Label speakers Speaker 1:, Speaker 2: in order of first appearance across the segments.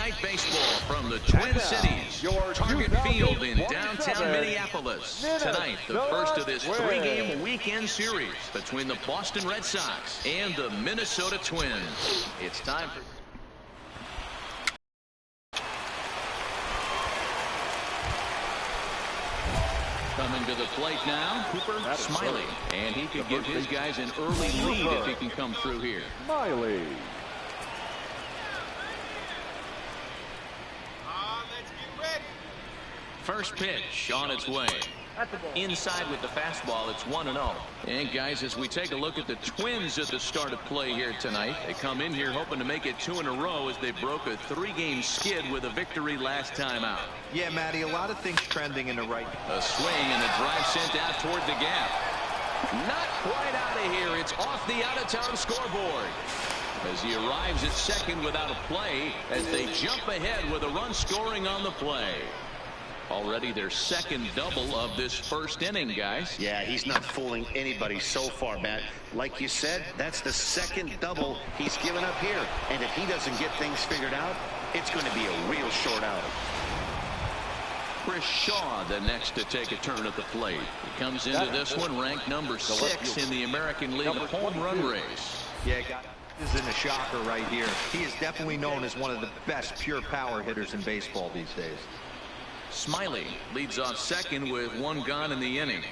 Speaker 1: Night baseball from the Twin Cities, Target Field in downtown Minneapolis. Tonight, the first of this three-game weekend series between the Boston Red Sox and the Minnesota Twins. It's time for... Coming to the plate now, Cooper Smiley. And he could give his guys an early lead if he can come through here.
Speaker 2: Smiley.
Speaker 1: First pitch on its way. Inside with the fastball, it's 1-0. And guys, as we take a look at the Twins at the start of play here tonight, they come in here hoping to make it 2 in a row as they broke a 3-game skid with a victory last time out.
Speaker 3: Yeah, Matty, a lot of things trending in the right.
Speaker 1: A swing and a drive sent out toward the gap. Not quite out of here. It's off the out-of-town scoreboard. As he arrives at second without a play as they jump ahead with a run scoring on the play. Already their second double of this first inning, guys.
Speaker 4: Yeah, he's not fooling anybody so far, Matt. Like you said, that's the second double he's given up here. And if he doesn't get things figured out, it's going to be a real short outing.
Speaker 1: Chris Shaw, the next to take a turn at the plate. He comes into this one ranked number 6 in the American League home run race.
Speaker 3: Yeah, this isn't a shocker right here. He is definitely known as one of the best pure power hitters in baseball these days.
Speaker 1: Smiley leads off second with 1 gone in the inning.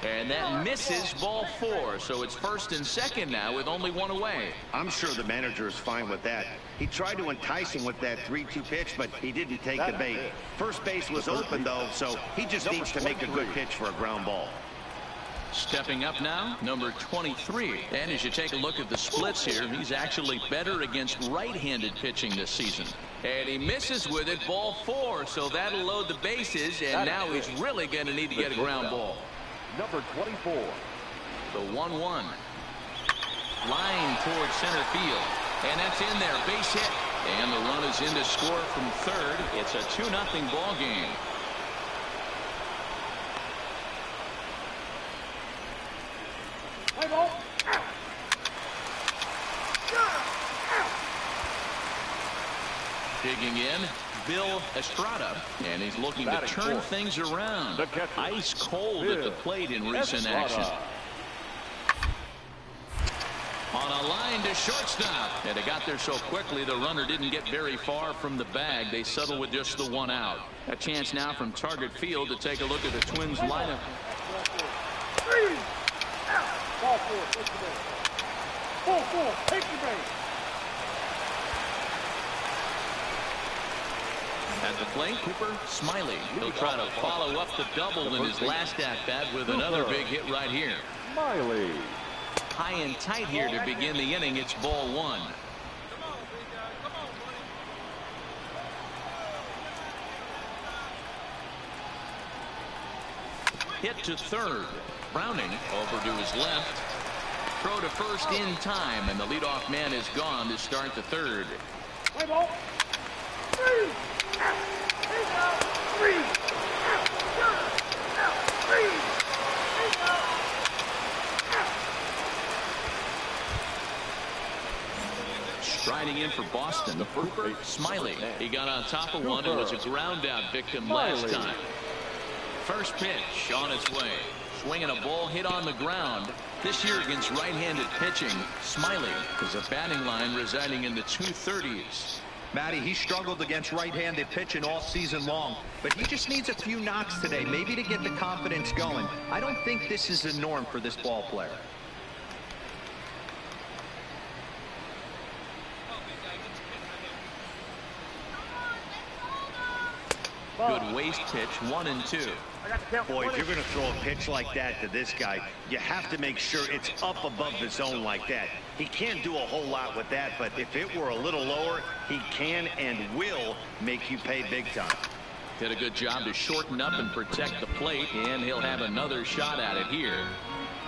Speaker 1: And that misses ball 4, so it's first and second now with only 1 away.
Speaker 4: I'm sure the manager is fine with that. He tried to entice him with that 3-2 pitch, but he didn't take the bait. First base was open, though, so he just needs to make a good pitch for a ground ball.
Speaker 1: Stepping up now, number 23. And as you take a look at the splits here, he's actually better against right-handed pitching this season. And he misses with it, ball 4, so that'll load the bases, and now he's really going to need to get a ground ball.
Speaker 2: Number 24.
Speaker 1: The 1-1. Line towards center field. And that's in there, base hit. And the run is in to score from third. It's a 2-0 ball game. Digging in, Bill Estrada, and he's looking to turn things around. Ice cold at the plate in recent action. On a line to shortstop, and it got there so quickly the runner didn't get very far from the bag. They settle with just the 1 out. A chance now from Target Field to take a look at the Twins lineup.
Speaker 2: Ball 4, take the base. Ball 4, take the base.
Speaker 1: At the plate, Cooper Smiley. He'll try to follow up the double in his last at-bat with another big hit right here.
Speaker 2: Smiley.
Speaker 1: High and tight here to begin the inning. It's ball 1. Hit to third. Browning over to his left. Throw to first in time, and the leadoff man is gone to start the third.
Speaker 2: Play ball. 3.
Speaker 1: Striding in for Boston, Cooper Smiley. He got on top of one and was a ground out victim last time. First pitch on its way. Swinging a ball hit on the ground. This year against right-handed pitching, Smiley is a batting line residing in the 230s.
Speaker 3: Matty, he struggled against right-handed pitching all season long, but he just needs a few knocks today, maybe to get the confidence going. I don't think this is the norm for this ball player.
Speaker 1: Good waist pitch, 1-2.
Speaker 4: Boy, if you're going to throw a pitch like that to this guy, you have to make sure it's up above the zone like that. He can't do a whole lot with that, but if it were a little lower, he can and will make you pay big time.
Speaker 1: Did a good job to shorten up and protect the plate, and he'll have another shot at it here.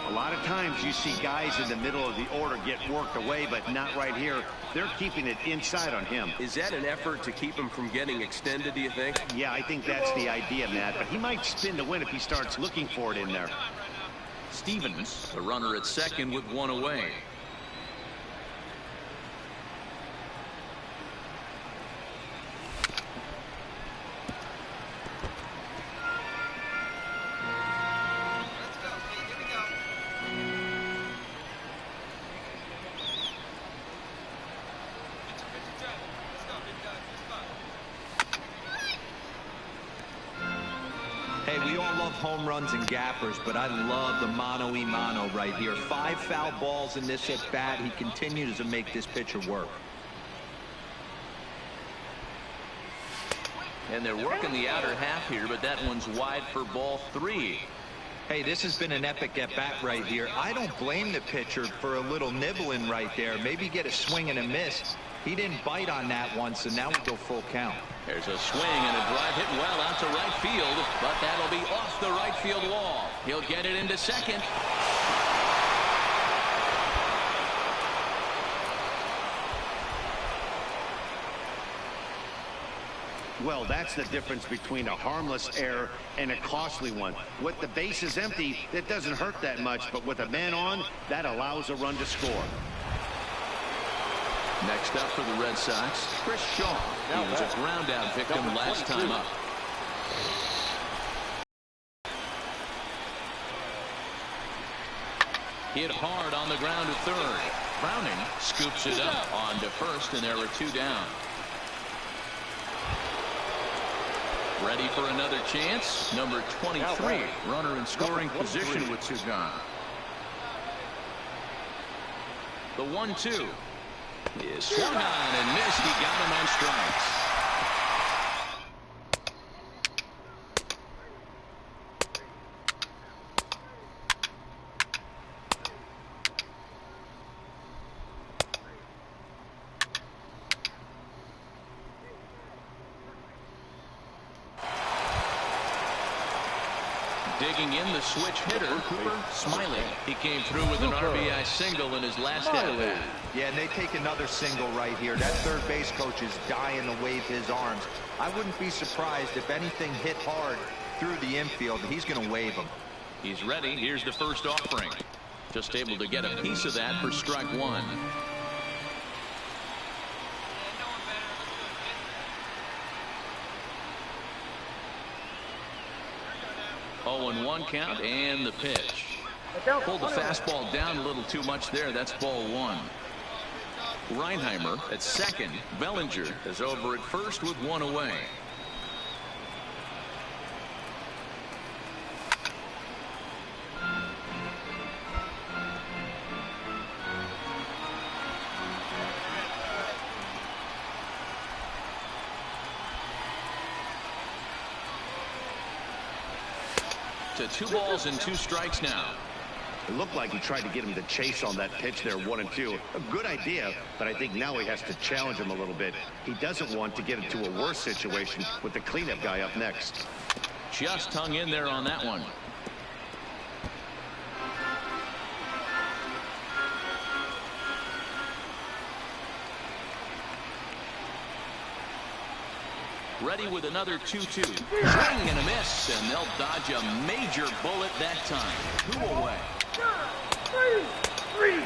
Speaker 4: A lot of times you see guys in the middle of the order get worked away, but not right here. They're keeping it inside on him.
Speaker 5: Is that an effort to keep him from getting extended, do you think?
Speaker 4: Yeah, I think that's the idea, Matt. But he might spin to win if he starts looking for it in there.
Speaker 1: Stevens, the runner at second with 1 away.
Speaker 3: Hey, we all love home runs and gappers, but I love the mano-a-mano right here. 5 foul balls in this at bat. He continues to make this pitcher work.
Speaker 1: And they're working the outer half here, but that one's wide for ball 3.
Speaker 3: Hey, this has been an epic at-bat right here. I don't blame the pitcher for a little nibbling right there. Maybe get a swing and a miss. He didn't bite on that one, so now we go full count.
Speaker 1: There's a swing and a drive hit well out to right field, but that'll be off the right field wall. He'll get it into second.
Speaker 4: Well, that's the difference between a harmless error and a costly one. With the bases empty, it doesn't hurt that much, but with a man on, that allows a run to score.
Speaker 1: Next up for the Red Sox, Chris Shaw. He was a ground out victim last time up. Hit hard on the ground to third. Browning scoops it up on to first, and there are 2 down. Ready for another chance. Number 23, runner in scoring position with 2 gone. The 1-2 is swung on and missed. He got him on strikes. Digging in the switch hitter, Cooper Smiley. He came through with an RBI single in his last at-bat.
Speaker 3: Yeah, and they take another single right here. That third base coach is dying to wave his arms. I wouldn't be surprised if anything hit hard through the infield. He's going to wave them.
Speaker 1: He's ready. Here's the first offering. Just able to get a piece of that for strike 1. 0-1 count, and the pitch. Pulled the fastball down a little too much there. That's ball 1. Reinheimer at second. Bellinger is over at first with 1 away. To 2 balls and 2 strikes now.
Speaker 4: It looked like he tried to get him to chase on that pitch there, 1-2. A good idea, but I think now he has to challenge him a little bit. He doesn't want to get into a worse situation with the cleanup guy up next.
Speaker 1: Just hung in there on that one. Ready with another 2-2. Swing and a miss, and they'll dodge a major bullet that time. 2 away.
Speaker 2: 3.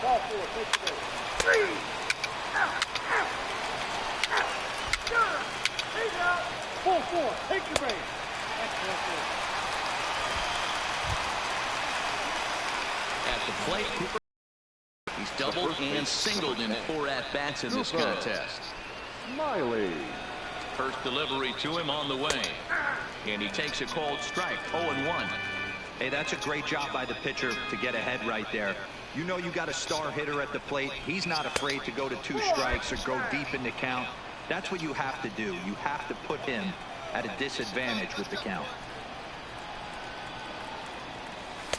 Speaker 2: Ball 4, take the base. 3. Out. Take out. Ball 4, take the base.
Speaker 1: At the plate, Cooper. He's doubled and singled in 4 at-bats in this contest.
Speaker 2: Smiley.
Speaker 1: First delivery to him on the way. And he takes a called strike. 0-1.
Speaker 3: Hey, that's a great job by the pitcher to get ahead right there. You know you got a star hitter at the plate. He's not afraid to go to 2 strikes or go deep in the count. That's what you have to do. You have to put him at a disadvantage with the count.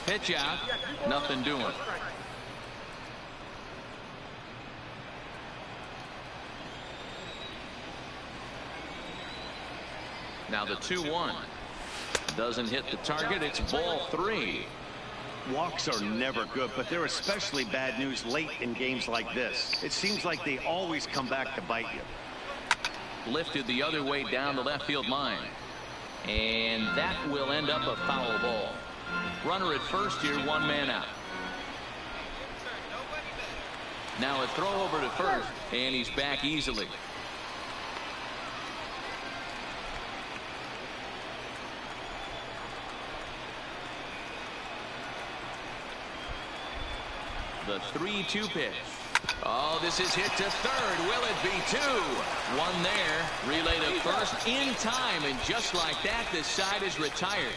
Speaker 1: Pitch out. Nothing doing. Now the 2-1. Doesn't hit the target. It's ball 3.
Speaker 4: Walks are never good, but they're especially bad news late in games like this. It seems like they always come back to bite you.
Speaker 1: Lifted the other way down the left field line. And that will end up a foul ball. Runner at first here, 1 man out. Now a throw over to first, and he's back easily. The 3-2 pitch. Oh, this is hit to third. Will it be two? One there. Relay to first in time, and just like that, this side is retired.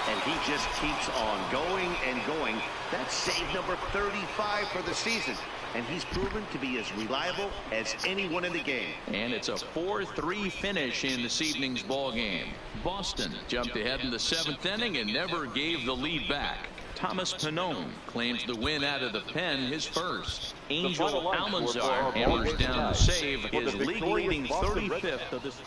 Speaker 4: And he just keeps on going and going. That's save number 35 for the season. And he's proven to be as reliable as anyone in the game.
Speaker 1: And it's a 4-3 finish in this evening's ball game. Boston jumped ahead in the 7th inning and never gave the lead back. Thomas Pannone claims the win out of the pen, his first. Angel Almanzar hammers down the save, his league-leading 35th of this.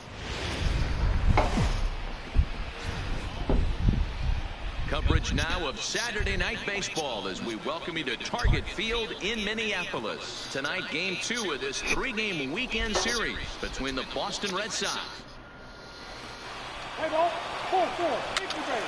Speaker 1: Coverage now of Saturday Night Baseball as we welcome you to Target Field in Minneapolis. Tonight, Game 2 of this 3-game weekend series between the Boston Red Sox.
Speaker 2: Hey, ball. 4-4. Take the base.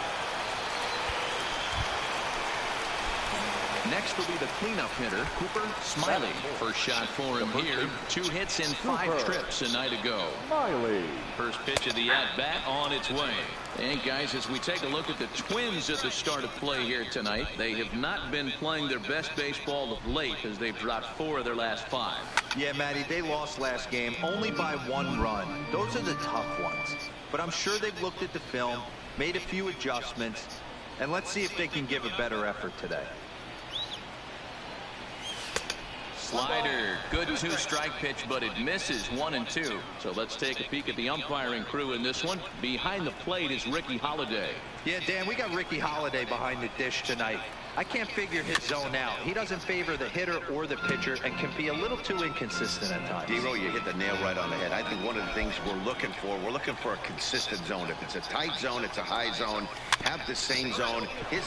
Speaker 1: Next will be the cleanup hitter, Cooper Smiley. First shot for him here. 2 hits in 5 trips a night ago.
Speaker 2: Smiley.
Speaker 1: First pitch of the at-bat on its way. And guys, as we take a look at the Twins at the start of play here tonight, they have not been playing their best baseball of late as they've dropped 4 of their last 5.
Speaker 3: Yeah, Matty, they lost last game only by 1 run. Those are the tough ones. But I'm sure they've looked at the film, made a few adjustments, and let's see if they can give a better effort today.
Speaker 1: Slider, good 2-strike pitch, but it misses 1 and 2. So let's take a peek at the umpiring crew in this one. Behind the plate is Ricky Holiday.
Speaker 3: Yeah, Dan, we got Ricky Holiday behind the dish tonight. I can't figure his zone out. He doesn't favor the hitter or the pitcher and can be a little too inconsistent at times.
Speaker 4: D-Row, you hit the nail right on the head. I think one of the things we're looking for a consistent zone. If it's a tight zone, it's a high zone. Have the same zone. He's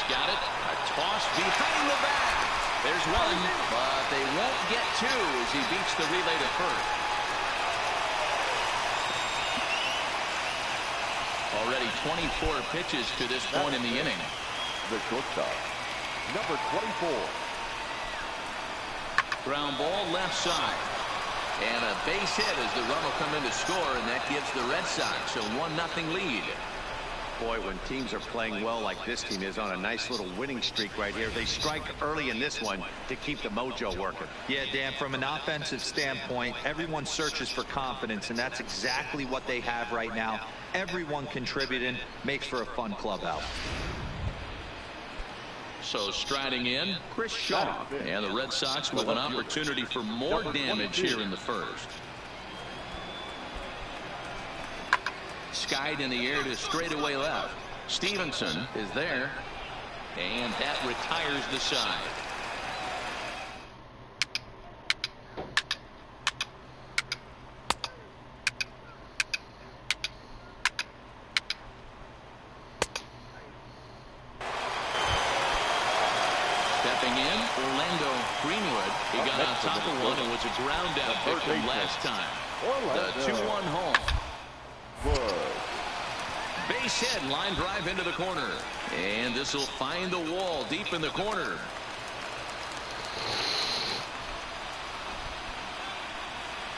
Speaker 1: got it. A toss behind the back. There's 1, but they won't get 2 as he beats the relay to first. Already 24 pitches to this point in the inning.
Speaker 2: The shortstop, number 24.
Speaker 1: Ground ball left side. And a base hit as the run will come in to score, and that gives the Red Sox a 1-0 lead.
Speaker 4: Boy, when teams are playing well like this team is on a nice little winning streak right here, they strike early in this one to keep the mojo working.
Speaker 3: Yeah, Dan, from an offensive standpoint, everyone searches for confidence, and that's exactly what they have right now. Everyone contributing makes for a fun clubhouse.
Speaker 1: So striding in, Chris Shaw, and the Red Sox with an opportunity for more damage here in the first. Skied in the air to straightaway left. Stevenson is there, and that retires the side. Stepping in, Orlando Greenwood. He got on top of one and was a ground out victim last time. The 2-1 home. Base hit, line drive into the corner. And this will find the wall deep in the corner.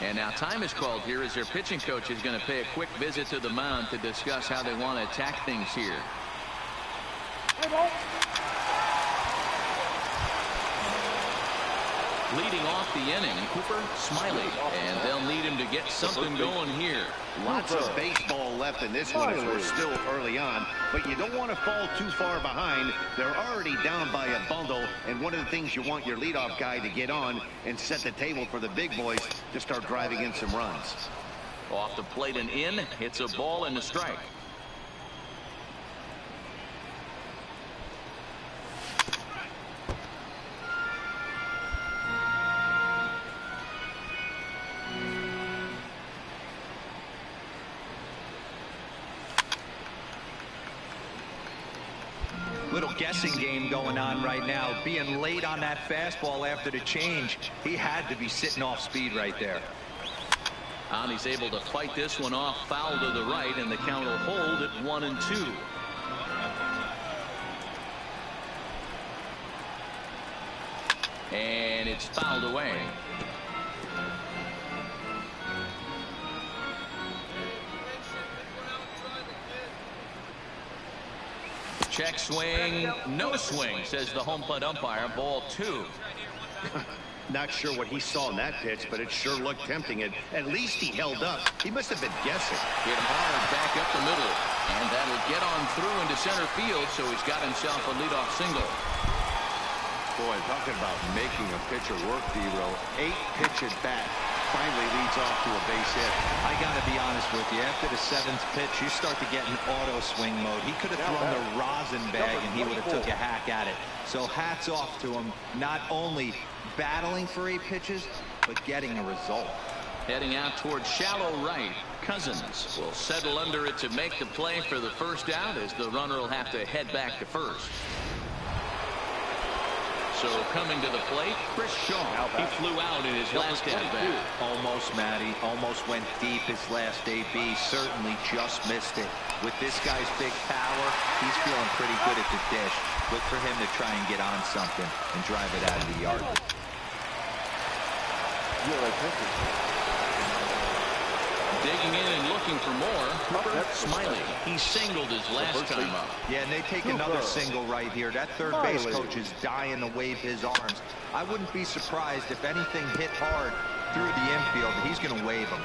Speaker 1: And now time is called here as their pitching coach is going to pay a quick visit to the mound to discuss how they want to attack things here. Leading off the inning, Cooper Smiley, and they'll need him to get something going here.
Speaker 4: Lots of baseball left in this one as we're still early on, but you don't want to fall too far behind. They're already down by a bundle, and one of the things you want your leadoff guy to get on and set the table for the big boys to start driving in some runs.
Speaker 1: Off the plate and in, it's a ball and a strike.
Speaker 3: Little guessing game going on right now. Being late on that fastball after the change, he had to be sitting off speed right there.
Speaker 1: And he's able to fight this one off, foul to the right, and the count will hold at 1-2. And it's fouled away. Check swing, no swing, says the home plate umpire. Ball 2.
Speaker 4: Not sure what he saw in that pitch, but it sure looked tempting. And at least he held up. He must have been guessing.
Speaker 1: Hit hard back up the middle. And that'll get on through into center field, so he's got himself a leadoff single.
Speaker 4: Boy, talking about making a pitcher work, D-Row. 8 pitch at bat. Finally leads off to a base hit.
Speaker 3: I got to be honest with you. After the 7th pitch, you start to get in auto swing mode. He could have thrown the rosin bag, and he would have took a hack at it. So hats off to him, not only battling for 8 pitches, but getting a result.
Speaker 1: Heading out towards shallow right. Cousins will settle under it to make the play for the first out, as the runner will have to head back to first. So coming to the plate, Chris Shaw. He flew out in his last at-bat.
Speaker 3: Almost, Matty. Almost went deep his last AB. Certainly just missed it. With this guy's big power, he's feeling pretty good at the dish. Look for him to try and get on something and drive it out of the yard.
Speaker 1: Digging in and looking for more, Cooper Smiley. He singled his last time up.
Speaker 3: Yeah, and they take another single right here. That third base coach is dying to wave his arms. I wouldn't be surprised if anything hit hard through the infield. He's going to wave them.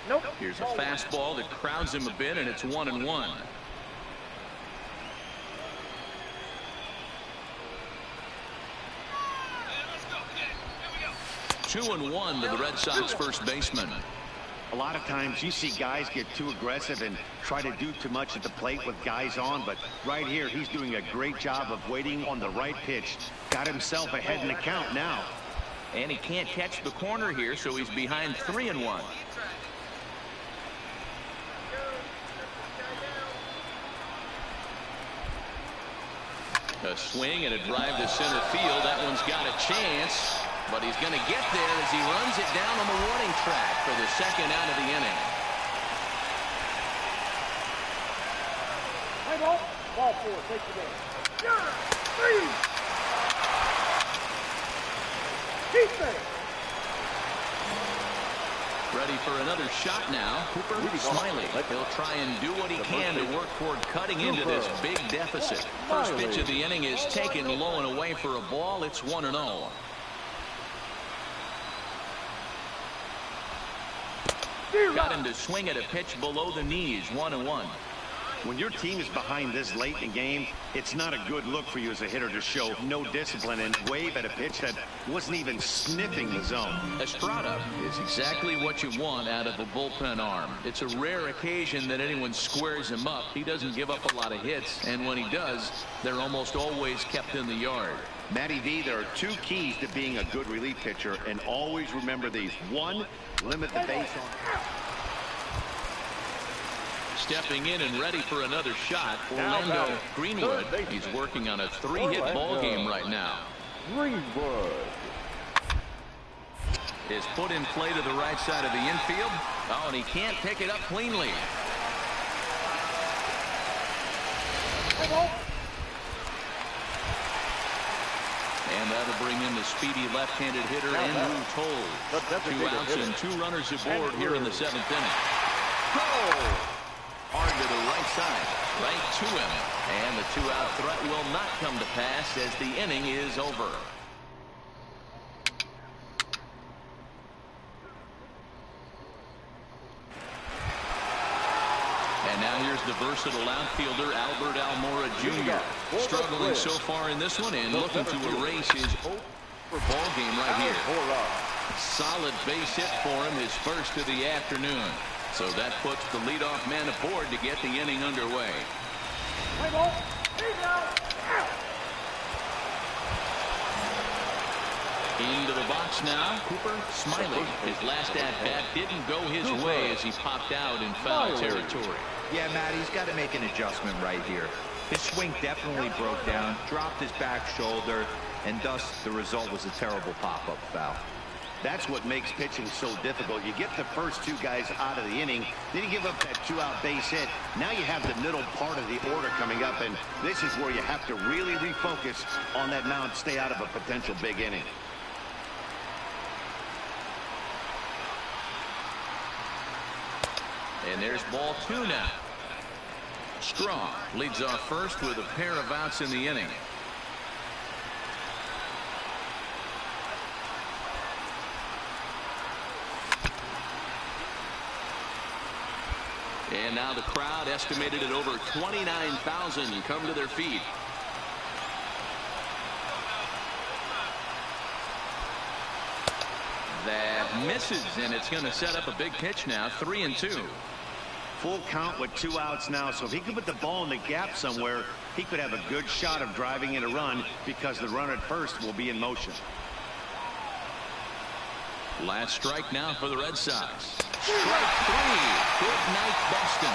Speaker 1: Nope. Here's a fastball that crowds him a bit, and it's 1-1. 2-1 to the Red Sox first baseman.
Speaker 4: A lot of times you see guys get too aggressive and try to do too much at the plate with guys on, but right here he's doing a great job of waiting on the right pitch. Got himself ahead in the count now.
Speaker 1: And he can't catch the corner here, so he's behind 3-1. A swing and a drive to center field. That one's got a chance. But he's going to get there as he runs it down on the warning track for the second out of the inning.
Speaker 2: Hey, ball 4, take the game. 3. Keep there.
Speaker 1: Ready for another shot now. Cooper Smiley. He'll try and do what he can to work toward cutting into this big deficit. First pitch of the inning is taken low and away for a ball. It's 1-0. Got him to swing at a pitch below the knees. 1-1.
Speaker 4: When your team is behind this late in the game, it's not a good look for you as a hitter to show no discipline and wave at a pitch that wasn't even sniffing the zone.
Speaker 1: Estrada is exactly what you want out of a bullpen arm. It's a rare occasion that anyone squares him up. He doesn't give up a lot of hits, and when he does, they're almost always kept in the yard.
Speaker 4: Matty V, there are 2 keys to being a good relief pitcher, and always remember these. 1, limit the base on.
Speaker 1: Stepping in and ready for another shot, Orlando Greenwood. He's working on a 3-hit ball game right now.
Speaker 2: Greenwood
Speaker 1: is put in play to the right side of the infield. Oh, and he can't pick it up cleanly. And that'll bring in the speedy left-handed hitter Andrew Toll. 2 outs and 2 runners aboard here in the 7th inning. Hard to the right side, right to him. And the 2-out threat will not come to pass as the inning is over. And now here's the versatile outfielder Albert Almora Jr. Struggling so far in this one and looking to erase his ball game right here. Solid base hit for him, his first of the afternoon. So that puts the leadoff man aboard to get the inning underway. Into the box now, Cooper Smiley. His last at-bat didn't go his way as he popped out in foul territory.
Speaker 3: Yeah, Matt, he's got to make an adjustment right here. His swing definitely broke down, dropped his back shoulder, and thus the result was a terrible pop-up foul.
Speaker 4: That's what makes pitching so difficult. You get the first 2 guys out of the inning, then you give up that 2-out base hit. Now you have the middle part of the order coming up, and this is where you have to really refocus on that mound, stay out of a potential big inning.
Speaker 1: And there's ball 2 now. Strong leads off first with a pair of outs in the inning. And now the crowd, estimated at over 29,000, come to their feet. That misses, and it's going to set up a big pitch now. 3-2.
Speaker 4: Full count with 2 outs now, so if he could put the ball in the gap somewhere, he could have a good shot of driving in a run because the runner at first will be in motion.
Speaker 1: Last strike now for the Red Sox. Strike 3. Good night, Boston.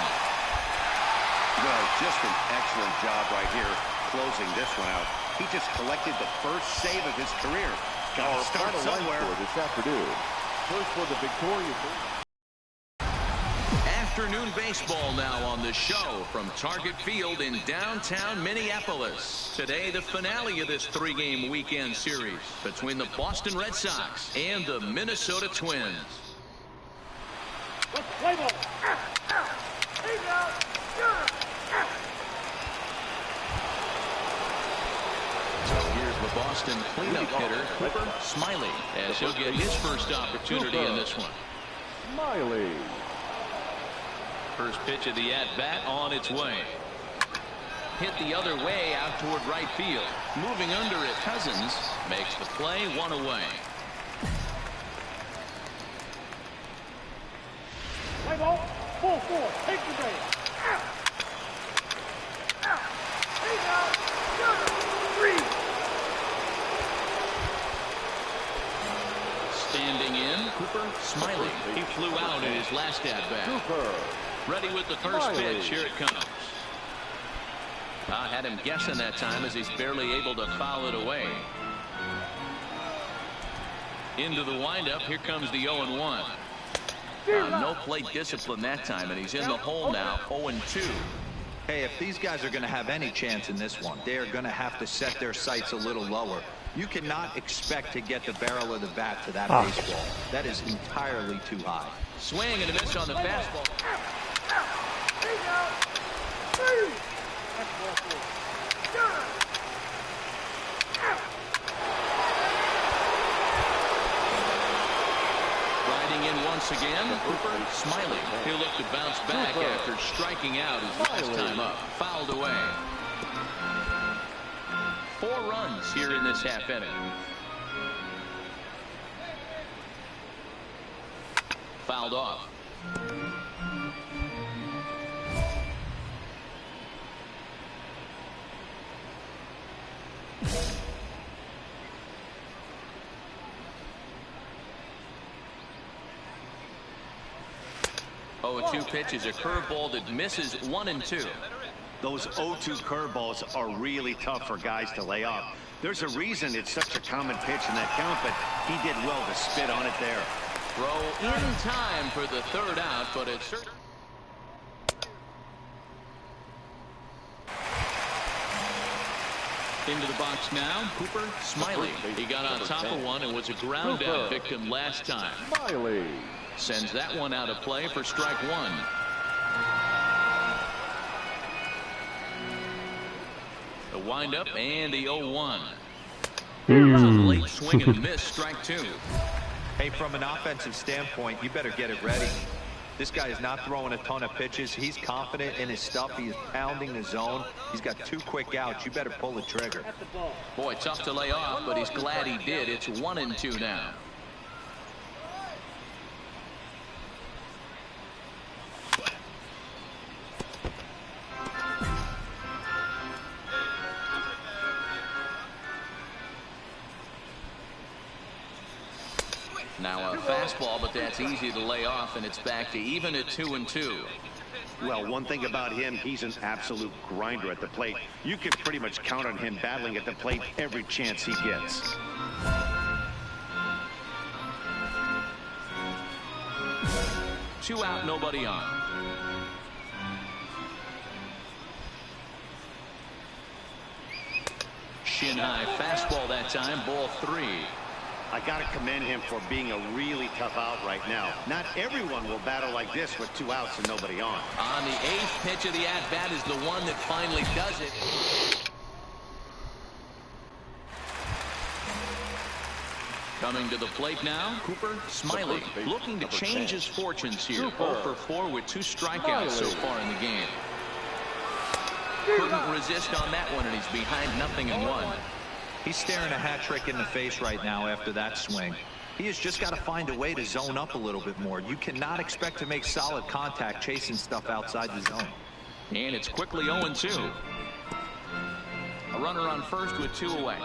Speaker 6: Well, just an excellent job right here closing this one out. He just collected the first save of his career. Got to start somewhere
Speaker 2: this afternoon. First for the victorious.
Speaker 1: Afternoon baseball now on the show from Target Field in downtown Minneapolis. Today, the finale of this 3-game weekend series between the Boston Red Sox and the Minnesota Twins.
Speaker 2: Let's play ball.
Speaker 1: Here's the Boston cleanup hitter, Cooper Smiley, as he'll get his first opportunity in this one.
Speaker 2: Smiley.
Speaker 1: First pitch of the at-bat on its way. Hit the other way out toward right field. Moving under it, Cousins makes the play, 1 away.
Speaker 2: Play ball. Full 4. Take the base.
Speaker 1: Standing in, Cooper Smiley. He flew out in his last at-bat. Ready with the first pitch. Here it comes. I had him guessing that time as he's barely able to foul it away. Into the windup. Here comes the 0-1. No plate discipline that time, and he's in the hole now, 0-2.
Speaker 3: Hey, if these guys are going to have any chance in this one, they are going to have to set their sights a little lower. You cannot expect to get the barrel of the bat to that baseball. That is entirely too high.
Speaker 1: Swing and a miss on the fastball. Riding in once again, Cooper Smiley. He'll look to bounce back after striking out his last time up. Fouled away. 4 runs here in this half inning. Fouled off. Oh, 2 pitches, a curveball that misses 1-2.
Speaker 4: Those 0-2 curveballs are really tough for guys to lay off. There's a reason it's such a common pitch in that count, but he did well to spit on it there.
Speaker 1: Throw in time for the 3rd out, but it's certain. Into the box now, Cooper Smiley. He got on top of one and was a ground out victim last time.
Speaker 2: Smiley.
Speaker 1: Sends that one out of play for strike 1. The windup and the 0-1. Here's a late swing and a miss, strike 2.
Speaker 3: Hey, from an offensive standpoint, you better get it ready. This guy is not throwing a ton of pitches. He's confident in his stuff. He is pounding the zone. He's got 2 quick outs. You better pull the trigger.
Speaker 1: Boy, tough to lay off, but he's glad he did. It's 1-2 now. Now a fastball, but that's easy to lay off, and it's back to even at 2-2.
Speaker 4: Well, one thing about him, he's an absolute grinder at the plate. You can pretty much count on him battling at the plate every chance he gets.
Speaker 1: Two out, nobody on. Shin high fastball that time, ball 3.
Speaker 4: I got to commend him for being a really tough out right now. Not everyone will battle like this with 2 outs and nobody on.
Speaker 1: On the 8th pitch of the at-bat is the one that finally does it. Coming to the plate now, Cooper Smiley, looking to change his fortunes here. 0 for 4 with 2 strikeouts so far in the game. Couldn't resist on that one, and he's behind 0-1.
Speaker 3: He's staring a hat trick in the face right now after that swing. He has just got to find a way to zone up a little bit more. You cannot expect to make solid contact chasing stuff outside the zone.
Speaker 1: And it's quickly 0-2. A runner on first with 2 away.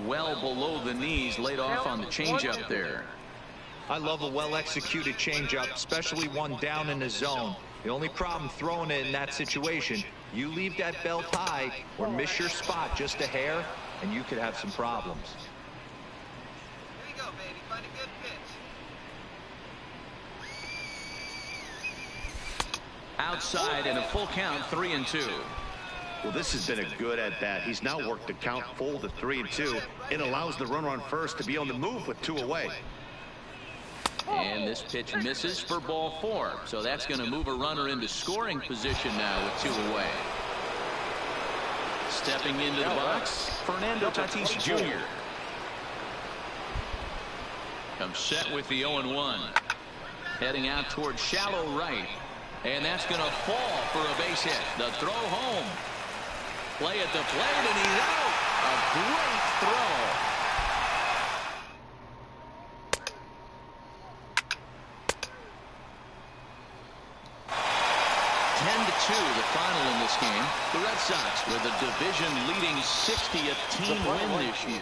Speaker 1: Well below the knees, laid off on the changeup there.
Speaker 3: I love a well-executed changeup, especially one down in the zone. The only problem throwing it in that situation, you leave that belt high or miss your spot just a hair, and you could have some problems.
Speaker 7: Here you go, baby. Find a good pitch.
Speaker 1: Outside and a full count, 3-2.
Speaker 4: Well, this has been a good at-bat. He's now worked the count full to 3-2. It allows the runner on first to be on the move with 2 away.
Speaker 1: And this pitch misses for ball 4. So that's going to move a runner into scoring position now with 2 away. Stepping into the box, Fernando Tatis Jr. Comes set with the 0-1. Heading out towards shallow right. And that's going to fall for a base hit. The throw home. Play at the plate, and he's out. A great throw. The final in this game. The Red Sox with a division-leading 60th team win this year.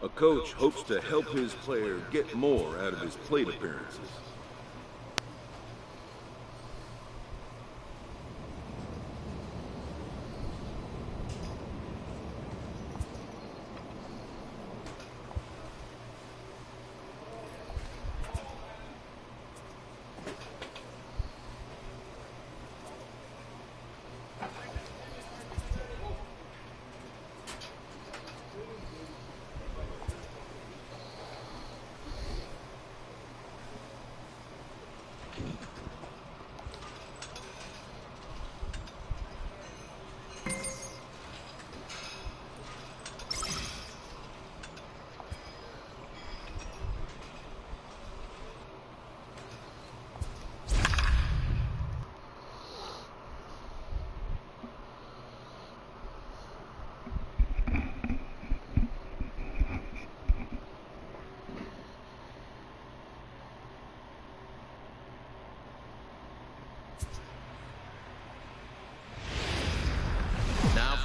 Speaker 8: A coach hopes to help his player get more out of his plate appearances.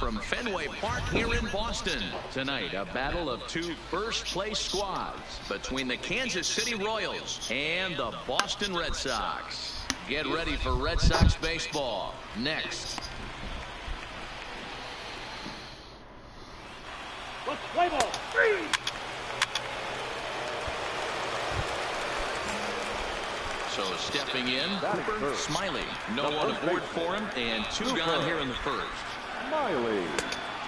Speaker 8: From Fenway Park here in Boston. Tonight, a battle of 2 first-place squads between the Kansas City Royals and the Boston Red Sox. Get ready for Red Sox baseball next.
Speaker 2: Let's play ball. 3.
Speaker 1: So stepping in, Cooper Smiley. No one aboard for him, and 2 gone here in the first.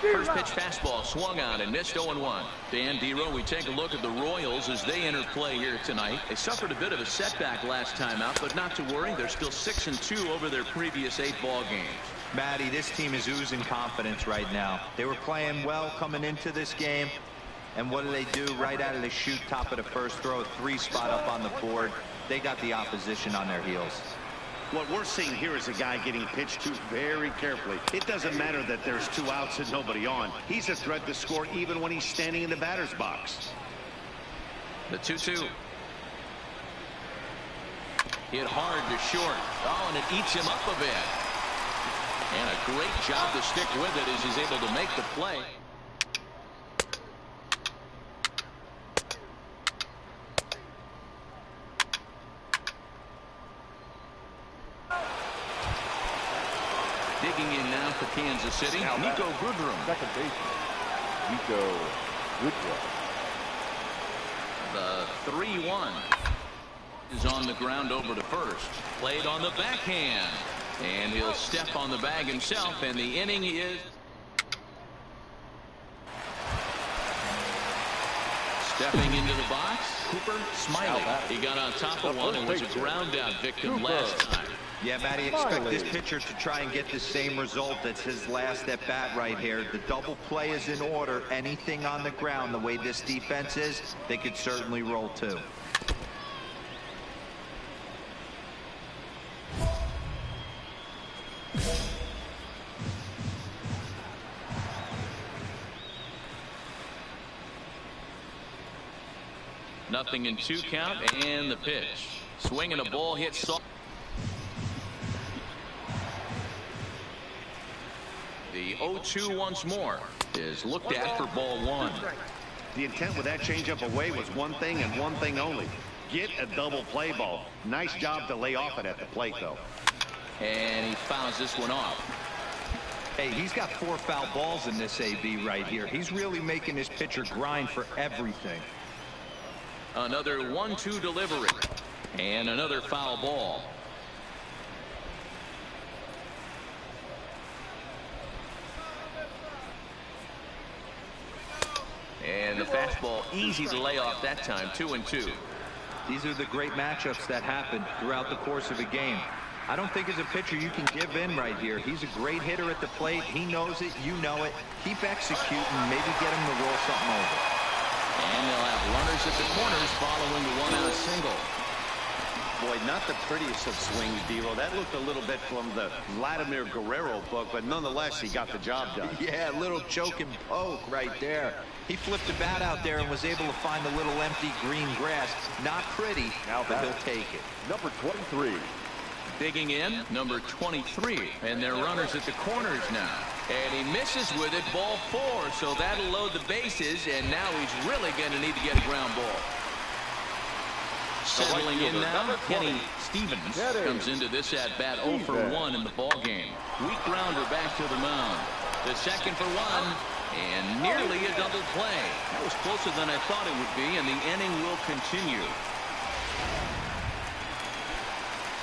Speaker 1: First pitch fastball swung on and missed 0-1. Dan Dero, we take a look at the Royals as they enter play here tonight. They suffered a bit of a setback last time out, but not to worry. They're still 6-2 over their previous 8 ball games.
Speaker 3: Matty, this team is oozing confidence right now. They were playing well coming into this game. And what do? Right out of the chute, top of the first, throw a 3 spot up on the board. They got the opposition on their heels.
Speaker 4: What we're seeing here is a guy getting pitched to very carefully. It doesn't matter that there's 2 outs and nobody on. He's a threat to score even when he's standing in the batter's box.
Speaker 1: The 2-2.
Speaker 8: Hit hard to short. Oh, and it eats him up a bit. And a great job to stick with it as he's able to make the play. Digging in now for Kansas City, Nico Goodrum.
Speaker 2: Second baseman, Nico Goodrum.
Speaker 8: The 3-1 is on the ground over to first. Played on the backhand. And he'll step on the bag himself, and the inning is... Stepping into the box, Cooper Smiley. He got on top of one and was a ground-out victim last time.
Speaker 3: Yeah, Matty, expect this pitcher to try and get the same result as his last at-bat right here. The double play is in order. Anything on the ground, the way this defense is, they could certainly roll too.
Speaker 8: Nothing in 2 count, and the pitch. Swinging a ball hits soft. The 0-2 once more is looked at for ball 1.
Speaker 4: The intent with that changeup away was one thing and one thing only. Get a double play ball. Nice job to lay off it at the plate, though.
Speaker 8: And he fouls this one off.
Speaker 3: Hey, he's got 4 foul balls in this AB right here. He's really making his pitcher grind for everything.
Speaker 8: Another 1-2 delivery. And another foul ball. And the fastball easy to lay off that time. 2-2.
Speaker 3: These are the great matchups that happen throughout the course of a game. I don't think as a pitcher you can give in right here. He's a great hitter at the plate. He knows it. You know it. Keep executing. Maybe get him to roll something over.
Speaker 8: And they'll have runners at the corners following the one-out single.
Speaker 6: Boy, not the prettiest of swings, D'Lo. That looked a little bit from the Vladimir Guerrero book, but nonetheless, he got the job done.
Speaker 3: Yeah, a little choke and poke right there. He flipped the bat out there and was able to find the little empty green grass. Not pretty, but he'll take it.
Speaker 2: Number 23.
Speaker 8: Digging in, number 23. And they're runners at the corners now. And he misses with it, ball 4. So that'll load the bases, and now he's really going to need to get a ground ball. Settling in now, Kenny Stevens comes into this at-bat 0 for 1 in the ballgame. Weak grounder back to the mound. The second for 1, and nearly a double play. That was closer than I thought it would be, and the inning will continue.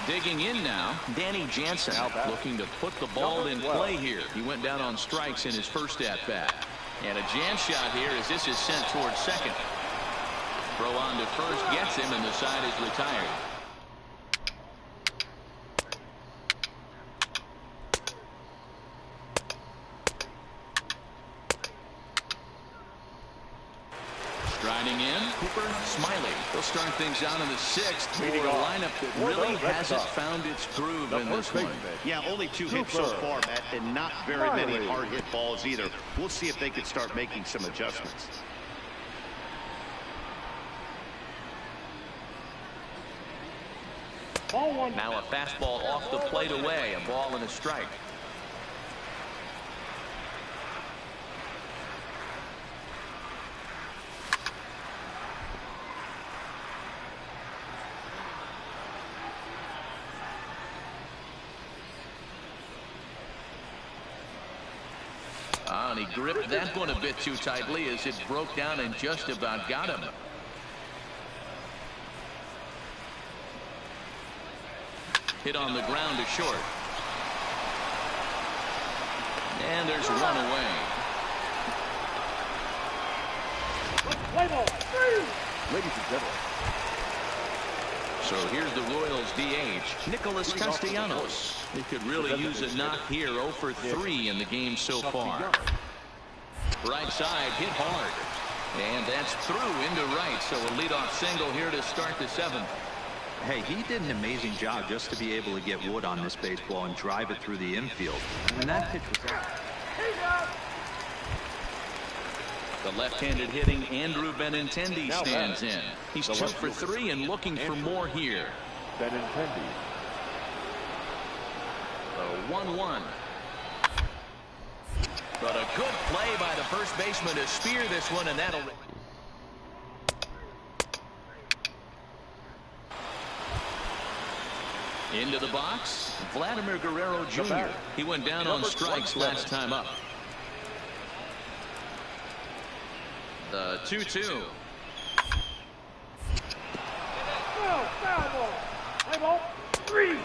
Speaker 8: Digging in now, Danny Jansen looking to put the ball in play here. He went down on strikes in his first at-bat. And a jam shot here as this is sent towards second. Throw on to first, gets him, and the side is retired. Striding in, Cooper Smiley. They'll start things out in the 6th for a lineup that really hasn't found its groove in this one.
Speaker 4: Yeah, only 2 hits so far, Matt, and not very many hard hit balls either. We'll see if they can start making some adjustments.
Speaker 8: Now a fastball off the plate away, a ball and a strike. And he gripped that one a bit too tightly as it broke down and just about got him. Hit on the ground to short. And there's one away.
Speaker 2: Play ball. Ladies and gentlemen.
Speaker 8: So here's the Royals DH, Nicholas Castellanos. He could really use a knock here, 0 for 3 in the game so far. Right side hit hard. And that's through into right. So a leadoff single here to start the 7th.
Speaker 3: Hey, he did an amazing job just to be able to get wood on this baseball and drive it through the infield. And that pitch was out.
Speaker 8: The left-handed hitting Andrew Benintendi stands in. He's 2 for 3 and looking for more here.
Speaker 2: Benintendi.
Speaker 8: The 1-1. But a good play by the first baseman to spear this one, and that'll... Into the box, Vladimir Guerrero Jr. He went down on strikes last time up. The 2-2.
Speaker 2: Foul ball. Play ball. 3.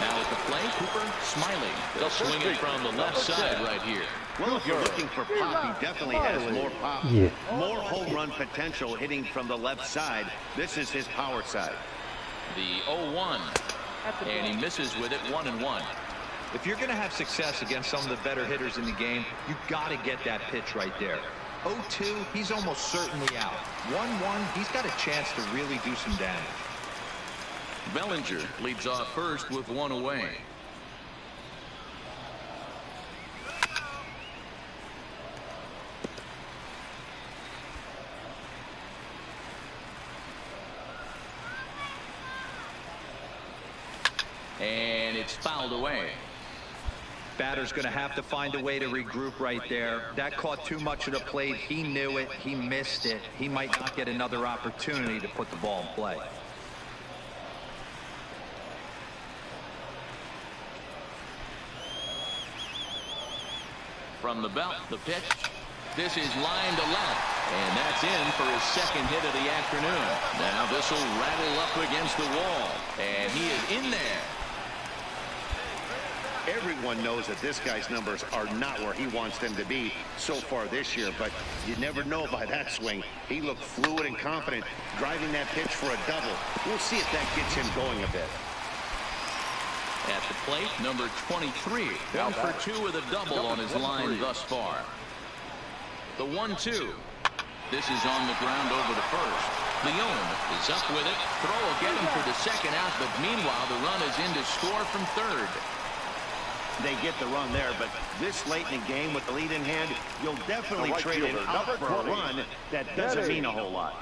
Speaker 8: Now at the plate, Cooper Smiley. They're swinging from the left side right here.
Speaker 4: Well, if you're looking for pop, he definitely has more pop.
Speaker 9: Yeah.
Speaker 4: More home run potential hitting from the left side. This is his power side.
Speaker 8: The 0-1. And he misses with it, 1-1.
Speaker 3: If you're going to have success against some of the better hitters in the game, you got to get that pitch right there. 0-2, he's almost certainly out. 1-1, he's got a chance to really do some damage.
Speaker 8: Bellinger leads off first with one away. And it's fouled away.
Speaker 3: Batter's going to have to find a way to regroup right there. That caught too much of the plate. He knew it. He missed it. He might not get another opportunity to put the ball in play.
Speaker 8: From the belt, the pitch. This is line to left. And that's in for his second hit of the afternoon. Now this will rattle up against the wall. And he is in there.
Speaker 4: Everyone knows that this guy's numbers are not where he wants them to be so far this year, but you never know by that swing. He looked fluid and confident, driving that pitch for a double. We'll see if that gets him going a bit.
Speaker 8: At the plate, number 23. 1 for 2 with a double on his line thus far. The 1-2. This is on the ground over to first. Leon is up with it. Throw will get him for the second out, but meanwhile the run is in to score from third.
Speaker 4: They get the run there, but this late in the game with the lead in hand, you'll definitely trade it out for a run that doesn't mean a whole lot.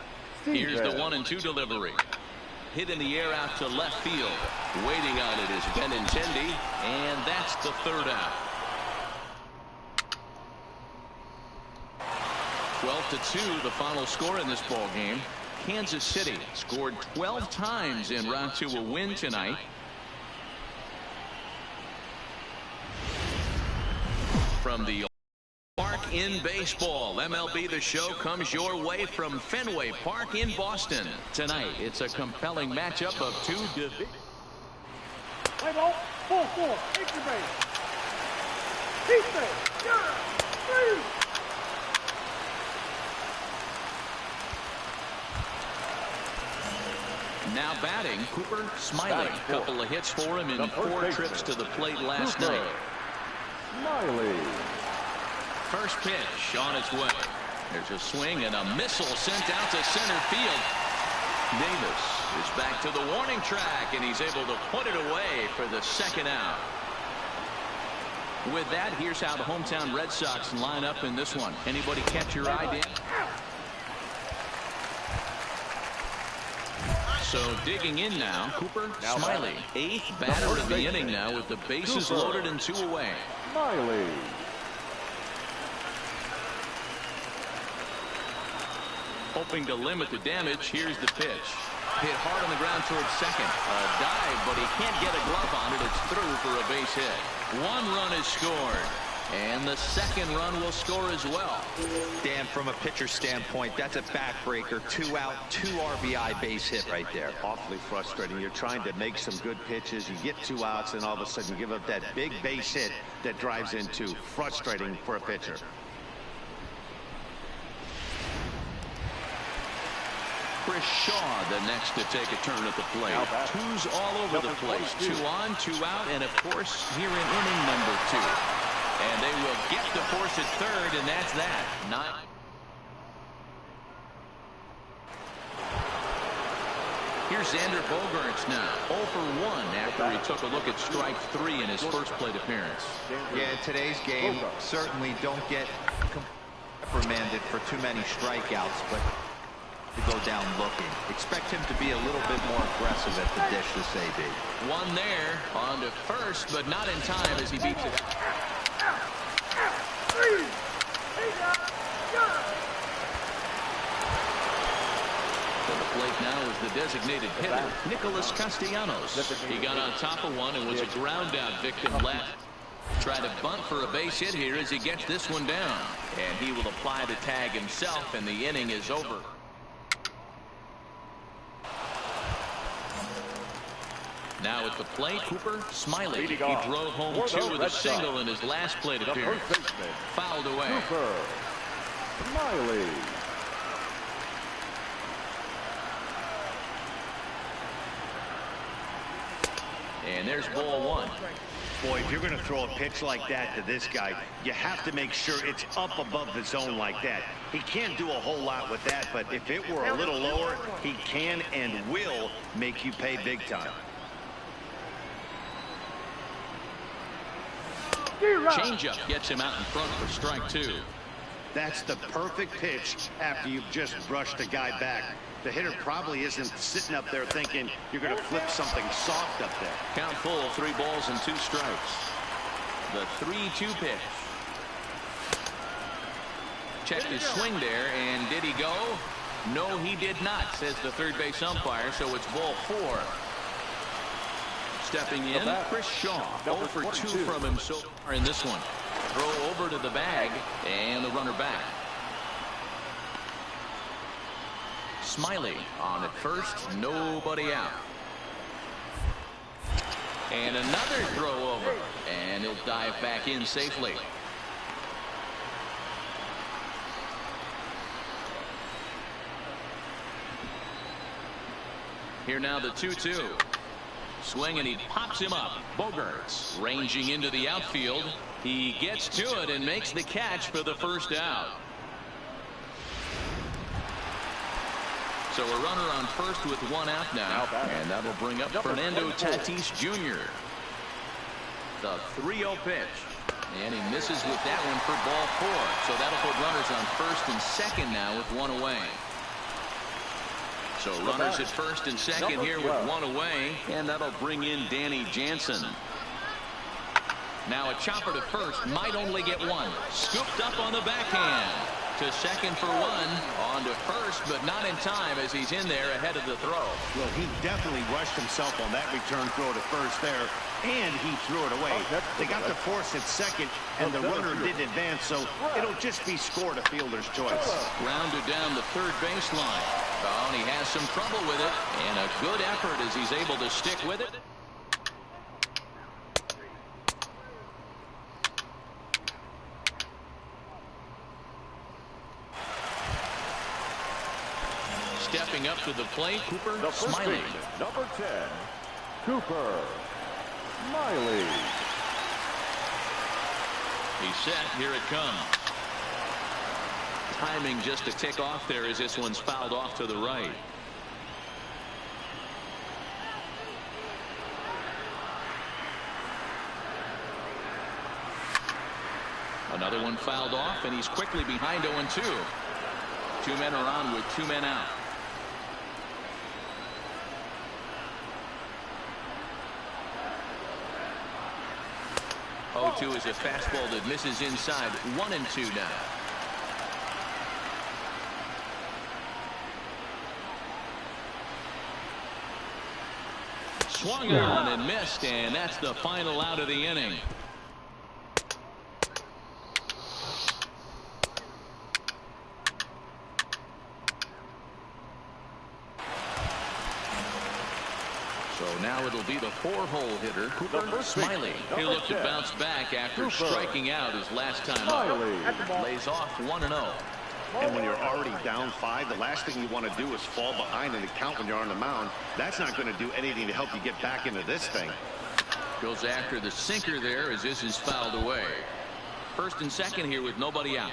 Speaker 8: Here's the 1-2 delivery. Hit in the air out to left field. Waiting on it is Benintendi, and that's the third out. 12-2, the final score in this ball game. Kansas City scored 12 times en route to a win tonight. From the park in baseball, MLB The Show comes your way from Fenway Park in Boston. Tonight, it's a compelling matchup of two divisions.
Speaker 2: Play ball. 4-4. Extra base. Deep base. Yeah. 3.
Speaker 8: Now batting, Cooper Smiley. A couple of hits for him in 4 trips to the plate last night.
Speaker 2: Smiley.
Speaker 8: First pitch on its way. There's a swing and a missile sent out to center field. Davis is back to the warning track, and he's able to put it away for the second out. With that, here's how the hometown Red Sox line up in this one. Anybody catch your eye, Dan? So digging in now, Cooper Smiley. 8th batter of the inning now with the bases loaded and 2 away.
Speaker 2: Smiley.
Speaker 8: Hoping to limit the damage. Here's the pitch. Hit hard on the ground towards second. A dive, but he can't get a glove on it. It's through for a base hit. 1 run is scored. And the second run will score as well.
Speaker 3: Dan, from a pitcher standpoint, that's a backbreaker. 2 out, 2 RBI base hit right there.
Speaker 4: Awfully frustrating. You're trying to make some good pitches. You get 2 outs, and all of a sudden you give up that big base hit that drives in 2. Frustrating for a pitcher.
Speaker 8: Chris Shaw, the next to take a turn at the plate. 2's all over the place. 2 on, 2 out, and of course, here in inning number 2. And they will get the force at third, and that's that. 9. Here's Xander Bogaerts now. 0 for 1 after he took a look at strike 3 in his first plate appearance.
Speaker 3: Yeah, in today's game, certainly don't get reprimanded for too many strikeouts, but to go down looking. Expect him to be a little bit more aggressive at the dish this AB.
Speaker 8: One there on to first, but not in time as he beats it. To the plate now is the designated hitter, Nicholas Castellanos. He got on top of one and was a ground out victim left. Try to bunt for a base hit here as he gets this one down. And he will apply the tag himself, and the inning is over. Now at the plate, Cooper Smiley. He drove home two with a single in his last plate appearance. Fouled away.
Speaker 2: Cooper Smiley.
Speaker 8: And there's ball one.
Speaker 4: Boy, if you're going to throw a pitch like that to this guy, you have to make sure it's up above the zone like that. He can't do a whole lot with that, but if it were a little lower, he can and will make you pay big time.
Speaker 8: Changeup gets him out in front for strike two.
Speaker 4: That's the perfect pitch after you've just brushed a guy back. The hitter probably isn't sitting up there thinking you're going to flip something soft up there.
Speaker 8: Count full, 3 balls and 2 strikes. The 3-2 pitch. Checked his swing there, and did he go? No, he did not, says the third base umpire, so it's ball 4. Stepping in, Chris Shaw. 0 for 2 from him so far in this one. Throw over to the bag, and the runner back. Smiley on at first, nobody out. And another throw over, and he'll dive back in safely. Here now the 2-2. Swing, and he pops him up. Bogaerts ranging into the outfield. He gets to it and makes the catch for the first out. So a runner on first with 1 out now, and that'll bring up Fernando Tatis Jr. The 3-0 pitch, and he misses with that one for ball 4. So that'll put runners on first and second now with 1 away. So runners at first and second here with 1 away, and that'll bring in Danny Jansen. Now a chopper to first, might only get 1. Scooped up on the backhand. To second for 1, on to first, but not in time as he's in there ahead of the throw.
Speaker 4: Well, he definitely rushed himself on that return throw to first there, and he threw it away. They got the force at second, and the runner didn't advance, so it'll just be scored a fielder's choice.
Speaker 8: Grounded down the third baseline. Oh, and he has some trouble with it, and a good effort as he's able to stick with it. Stepping up to the plate, Cooper Smiley.
Speaker 2: Number 10, Cooper Smiley.
Speaker 8: He's set. Here it comes. Timing just to tick off there as this one's fouled off to the right. Another one fouled off, and he's quickly behind 0-2. 2 men are on with 2 men out. 0-2 is a fastball that misses inside. 1-2 now. Swung on and missed, and that's the final out of the inning. So now it'll be the 4-hole hitter, Cooper Smiley. He'll look to bounce back after striking out his last time up. Lays off 1-0.
Speaker 6: And when you're already down 5, the last thing you want to do is fall behind in the count when you're on the mound. That's not going to do anything to help you get back into this thing.
Speaker 8: Goes after the sinker there as this is fouled away. First and second here with nobody out.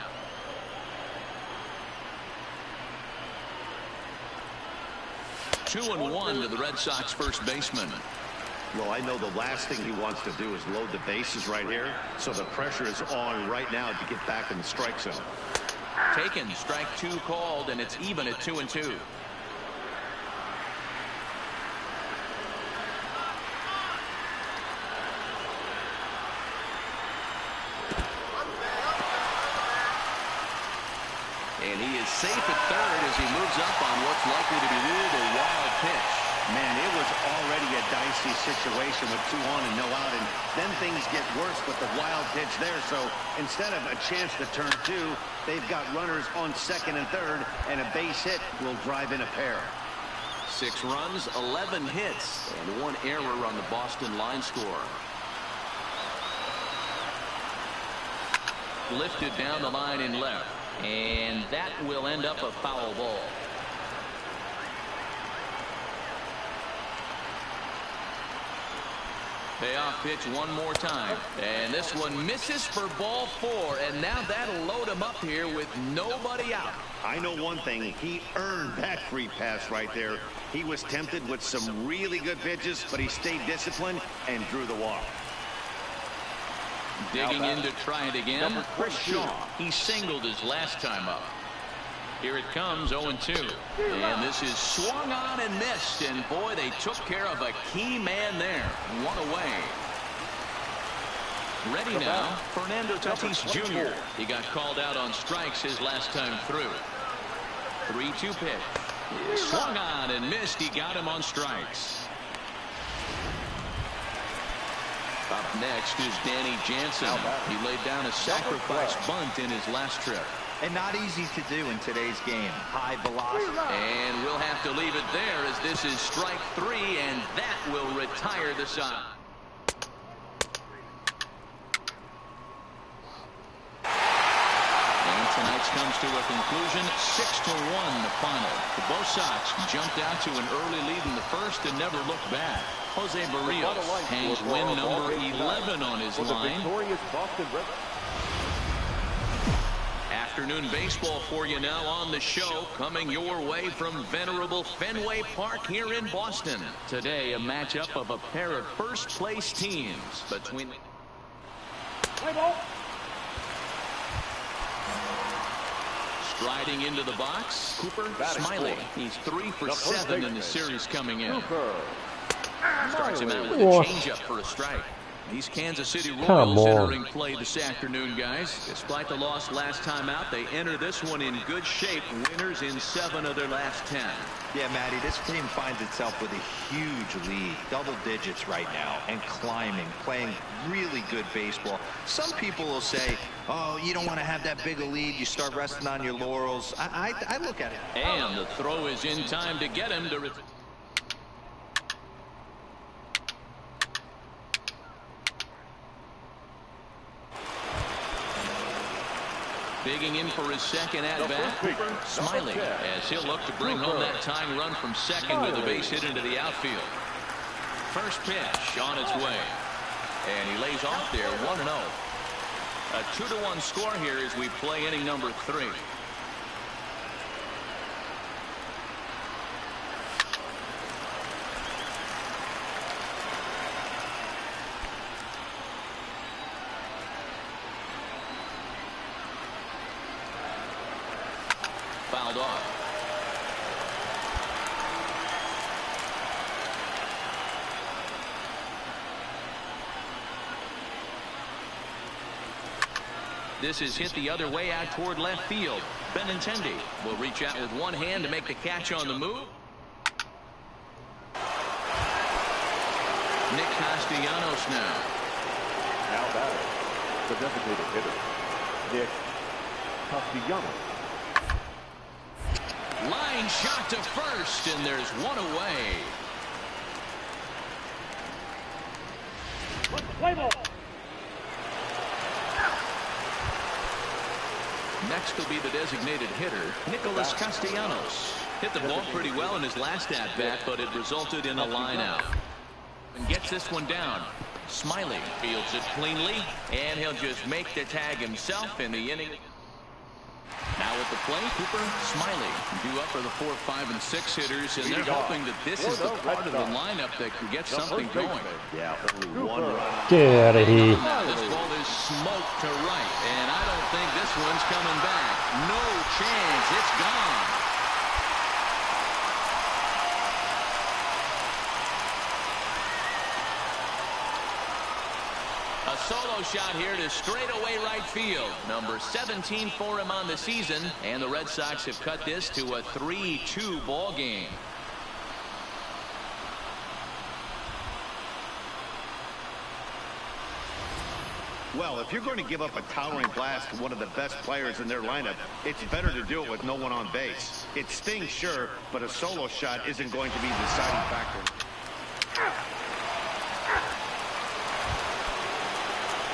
Speaker 8: Two and 1 to the Red Sox first baseman.
Speaker 6: Well, I know the last thing he wants to do is load the bases right here, so the pressure is on right now to get back in the strike zone.
Speaker 8: Taken, strike 2 called, and it's even at 2-2. And he is safe at third as he moves up on what's likely to be ruled a wild pitch.
Speaker 4: Man, it was already a dicey situation with 2 on and no out, and then things get worse with the wild pitch there. So instead of a chance to turn 2, they've got runners on second and third, and a base hit will drive in a pair.
Speaker 8: 6 runs, 11 hits, and 1 error on the Boston line score. Lifted down the line in left, and that will end up a foul ball. Payoff pitch one more time, and this one misses for ball 4, and now that'll load him up here with nobody out.
Speaker 4: I know one thing, he earned that free pass right there. He was tempted with some really good pitches, but he stayed disciplined and drew the walk.
Speaker 8: Digging in to try it again, Chris Shaw. He singled his last time up. Here it comes, 0-2. And this is swung on and missed. And boy, they took care of a key man there. 1 away. Ready now, Fernando Tatis Jr. He got called out on strikes his last time through. 3-2 pitch. Swung on and missed. He got him on strikes. Up next is Danny Jansen. He laid down a sacrifice bunt in his last trip.
Speaker 3: And not easy to do in today's game. High velocity.
Speaker 8: And we'll have to leave it there as this is strike 3, and that will retire the side. And tonight's comes to a conclusion, 6-1 the final. The both Sox jumped out to an early lead in the first and never looked back. Jose Barrios hangs win number 11 on his line. Afternoon baseball for you now on the show, coming your way from venerable Fenway Park here in Boston. Today, a matchup of a pair of first-place teams between... Striding into the box, Cooper Smiley. He's 3 for 7 in the series coming in. Starts him out with a changeup for a strike. These Kansas City Royals entering play this afternoon, guys. Despite the loss last time out, they enter this one in good shape. Winners in 7 of their last 10.
Speaker 3: Yeah, Matty, this team finds itself with a huge lead. Double digits right now and climbing, playing really good baseball. Some people will say, oh, you don't want to have that big a lead. You start resting on your laurels. I look at it.
Speaker 8: And the throw is in time to get him to... Digging in for his second at-bat, Smiley, as he'll look to bring home that tying run from second with a base hit into the outfield. First pitch on its way. And he lays off there, 1-0. A 2-1 score here as we play inning number 3. Fouled off. This is hit the other way out toward left field. Benintendi will reach out with one hand to make the catch on the move. Nick Castellanos now.
Speaker 2: Now batting, the designated hitter, Nick Castellanos.
Speaker 8: Line shot to first, and there's one away.
Speaker 2: Play ball.
Speaker 8: Next will be the designated hitter, Nicholas Castellanos. Hit the ball pretty well in his last at-bat, but it resulted in a line out. And gets this one down. Smiley fields it cleanly, and he'll just make the tag himself in the inning. Now at the plate, Cooper Smiley due up for the 4, 5, and 6 hitters, and they're hoping that this is the part of the lineup that can get something going.
Speaker 4: Yeah, only one run.
Speaker 9: Get out of here.
Speaker 8: Now this ball is smoked to right, and I don't think this one's coming back. No chance. It's gone. A solo shot here to straightaway right field. Number 17 for him on the season. And the Red Sox have cut this to a 3-2 ball game.
Speaker 4: Well, if you're going to give up a towering blast to one of the best players in their lineup, it's better to do it with no one on base. It stings, sure, but a solo shot isn't going to be the deciding factor.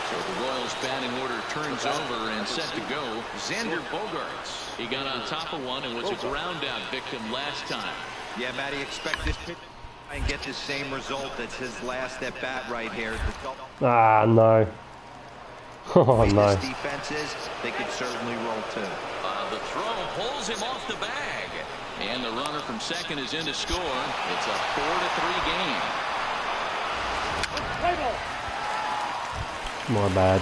Speaker 8: So the Royals batting order turns over and set to go. Xander Bogaerts. He got on top of one and was a ground out victim last time.
Speaker 3: Yeah, Matty, expect this pitch and get the same result. That's his last at bat right here.
Speaker 9: Ah, no. Oh, no.
Speaker 3: This defense is, they could certainly roll too.
Speaker 8: The throw pulls him off the bag. And the runner from second is in to score. It's a 4-3 game.
Speaker 9: My bad.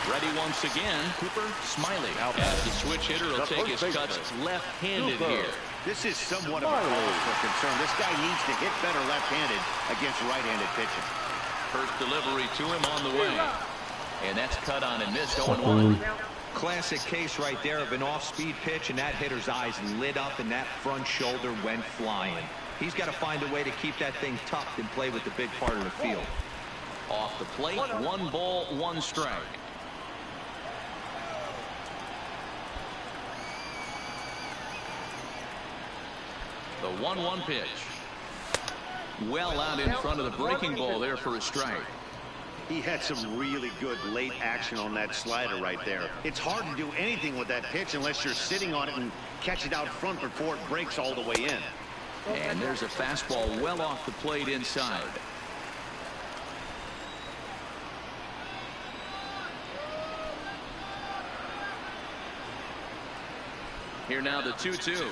Speaker 8: Ready once again, Cooper Smiley. As the switch hitter will take his cuts left-handed here.
Speaker 4: This is somewhat of a cause for concern. This guy needs to hit better left-handed against right-handed pitching.
Speaker 8: First delivery to him on the way. And that's cut on and missed 0-1.
Speaker 3: Classic case right there of an off-speed pitch, and that hitter's eyes lit up and that front shoulder went flying. He's got to find a way to keep that thing tucked and play with the big part of the field.
Speaker 8: Off the plate, 1 ball, 1 strike. The 1-1 pitch. Well out in front of the breaking ball there for a strike.
Speaker 4: He had some really good late action on that slider right there. It's hard to do anything with that pitch unless you're sitting on it and catch it out front before it breaks all the way in.
Speaker 8: And there's a fastball well off the plate inside. Here now the 2-2.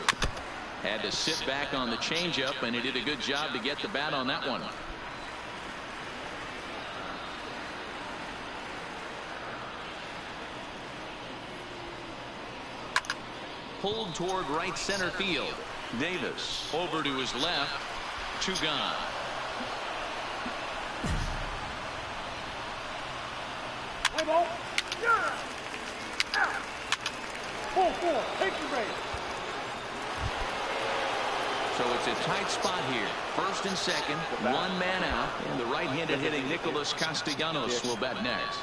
Speaker 8: Had to sit back on the changeup, and he did a good job to get the bat on that one. Pulled toward right center field. Davis over to his left. 2 gone.
Speaker 2: Take your base.
Speaker 8: So it's a tight spot here. First and second, 1 man out, and the right-handed hitting Nicholas Castellanos will bat next.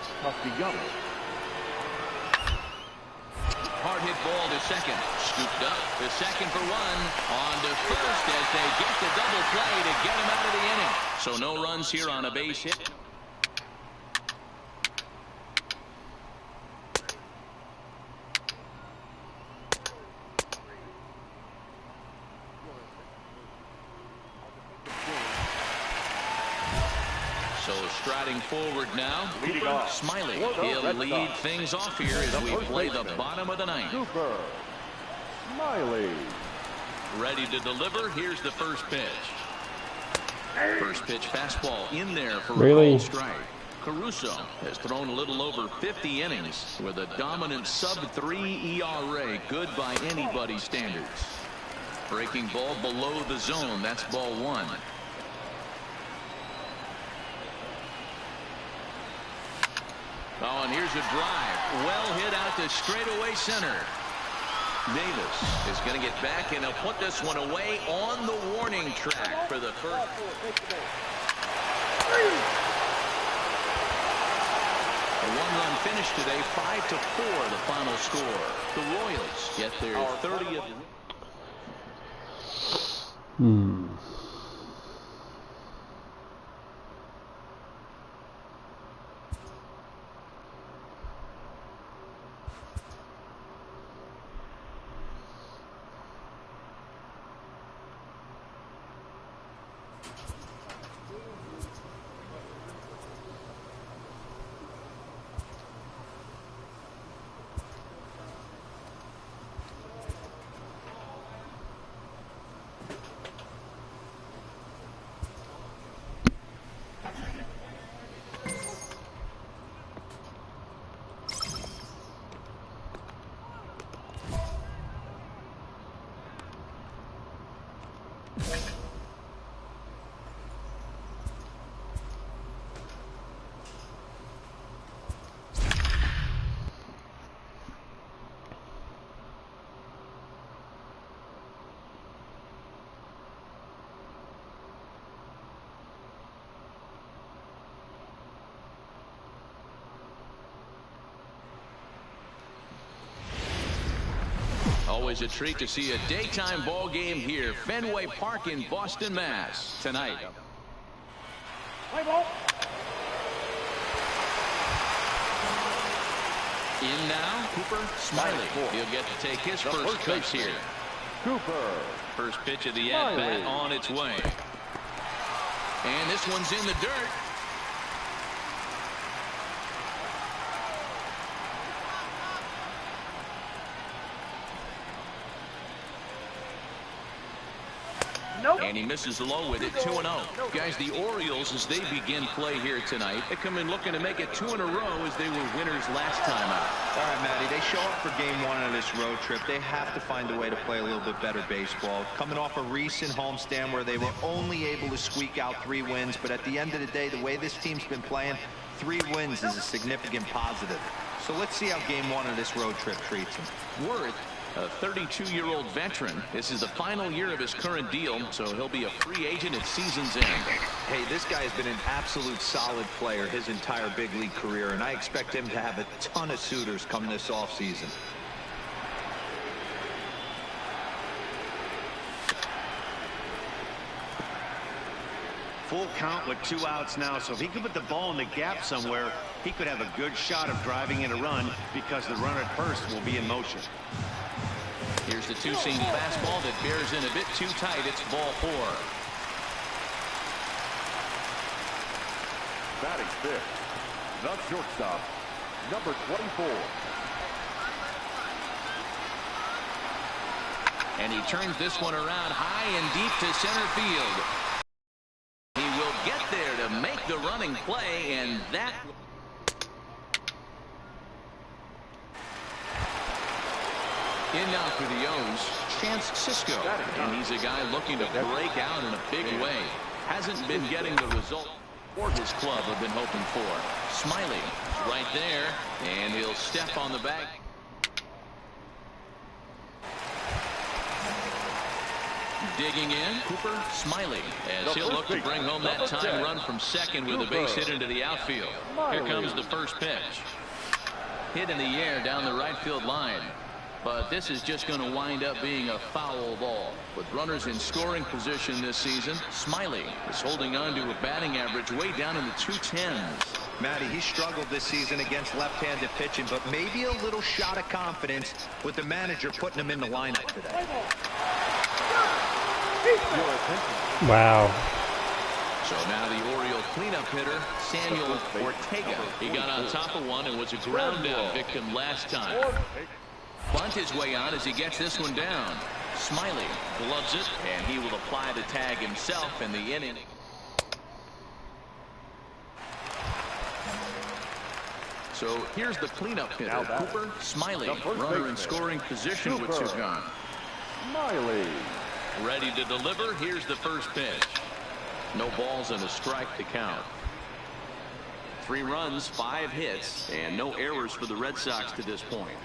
Speaker 8: Hard hit ball to second. Scooped up to second for 1. On to first as they get the double play to get him out of the inning. So no runs here on a base hit. So striding forward now, Cooper Smiley. He'll lead things off here as we play the bottom of the 9th.
Speaker 2: Cooper Smiley.
Speaker 8: Ready to deliver. Here's the first pitch. First pitch fastball in there for a called strike. Caruso has thrown a little over 50 innings with a dominant sub-3 ERA. Good by anybody's standards. Breaking ball below the zone. That's ball 1. Oh, and here's a drive. Well hit out to straightaway center. Davis is going to get back, and he'll put this one away on the warning track for the first. A 1-run finish today, 5-4 the final score. The Royals get their 30th. Always a treat to see a daytime ball game here. Fenway Park in Boston, Mass. Tonight.
Speaker 2: Play ball.
Speaker 8: In now, Cooper Smiley. He'll get to take his first pitch here.
Speaker 2: Cooper.
Speaker 8: First pitch of the at-bat on its way. And this one's in the dirt.
Speaker 2: Nope.
Speaker 8: And he misses low with it, 2-0. Guys, the Orioles, as they begin play here tonight, they come in looking to make it 2 in a row as they were winners last time out.
Speaker 3: All right, Matty, they show up for game 1 of this road trip. They have to find a way to play a little bit better baseball. Coming off a recent homestand where they were only able to squeak out 3 wins, but at the end of the day, the way this team's been playing, 3 wins is a significant positive. So let's see how game 1 of this road trip treats them.
Speaker 8: Worth, a 32-year-old veteran. This is the final year of his current deal, so he'll be a free agent at season's end.
Speaker 3: Hey, this guy has been an absolute solid player his entire big league career, and I expect him to have a ton of suitors come this offseason.
Speaker 4: Full count with 2 outs now, so if he could put the ball in the gap somewhere, he could have a good shot of driving in a run because the runner at first will be in motion.
Speaker 8: Here's the two-seam fastball that bears in a bit too tight. It's ball 4.
Speaker 2: Batting fifth, the shortstop, number 24.
Speaker 8: And he turns this one around high and deep to center field. He will get there to make the running play, and that... In now for the O's, Chance Cisco. And he's a guy looking to break out in a big way. Hasn't been getting the result his club have been hoping for. Smiley right there, and he'll step on the bag. Digging in, Cooper Smiley, as he'll look to bring home that time run from second with a base hit into the outfield. Here comes the first pitch. Hit in the air down the right field line. But this is just going to wind up being a foul ball. With runners in scoring position this season, Smiley is holding on to a batting average way down in the 210s.
Speaker 3: Matty, he struggled this season against left-handed pitching, but maybe a little shot of confidence with the manager putting him in the lineup today.
Speaker 9: Wow.
Speaker 8: So now the Oriole cleanup hitter, Samuel Ortega. He got on top of one and was a ground down victim last time. Bunt his way out as he gets this one down. Smiley gloves it, and he will apply the tag himself in the inning. So here's the cleanup hitter, Cooper Smiley, runner in scoring position with 2 gone.
Speaker 2: Smiley.
Speaker 8: Ready to deliver. Here's the first pitch. No balls and a strike to count. 3 runs, 5 hits, and no errors for the Red Sox to this point.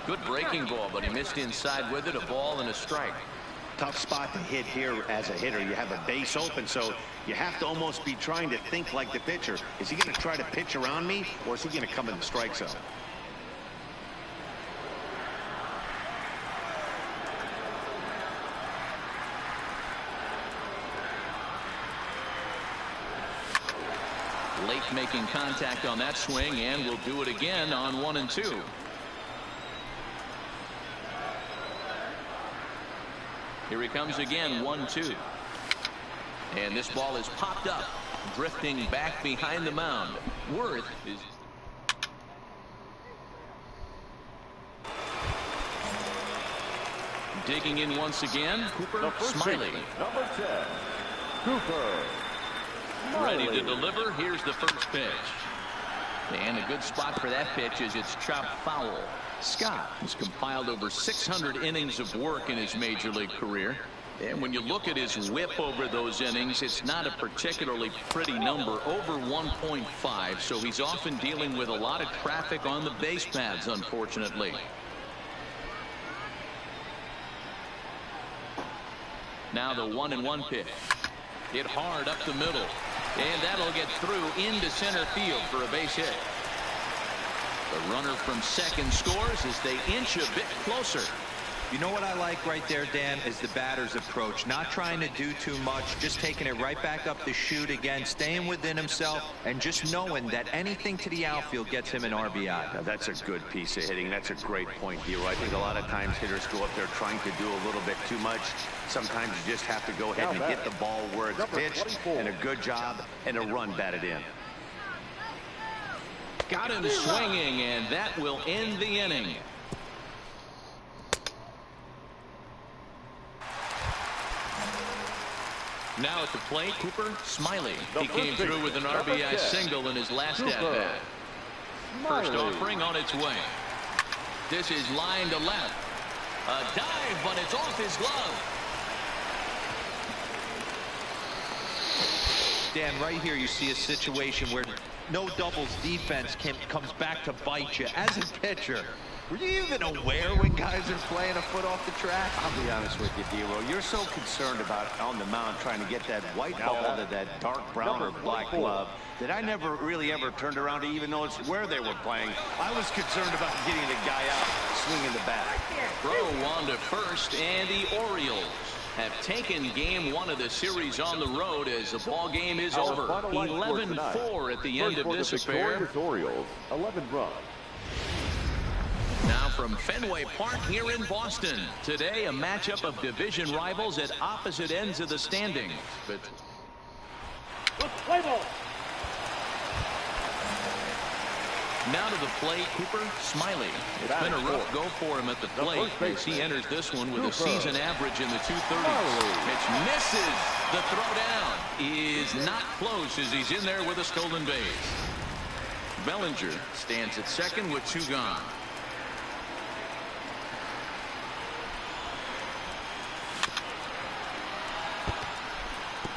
Speaker 8: Good breaking ball, but he missed inside with it. A ball and a strike.
Speaker 4: Tough spot to hit here as a hitter. You have a base open, so you have to almost be trying to think like the pitcher. Is he going to try to pitch around me, or is he going to come in the strike zone?
Speaker 8: Late making contact on that swing, and will do it again on 1 and 2. Here he comes again, 1-2. And this ball is popped up, drifting back behind the mound. Worth is... Digging in once again, Cooper Smiley.
Speaker 2: Number 10, Cooper Smiley.
Speaker 8: Ready to deliver. Here's the first pitch. And a good spot for that pitch is it's chopped foul. Scott has compiled over 600 innings of work in his major league career. And when you look at his whip over those innings, it's not a particularly pretty number, over 1.5. So he's often dealing with a lot of traffic on the base paths, unfortunately. Now the 1-1 pitch. Hit hard up the middle. And that'll get through into center field for a base hit. The runner from second scores as they inch a bit closer.
Speaker 3: You know what I like right there, Dan, is the batter's approach. Not trying to do too much, just taking it right back up the chute again, staying within himself, and just knowing that anything to the outfield gets him an RBI.
Speaker 6: Now, that's a good piece of hitting. That's a great point, Hero. I think a lot of times hitters go up there trying to do a little bit too much. Sometimes you just have to go ahead and get the ball where it's pitched, and a good job, and a run batted in.
Speaker 8: Got him swinging, and that will end the inning. Now at the plate, Cooper Smiley. He came through with an RBI single in his last at-bat. First offering on its way. This is line to left. A dive, but it's off his glove.
Speaker 3: Dan, right here you see a situation where no doubles defense comes back to bite you. As a pitcher, were you even aware when guys are playing a foot off the track?
Speaker 6: I'll be honest with you, Dero. You're so concerned about on the mound trying to get that white ball to that dark brown or black glove that I never really ever turned around to even notice where they were playing. I was concerned about getting the guy out swinging the bat.
Speaker 8: Throw on to first, and the Orioles have taken game one of the series on the road as the ball game is over. 11-4 at the end of this affair.
Speaker 2: Orioles, 11 runs.
Speaker 8: Now from Fenway Park here in Boston. Today, a matchup of division rivals at opposite ends of the standings. But now to the plate, Cooper Smiley. It's been a rough go for him at the plate as he enters this one with a season average in the 230s. Pitch misses. The throw down is not close as he's in there with a stolen base. Bellinger stands at second with 2 gone.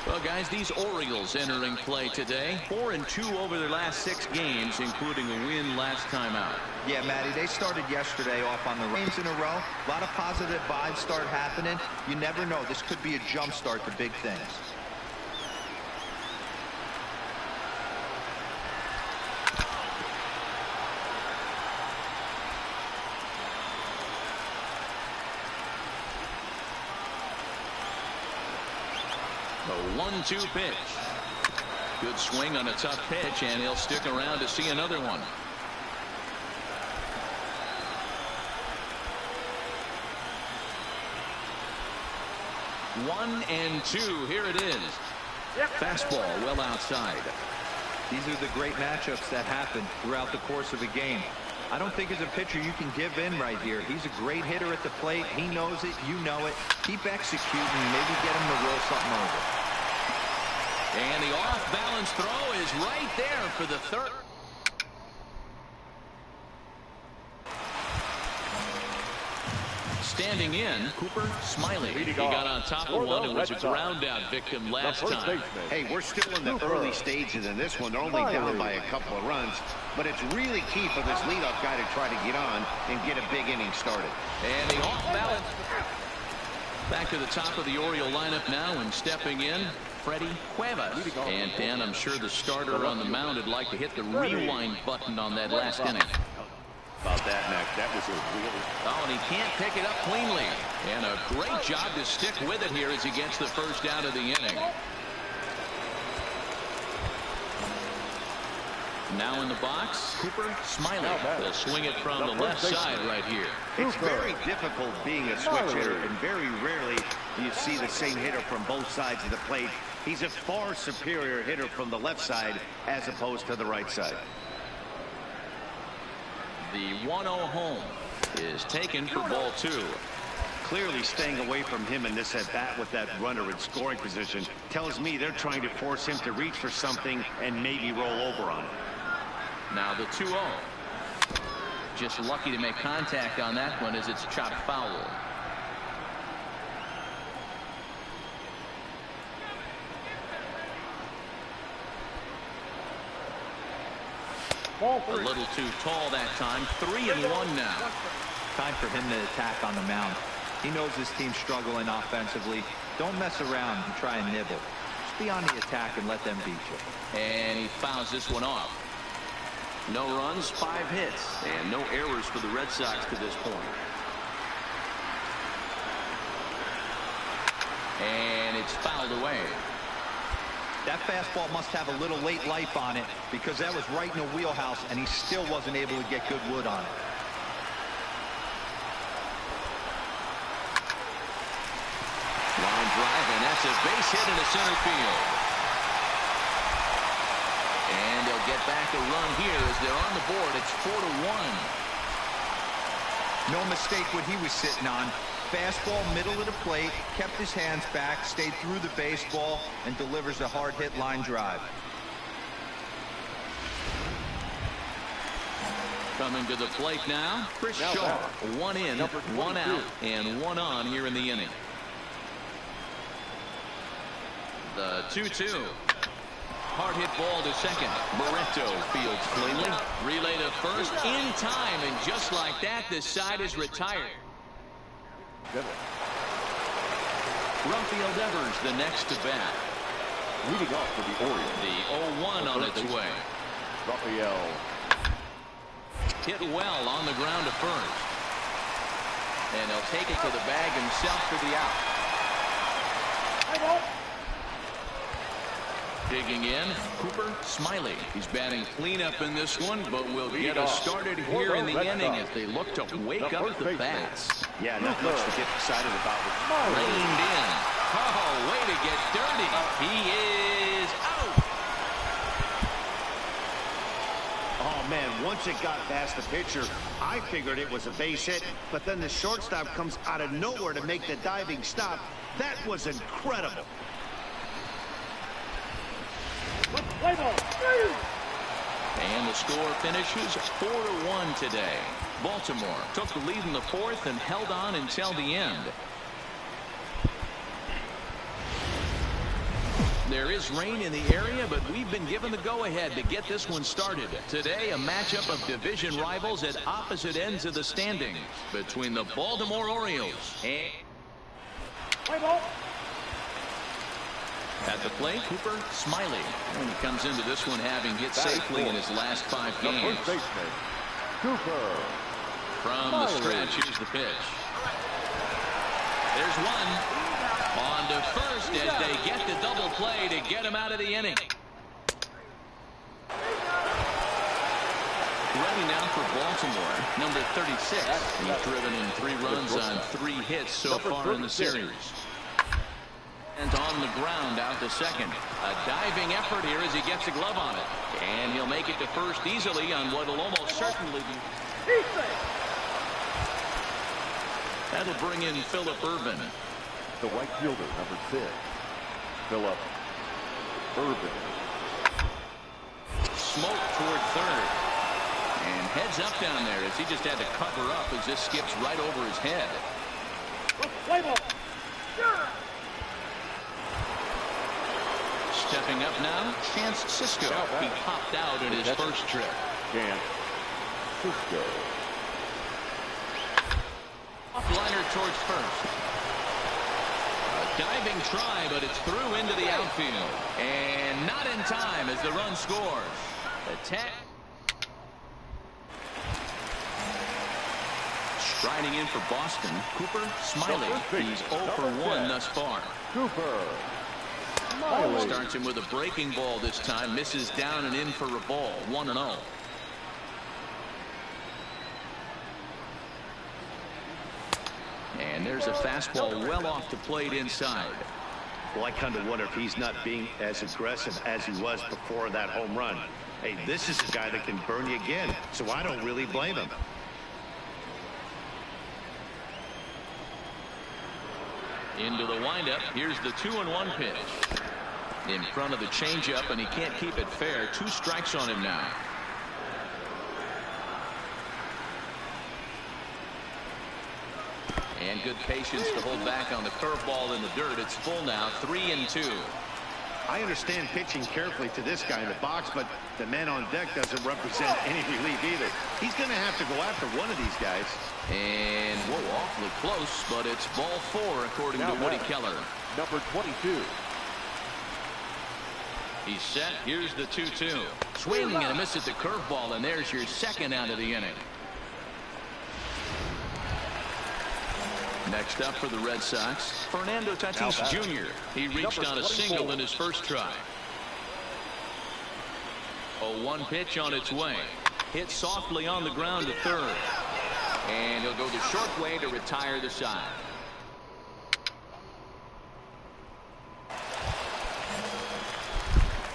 Speaker 8: Well, guys, these Orioles entering play today. 4-2 over their last 6 games, including a win last time out.
Speaker 3: Yeah, Matty, they started yesterday off on the games in a row. A lot of positive vibes start happening. You never know. This could be a jump start to big things.
Speaker 8: The 1-2 pitch. Good swing on a tough pitch, and he'll stick around to see another one. One and 2. Here it is. Fastball well outside.
Speaker 3: These are the great matchups that happen throughout the course of a game. I don't think as a pitcher you can give in right here. He's a great hitter at the plate. He knows it. You know it. Keep executing. Maybe get him to roll something over.
Speaker 8: And the off-balance throw is right there for the third. Standing in, Cooper Smiley. He got on top of one and was a ground-out victim last time.
Speaker 6: Hey, we're still in the early stages in this one. They're only down by a couple of runs, but it's really key for this leadoff guy to try to get on and get a big inning started.
Speaker 8: And the off-balance. Back to the top of the Oriole lineup now, and stepping in, Freddie Cuevas. And Dan, I'm sure the starter on the mound would like to hit the rewind button on that last inning.
Speaker 6: About that, Mac. That was a really...
Speaker 8: Oh, and he can't pick it up cleanly. And a great job to stick with it here as he gets the first out of the inning. Now in the box, Cooper Smiley. They'll swing it from the left side right here.
Speaker 6: It's very difficult being a switch hitter, and very rarely do you see the same hitter from both sides of the plate. He's a far superior hitter from the left side as opposed to the right side.
Speaker 8: The 1-0 home is taken for ball 2.
Speaker 6: Clearly staying away from him in this at-bat with that runner in scoring position tells me they're trying to force him to reach for something and maybe roll over on it.
Speaker 8: Now the 2-0. Just lucky to make contact on that one as it's chopped foul. A little too tall that time. 3-1 now.
Speaker 3: Time for him to attack on the mound. He knows his team's struggling offensively. Don't mess around and try and nibble. Just be on the attack and let them beat you.
Speaker 8: And he fouls this one off.
Speaker 5: No runs, 5 hits, and no errors for the Red Sox to this point.
Speaker 8: And it's fouled away.
Speaker 3: That fastball must have a little late life on it because that was right in the wheelhouse, and he still wasn't able to get good wood on it.
Speaker 8: Line drive, and that's a base hit into center field. And they'll get back a run here as they're on the board. It's 4-1.
Speaker 3: No mistake what he was sitting on. Fastball, middle of the plate, kept his hands back, stayed through the baseball, and delivers a hard-hit line drive.
Speaker 8: Coming to the plate now, Chris Shaw. 1 in, 1 out, and 1 on here in the inning. The 2-2. Hard hit ball to second. Barreto fields cleanly. Relay to first in time, and just like that, the side is retired. Rafael Devers the next to bat.
Speaker 2: Leading off for the Orioles.
Speaker 8: The 0-1 on its way.
Speaker 2: Rafael.
Speaker 8: Hit well on the ground to first. And he'll take it to the bag himself for the out. Digging in, Cooper Smiley. He's batting cleanup in this one, but will get us started here in the inning as they look to wake up the bats.
Speaker 4: Yeah, not much to get excited about.
Speaker 8: Reined in. Oh, way to get dirty. He is out.
Speaker 4: Oh, man, once it got past the pitcher, I figured it was a base hit, but then the shortstop comes out of nowhere to make the diving stop. That was incredible.
Speaker 8: And the score finishes 4-1 today. Baltimore took the lead in the 4th and held on until the end. There is rain in the area, but we've been given the go-ahead to get this one started. Today, a matchup of division rivals at opposite ends of the standings between the Baltimore Orioles and... At the plate, Cooper Smiley. And he comes into this one having hit safely in his last 5 games.
Speaker 2: Cooper.
Speaker 8: From the stretch, here's the pitch. There's one. On to first as they get the double play to get him out of the inning. Ready now for Baltimore, number 36. He's driven in 3 runs on 3 hits so far in the series. And on the ground out to second. A diving effort here as he gets a glove on it. And he'll make it to first easily on what will almost certainly be. That'll bring in Phillip Ervin.
Speaker 2: The right fielder, number 6. Phillip Ervin.
Speaker 8: Smoke toward third. And heads up down there as he just had to cover up as this skips right over his head. Stepping up now, Chance Cisco. He popped out in his first trip.
Speaker 2: Chance Cisco.
Speaker 8: Liner towards first. A diving try, but it's through into the outfield. And not in time as the run scores. Attack. Striding in for Boston, Cooper Smiley. He's 0 for 1 thus far.
Speaker 2: Cooper.
Speaker 8: Starts him with a breaking ball this time. Misses down and in for a ball. 1-0. And there's a fastball well off the plate inside.
Speaker 4: Well, I kind of wonder if he's not being as aggressive as he was before that home run. Hey, this is a guy that can burn you again, so I don't really blame him.
Speaker 8: Into the windup. Here's the 2-1 pitch. In front of the changeup, and he can't keep it fair. 2 strikes on him now. And good patience to hold back on the curveball in the dirt. It's full now, 3-2.
Speaker 4: I understand pitching carefully to this guy in the box, but the man on deck doesn't represent any relief either. He's going to have to go after one of these guys.
Speaker 8: And, whoa, awfully close, but it's ball 4 according to Woody Keller.
Speaker 2: Number 22.
Speaker 8: He's set. Here's the 2-2. Swing and a miss at the curveball, and there's your second out of the inning. Next up for the Red Sox, Fernando Tatis Jr. He reached on a single in his first try. 0-1 pitch on its way. Hit softly on the ground to third. And he'll go the short way to retire the side.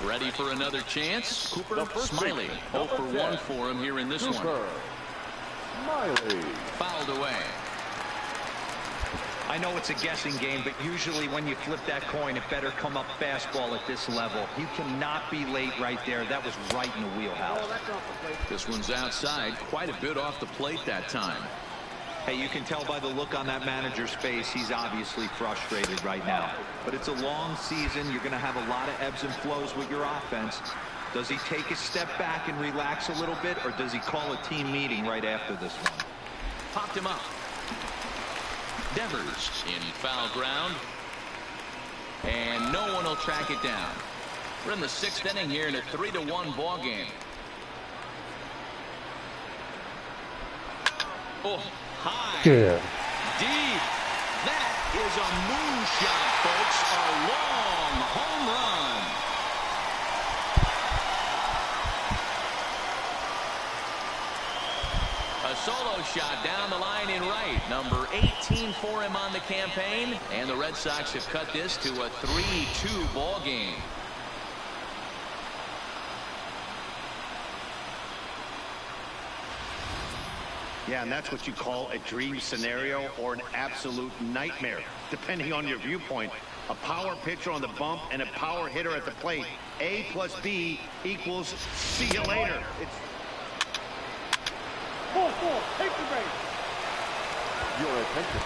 Speaker 8: Ready for another chance? Cooper Smiley. 0 for 1 for him here in this one.
Speaker 2: Smiley.
Speaker 8: Fouled away.
Speaker 3: I know it's a guessing game, but usually when you flip that coin, it better come up fastball at this level. You cannot be late right there. That was right in the wheelhouse.
Speaker 8: This one's outside, quite a bit off the plate that time.
Speaker 3: Hey, you can tell by the look on that manager's face, he's obviously frustrated right now. But it's a long season. You're going to have a lot of ebbs and flows with your offense. Does he take a step back and relax a little bit, or does he call a team meeting right after this one?
Speaker 8: Popped him up. Devers in foul ground. And no one will track it down. We're in the 6th inning here in a 3-1 ball game. Oh, high.
Speaker 9: Good.
Speaker 8: Deep. That is a moonshot, folks. A long home run. A solo shot down the line in right. Number 18 for him on the campaign. And the Red Sox have cut this to a 3-2 ball game.
Speaker 4: Yeah, and that's what you call a dream scenario or an absolute nightmare, depending on your viewpoint. A power pitcher on the bump and a power hitter at the plate. A plus B equals see you later. It's
Speaker 2: 4-4. Take the base. Your attention.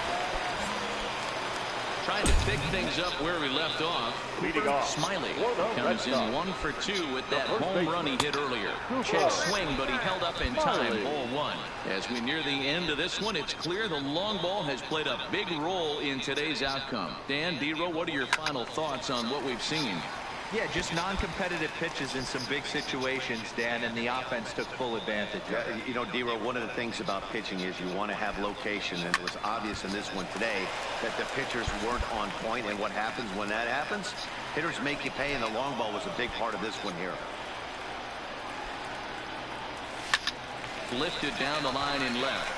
Speaker 8: Trying to pick things up where we left off.
Speaker 2: Leading off.
Speaker 8: Smiley comes in 1 for 2 with that home run he hit earlier. Check swing, but he held up in time. 0-1. As we near the end of this one, it's clear the long ball has played a big role in today's outcome. Dan, D-Row, what are your final thoughts on what we've seen?
Speaker 3: Yeah, just non-competitive pitches in some big situations, Dan, and the offense took full advantage.
Speaker 6: Yeah, you know, D-Row, one of the things about pitching is you want to have location, and it was obvious in this one today that the pitchers weren't on point, and what happens when that happens? Hitters make you pay, and the long ball was a big part of this one here.
Speaker 8: Lifted down the line in left.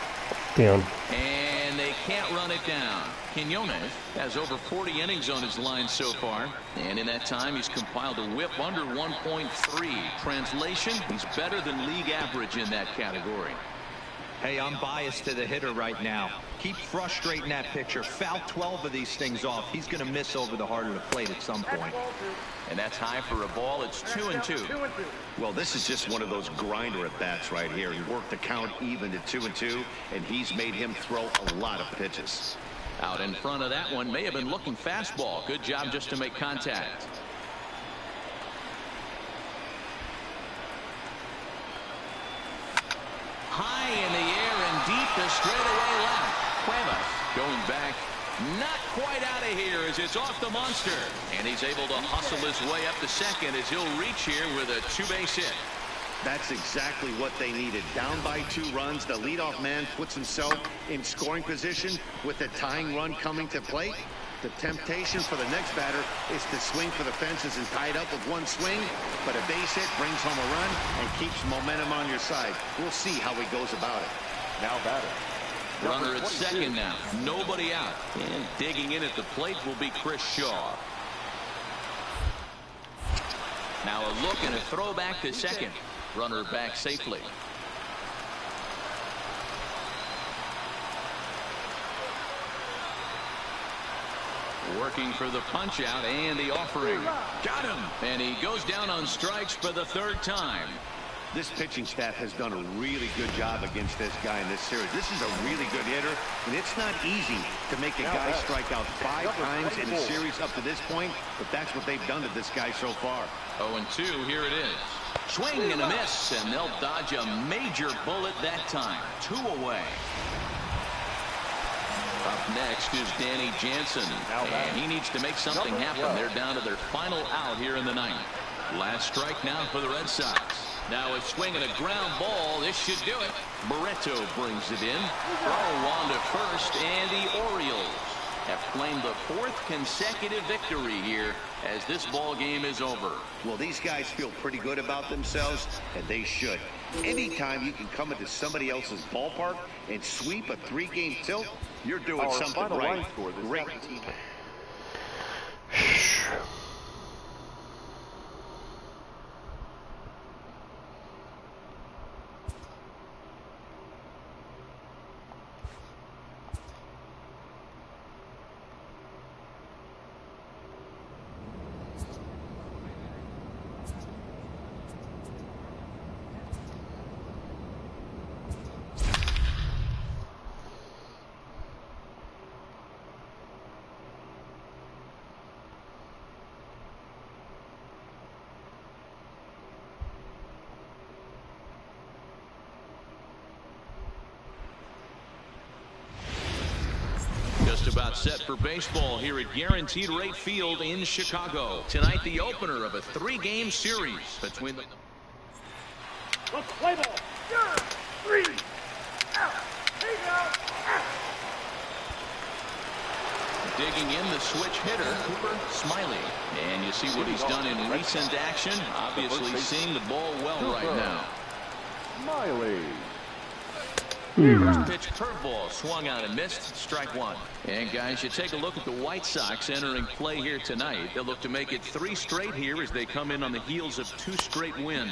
Speaker 9: Down.
Speaker 8: And they can't run it down. Quinones has over 40 innings on his line so far. And in that time, he's compiled a whip under 1.3. Translation, he's better than league average in that category.
Speaker 3: Hey, I'm biased to the hitter right now. Keep frustrating that pitcher. Foul 12 of these things off. He's going to miss over the heart of the plate at some point.
Speaker 8: And that's high for a ball. It's 2-2.
Speaker 4: Well, this is just one of those grinder at bats right here. He worked the count even to 2-2, and he's made him throw a lot of pitches.
Speaker 8: Out in front of that one, may have been looking fastball. Good job just to make contact. High in the air and deep to straightaway left. Cuevas going back. Not quite out of here as it's off the monster. And he's able to hustle his way up to second as he'll reach here with a 2-base hit.
Speaker 4: That's exactly what they needed. Down by 2 runs, the leadoff man puts himself in scoring position with the tying run coming to plate. The temptation for the next batter is to swing for the fences and tie it up with 1 swing, but a base hit brings home a run and keeps momentum on your side. We'll see how he goes about it.
Speaker 2: Now batter.
Speaker 8: Runner at second now. Nobody out. And digging in at the plate will be Chris Shaw. Now a look and a throw back to second. Runner back safely. Working for the punch out and the offering. Got him. And he goes down on strikes for the 3rd time.
Speaker 4: This pitching staff has done a really good job against this guy in this series. This is a really good hitter, and it's not easy to make a guy strike out 5 times in a series up to this point, but that's what they've done to this guy so far.
Speaker 8: 0-2, here it is. Swing and a miss, and they'll dodge a major bullet that time. 2 away. Up next is Danny Jansen, and he needs to make something happen. They're down to their final out here in the 9th. Last strike now for the Red Sox. Now a swing and a ground ball. This should do it. Barreto brings it in. Throw on to first, and the Orioles have claimed the 4th consecutive victory here as this ball game is over.
Speaker 4: Well, these guys feel pretty good about themselves, and they should. Anytime you can come into somebody else's ballpark and sweep a 3-game tilt, you're doing something right. Great team.
Speaker 8: Just about set for baseball here at Guaranteed Rate Field in Chicago. Tonight, the opener of a 3-game series between the...
Speaker 2: Let's play ball. 3 out. Take out.
Speaker 8: Digging in the switch hitter, Cooper Smiley. And you see what he's done in recent action. Obviously seeing the ball well right now.
Speaker 9: Smiley.
Speaker 8: First pitch curveball swung out and missed. Strike 1. And guys, you take a look at the White Sox entering play here tonight. They'll look to make it 3 straight here as they come in on the heels of 2 straight wins.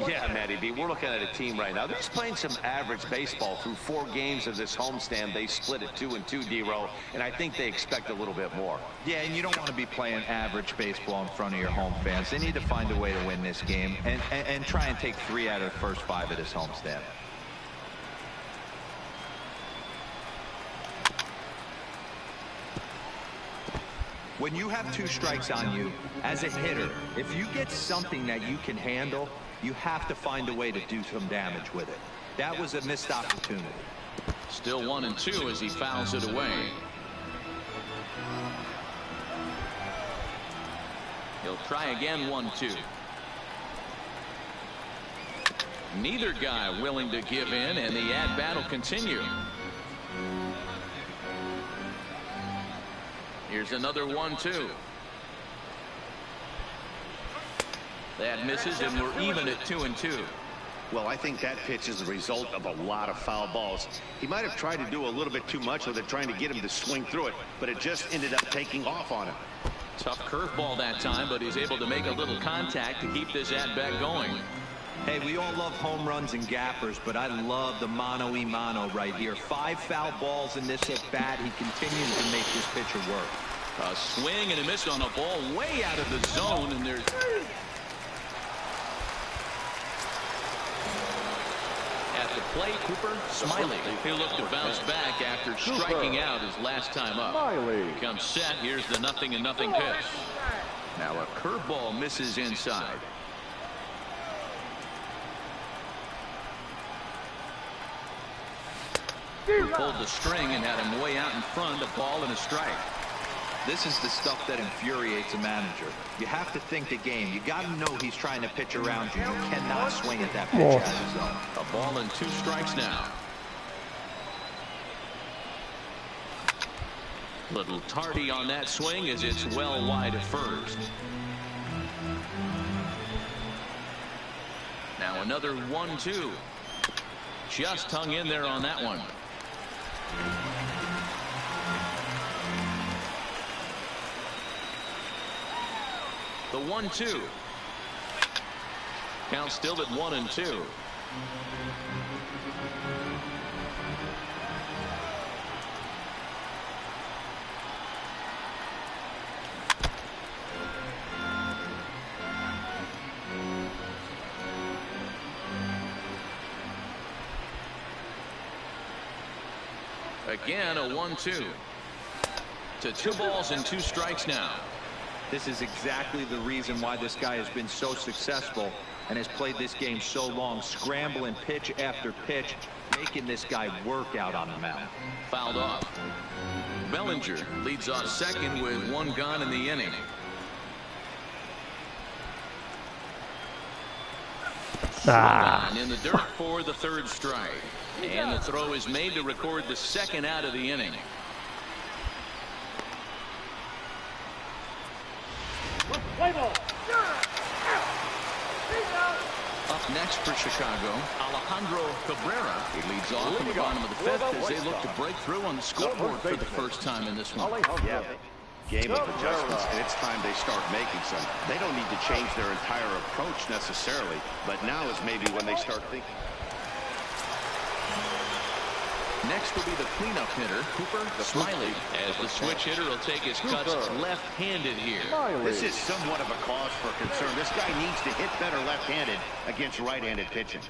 Speaker 6: Yeah, Matty B, we're looking at a team right now that's playing some average baseball. Through 4 games of this homestand, they split it 2-2, D-Row, and I think they expect a little bit more.
Speaker 3: Yeah, and you don't want to be playing average baseball in front of your home fans. They need to find a way to win this game and try and take 3 out of the first 5 of this homestand. When you have 2 strikes on you, as a hitter, if you get something that you can handle, you have to find a way to do some damage with it. That was a missed opportunity.
Speaker 8: Still 1-2 as he fouls it away. He'll try again, 1-2. Neither guy willing to give in, and the at-bat will continue. Here's another 1-2. That misses, and we're even at 2-2.
Speaker 4: Well, I think that pitch is the result of a lot of foul balls. He might have tried to do a little bit too much with it, trying to get him to swing through it, but it just ended up taking off on him.
Speaker 8: Tough curveball that time, but he's able to make a little contact to keep this at-bat going.
Speaker 3: Hey, we all love home runs and gappers, but I love the mano-y-mano right here. 5 foul balls in this at-bat. He continues to make this pitcher work.
Speaker 8: A swing and a miss on a ball way out of the zone, and there's... At the plate, Cooper Smiley. He'll look to bounce back after striking out his last time up.
Speaker 9: Smiley.
Speaker 8: Comes set. Here's the 0-0 pitch. Now a curveball misses inside. He pulled the string and had him way out in front, a ball and a strike.
Speaker 3: This is the stuff that infuriates a manager. You have to think the game. You got to know he's trying to pitch around you. You cannot swing at that pitch out of the zone.
Speaker 8: A ball and 2 strikes now. Little tardy on that swing as it's well wide at first. Now another 1-2. Just hung in there on that one. The 1-2. Count still at 1-2. Again, a 1-2. To 2 balls and 2 strikes now.
Speaker 3: This is exactly the reason why this guy has been so successful and has played this game so long, scrambling pitch after pitch, making this guy work out on the mound.
Speaker 8: Fouled off. Bellinger leads off second with 1 gone in the inning. On in the dirt for the third strike. And the throw is made to record the second out of the inning. Up next for Chicago, Alejandro Cabrera. He leads off in the bottom of the fifth as they look to break through on the scoreboard for the first time in this one.
Speaker 4: Yeah, game of adjustments, and it's time they start making some. They don't need to change their entire approach necessarily, but now is maybe when they start thinking.
Speaker 8: Next will be the cleanup hitter, Cooper Smiley, as the switch hitter will take his cuts left-handed here.
Speaker 4: This is somewhat of a cause for concern. This guy needs to hit better left-handed against right-handed pitching.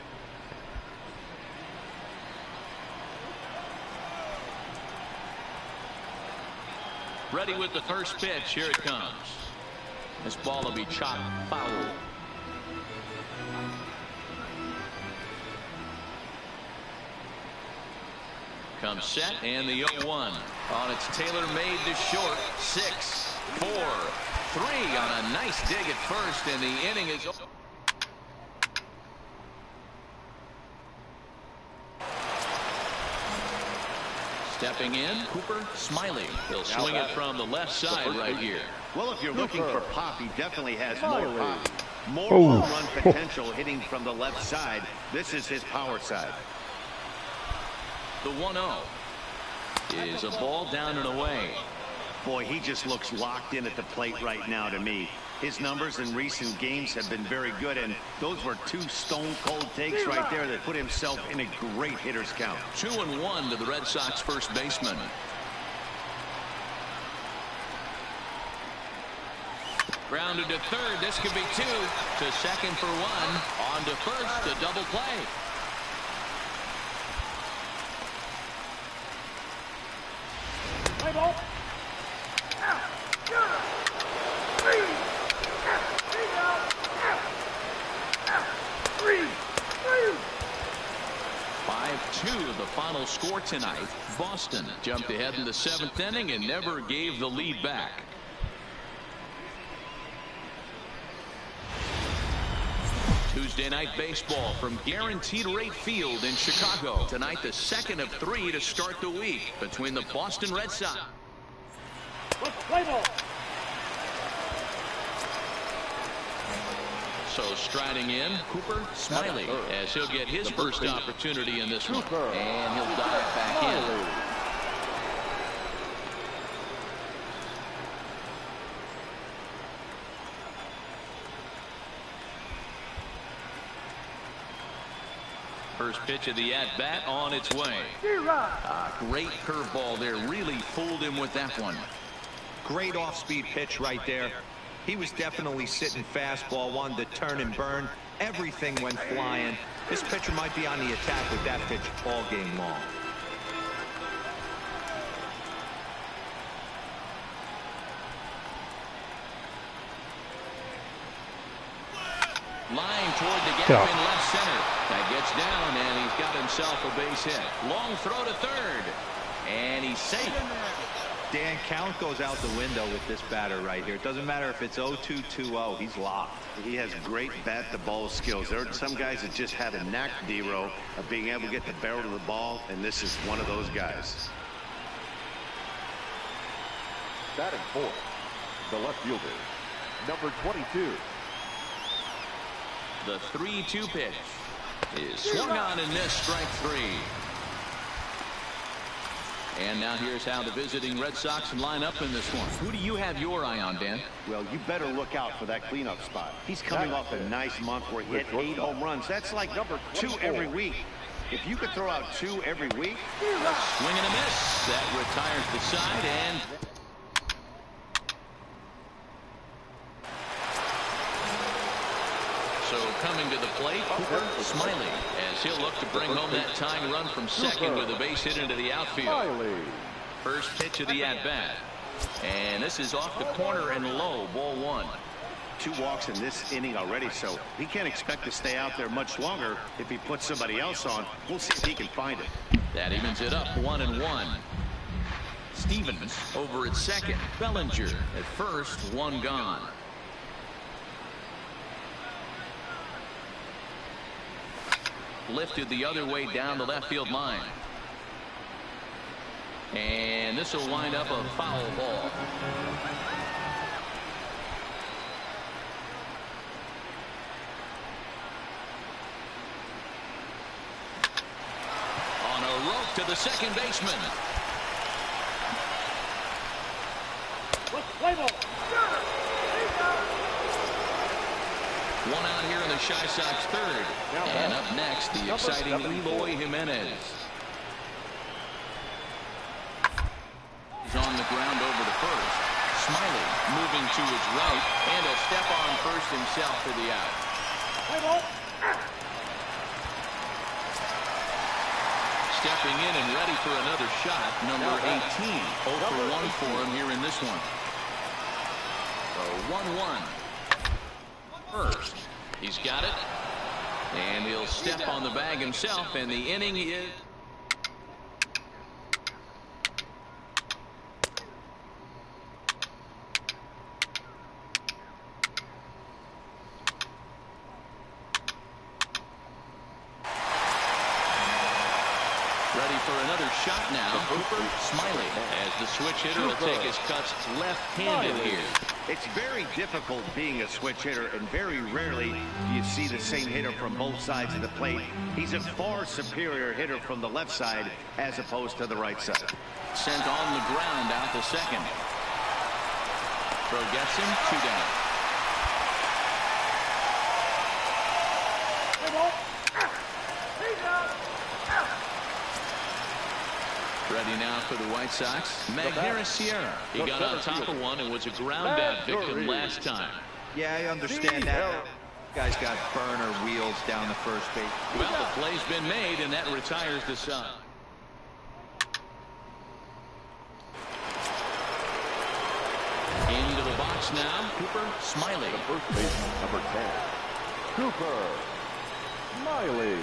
Speaker 8: Ready with the first pitch. Here it comes. This ball will be chopped foul. Comes set, and the 0-1 on its tailor-made to short. 6, 4, 3 on a nice dig at first, and the inning is over. Stepping in, Cooper Smiley. He'll swing it from the left side right here.
Speaker 4: Well, if you're looking for pop, he definitely has more pop. More home run potential hitting from the left side. This is his power side.
Speaker 8: The 1-0 is a ball down and away.
Speaker 4: Boy, he just looks locked in at the plate right now to me. His numbers in recent games have been very good, and those were two stone-cold takes right there that put himself in a great hitter's count.
Speaker 8: 2-1 to the Red Sox first baseman. Grounded to third. This could be 2. To second for 1. On to first. A double play. The final score tonight. Boston jumped ahead in the 7th inning and never gave the lead back. Tuesday night baseball from Guaranteed Rate Field in Chicago. Tonight, the second of 3 to start the week between the Boston Red Sox. So striding in, Cooper Smiley, as he'll get his first opportunity in this one. And he'll dive back in. First pitch of the at-bat on its way. Great curveball there. Really fooled him with that one.
Speaker 3: Great off-speed pitch right there. He was definitely sitting fastball, wanted to turn and burn. Everything went flying. This pitcher might be on the attack with that pitch all game long.
Speaker 8: Line toward the gap in left center. That gets down, and he's got himself a base hit. Long throw to third, and he's safe.
Speaker 3: Dan, count goes out the window with this batter right here. It doesn't matter if it's 0-2, 2-0. He's locked.
Speaker 4: He has great bat-to-ball skills. There are some guys that just have a knack, D-Row, of being able to get the barrel to the ball, and this is one of those guys.
Speaker 9: Batting fourth, the left fielder, number 22.
Speaker 8: The 3-2 pitch is swung on and missed, strike 3. And now here's how the visiting Red Sox line up in this one. Who do you have your eye on, Dan?
Speaker 4: Well, you better look out for that cleanup spot. He's coming off a nice month where he hit 8 home runs. That's like 2 every week. If you could throw out 2 every week.
Speaker 8: Swing and a miss. That retires the side, and so coming to the plate, Cooper Smiley, as he'll look to bring home that tying run from second with a base hit into the outfield. First pitch of the at-bat. And this is off the corner and low, ball 1.
Speaker 4: 2 walks in this inning already, so he can't expect to stay out there much longer. If he puts somebody else on, we'll see if he can find it.
Speaker 8: That evens it up, 1-1. Stevens over at second. Bellinger at first, 1 gone. lifted the other way down the left field line. And this will wind up a foul ball. On a rope to the second baseman. One out here in the Shy Sox third. And up next, the exciting Eloy Jimenez. He's on the ground over to first. Smiley moving to his right. And a step on first himself for the out. Stepping in and ready for another shot, number 18. 0 for 1 for him here in this one. So 1-1. First, he's got it, and he'll step on the bag himself, and the inning is... Ready for another shot now. Smiley, as the switch hitter will take his cuts left-handed here.
Speaker 4: It's very difficult being a switch hitter, and very rarely do you see the same hitter from both sides of the plate. He's a far superior hitter from the left side as opposed to the right side.
Speaker 8: Sent on the ground out to second. Throw gets him, 2 down. Ready now for the White Sox, Magneuris Sierra. He got on top of one and was a ground out victim last time.
Speaker 3: Yeah, I understand that. Guy's got burner wheels down the first base.
Speaker 8: Well, the play's been made, and that retires the side. Into the box now, Cooper Smiley.
Speaker 9: The first baseman, number 10, Cooper Smiley.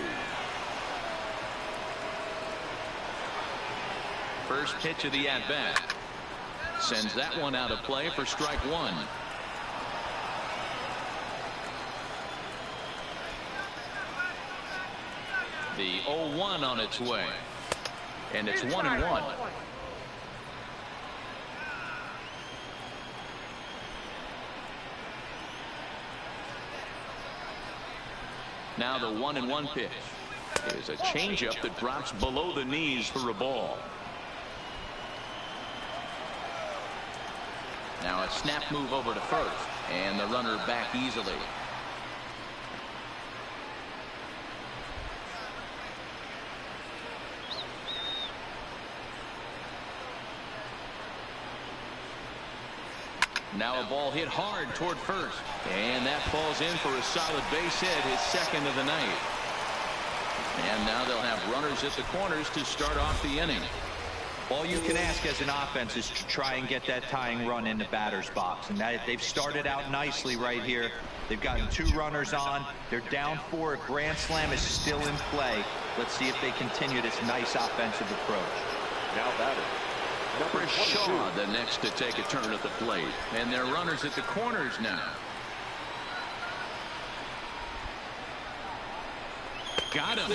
Speaker 8: First pitch of the at-bat. Sends that one out of play for strike 1. The 0-1 on its way. And it's 1-1. Now the 1-1 pitch is a changeup that drops below the knees for a ball. Now a snap move over to first, and the runner back easily. Now a ball hit hard toward first, and that falls in for a solid base hit, his second of the night. And now they'll have runners at the corners to start off the inning.
Speaker 3: All you can ask as an offense is to try and get that tying run in the batter's box. And they've started out nicely right here. They've gotten 2 runners on. They're down 4. A grand slam is still in play. Let's see if they continue this nice offensive approach.
Speaker 9: Now batter, number
Speaker 8: Shaw, the next to take a turn at the plate. And they're runners at the corners now. Got him.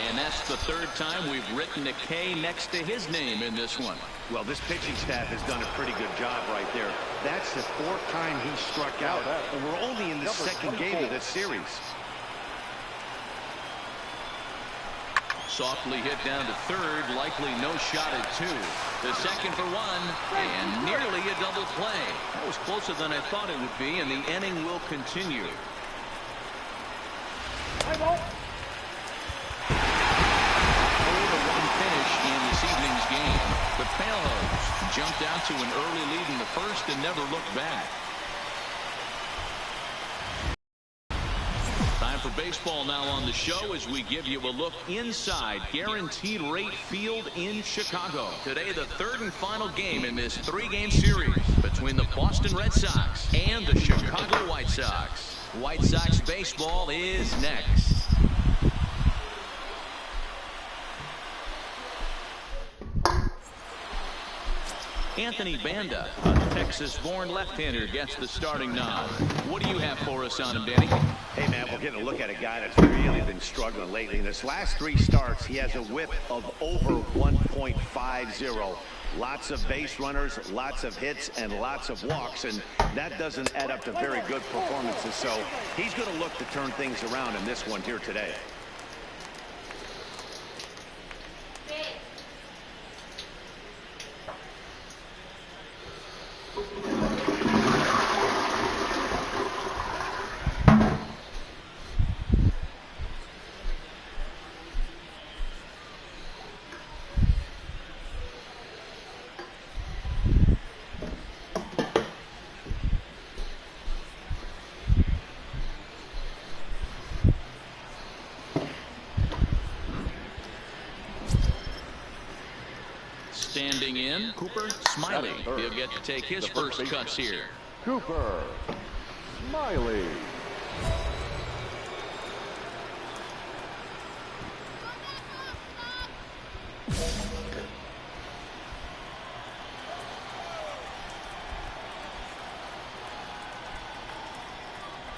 Speaker 8: And that's the 3rd time we've written a K next to his name in this one.
Speaker 4: Well, this pitching staff has done a pretty good job right there. That's the 4th time he struck out, and we're only in the 2nd game of this series.
Speaker 8: Softly hit down to 3rd, likely no shot at 2. The second for 1, and nearly a double play. That was closer than I thought it would be, and the inning will continue. Evening's game. The Palos jumped out to an early lead in the first and never looked back. Time for baseball now on the show as we give you a look inside Guaranteed Rate Field in Chicago. Today, the 3rd and final game in this 3-game series between the Boston Red Sox and the Chicago White Sox. White Sox baseball is next. Anthony Banda, a Texas-born left-hander gets the starting nod. What do you have for us on him, Danny?
Speaker 4: Hey, man, we're getting a look at a guy that's really been struggling lately. In his last 3 starts, he has a whip of over 1.50. Lots of base runners, lots of hits, and lots of walks, and that doesn't add up to very good performances. So he's going to look to turn things around in this one here today.
Speaker 8: Standing in, Cooper Smiley. He'll get to take his first cuts here.
Speaker 9: Cooper Smiley.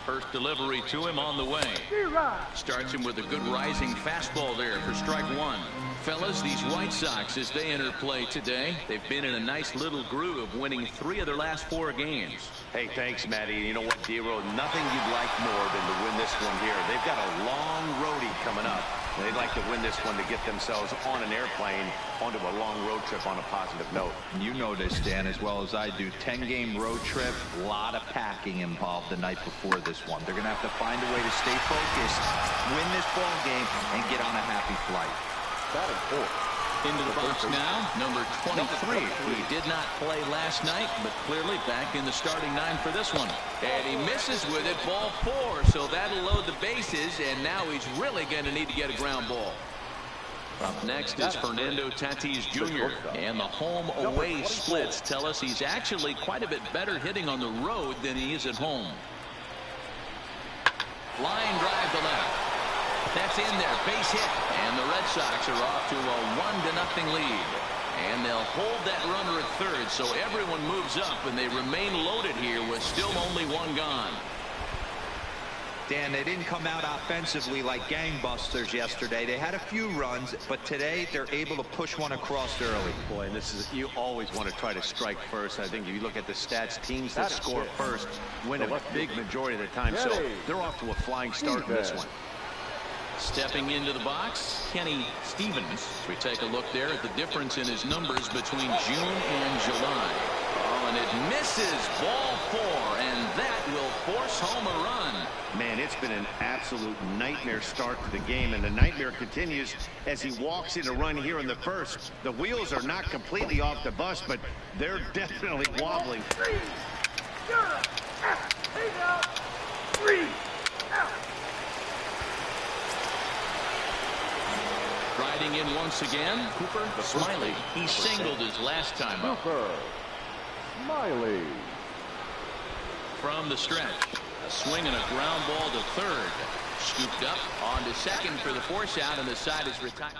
Speaker 8: First delivery to him on the way. Starts him with a good rising fastball there for strike one. Fellas, these White Sox, as they enter play today, they've been in a nice little groove, winning 3 of their last 4 games.
Speaker 4: Hey, thanks, Matty. You know what, D-Row? Nothing you'd like more than to win this one here. They've got a long roadie coming up. They'd like to win this one to get themselves on an airplane onto a long road trip on a positive note.
Speaker 3: You know this, Dan, as well as I do. 10-game road trip, a lot of packing involved the night before this one. They're going to have to find a way to stay focused, win this ball game, and get on a happy flight.
Speaker 9: Batting fourth.
Speaker 8: Into the box now, number 23. He did not play last night, but clearly back in the starting 9 for this one. And he misses with it, ball 4, so that'll load the bases, and now he's really going to need to get a ground ball. Up next is Fernando Tatis Jr., and the home-away splits tell us he's actually quite a bit better hitting on the road than he is at home. Line drive to left. That's in there, base hit, and the Red Sox are off to a 1-0 lead. And they'll hold that runner at third, so everyone moves up, and they remain loaded here with still only 1 gone.
Speaker 3: Dan, they didn't come out offensively like gangbusters yesterday. They had a few runs, but today they're able to push one across early.
Speaker 4: Boy, and this is, you always want to try to strike first. I think if you look at the stats, teams that score first win a big majority of the time, so they're off to a flying start in this one.
Speaker 8: Stepping into the box, Kenny Stevens. We take a look there at the difference in his numbers between June and July. Oh, and it misses, ball 4, and that will force home a run.
Speaker 4: Man, it's been an absolute nightmare start to the game, and the nightmare continues as he walks in a run here in the first. The wheels are not completely off the bus, but they're definitely wobbling.
Speaker 2: 3, out. 3, out.
Speaker 8: Riding in once again, Cooper Smiley. He singled his last time up.
Speaker 9: Cooper Smiley.
Speaker 8: From the stretch, a swing and a ground ball to third. Scooped up on to second for the force out, and the side is retired.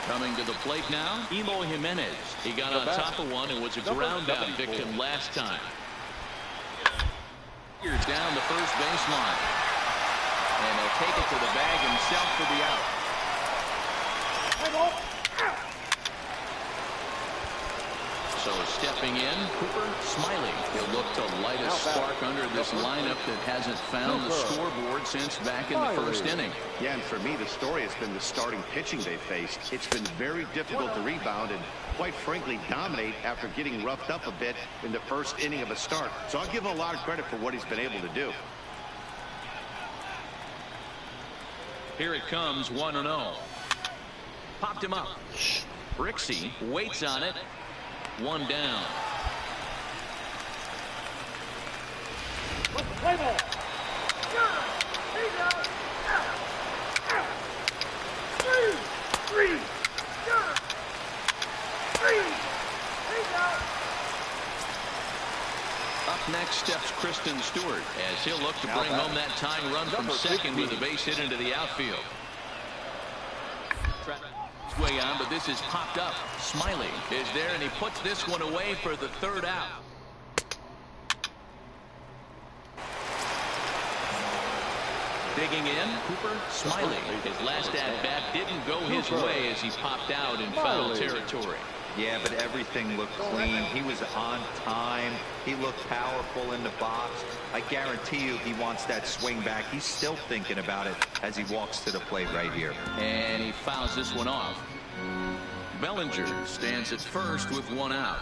Speaker 8: Coming to the plate now, Eloy Jimenez. He got on top of one and was a ground out victim last time. Here down the first baseline. And he'll take it to the bag himself for the out. So stepping in, Cooper Smiley. He'll look to light a spark under this lineup that hasn't found the scoreboard since back in the first inning.
Speaker 4: Yeah, and for me, the story has been the starting pitching they faced. It's been very difficult to rebound and, quite frankly, dominate after getting roughed up a bit in the first inning of a start. So I'll give him a lot of credit for what he's been able to do.
Speaker 8: Here it comes, 1-0. Popped him up. Brixey waits on it. 1 down.
Speaker 2: Play ball. He's out. 3, 3,
Speaker 8: Up next steps Kristen Stewart as he'll look to bring home that tying run from second with a base hit into the outfield. Way on, but this is popped up. Smiley is there, and he puts this one away for the third out. Digging in, Cooper Smiley. His last at-bat didn't go his way as he popped out in foul territory.
Speaker 3: Yeah, but everything looked clean. He was on time. He looked powerful in the box. I guarantee you he wants that swing back. He's still thinking about it as he walks to the plate right here.
Speaker 8: And he fouls this one off. Bellinger stands at first with one out.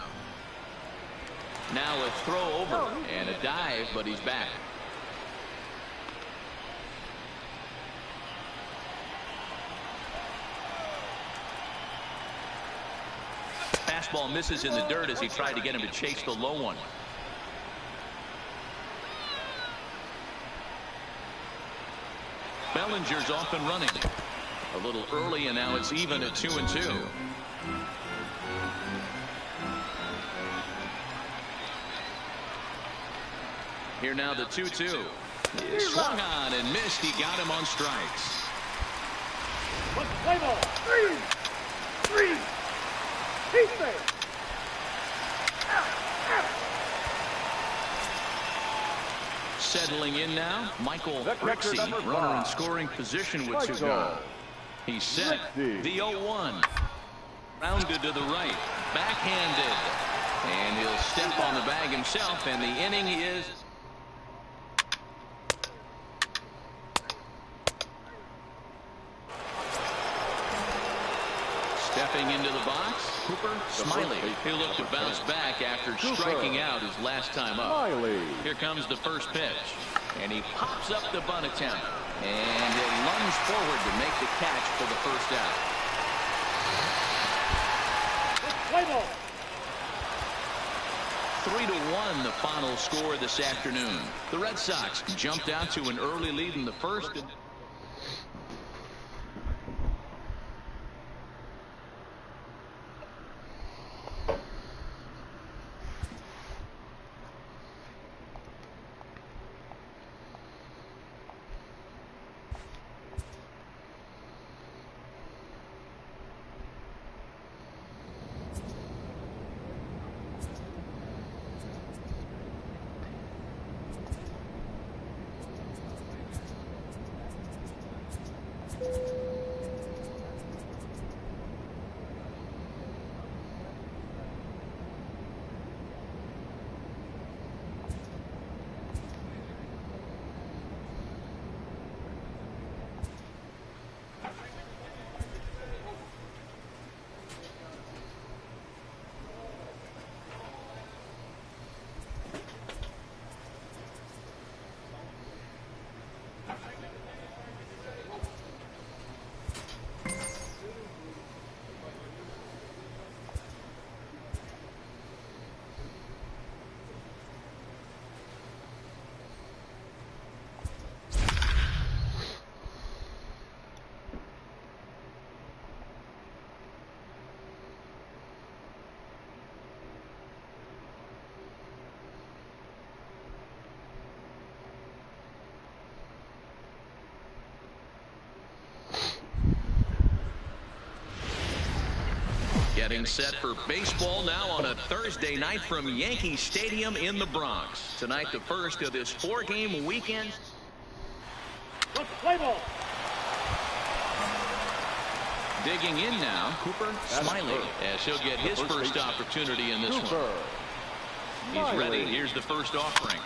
Speaker 8: Now a throw over and a dive, but he's back. Fastball misses in the dirt as he tried to get him to chase the low one. Bellinger's off and running. A little early, and now it's even at 2-2. Here now the 2-2. He swung on and missed. He got him on strikes.
Speaker 2: Play ball. Three. He's there.
Speaker 8: Settling in now, Michael Rixey, runner in scoring position with 2 gone. He's set. The 0-1. Rounded to the right. Backhanded. And he'll step on the bag himself, and the inning is... Stepping into the box, Cooper Smiley. He'll look to bounce back after striking out his last time up. Here comes the first pitch. And he pops up the bunt attempt. And he'll lunge forward to make the catch for the first out.
Speaker 2: Play ball.
Speaker 8: 3-1 the final score this afternoon. The Red Sox jumped out to an early lead in the first. Getting set for baseball now on a Thursday night from Yankee Stadium in the Bronx. Tonight, the first of this 4-game weekend.
Speaker 2: Play ball.
Speaker 8: Digging in now, Cooper Smiley, as he'll get his first opportunity in this one. He's ready. Here's the first offering.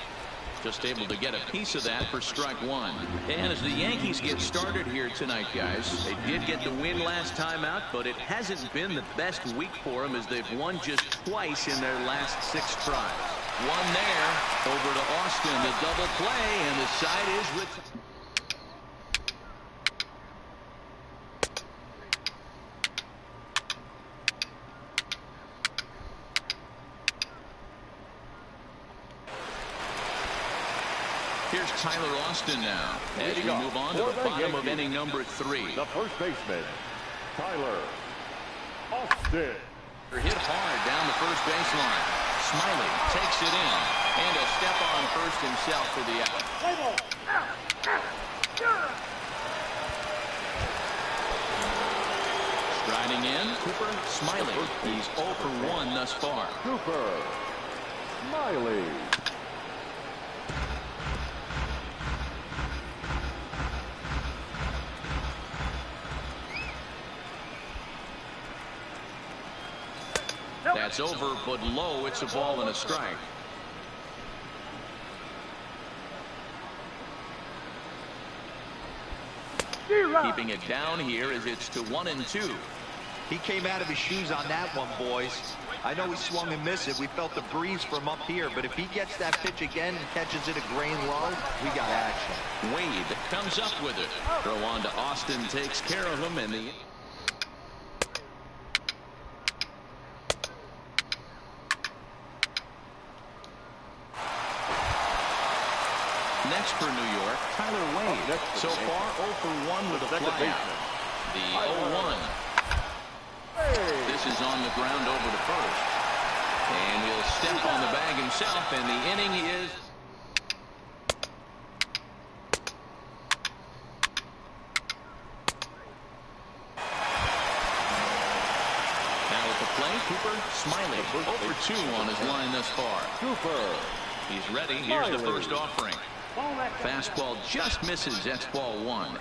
Speaker 8: Just able to get a piece of that for strike one. And as the Yankees get started here tonight, guys, they did get the win last time out, but it hasn't been the best week for them as they've won just twice in their last 6 tries. One there, over to Austin, the double play, and the side is with... Here's Tyler Austin now as we move on to the bottom of inning number 3.
Speaker 9: The first baseman, Tyler Austin.
Speaker 8: Hit hard down the first baseline. Smiley takes it in. And a step on first himself for the out.
Speaker 2: Play ball.
Speaker 8: Striding in, Cooper Smiley. He's 0 for 1 thus far.
Speaker 9: Cooper Smiley.
Speaker 8: That's over, but low. It's a ball and a strike. Keeping it down here as it's to 1-2.
Speaker 3: He came out of his shoes on that one, boys. I know he swung and missed it. We felt the breeze from up here, but if he gets that pitch again and catches it a grain low, we got action.
Speaker 8: Wade comes up with it. Throw on to Austin, takes care of him, and the next for New York, Tyler Wade. So far, 0 for 1 with a flyout. The 0-1. This is on the ground over to first. And he'll step on the bag himself, and the inning is... Now at the plate, Cooper Smiley. 0 for 2 on his line thus far.
Speaker 9: Cooper.
Speaker 8: He's ready. Here's the first offering. Fastball just misses. That's ball 1.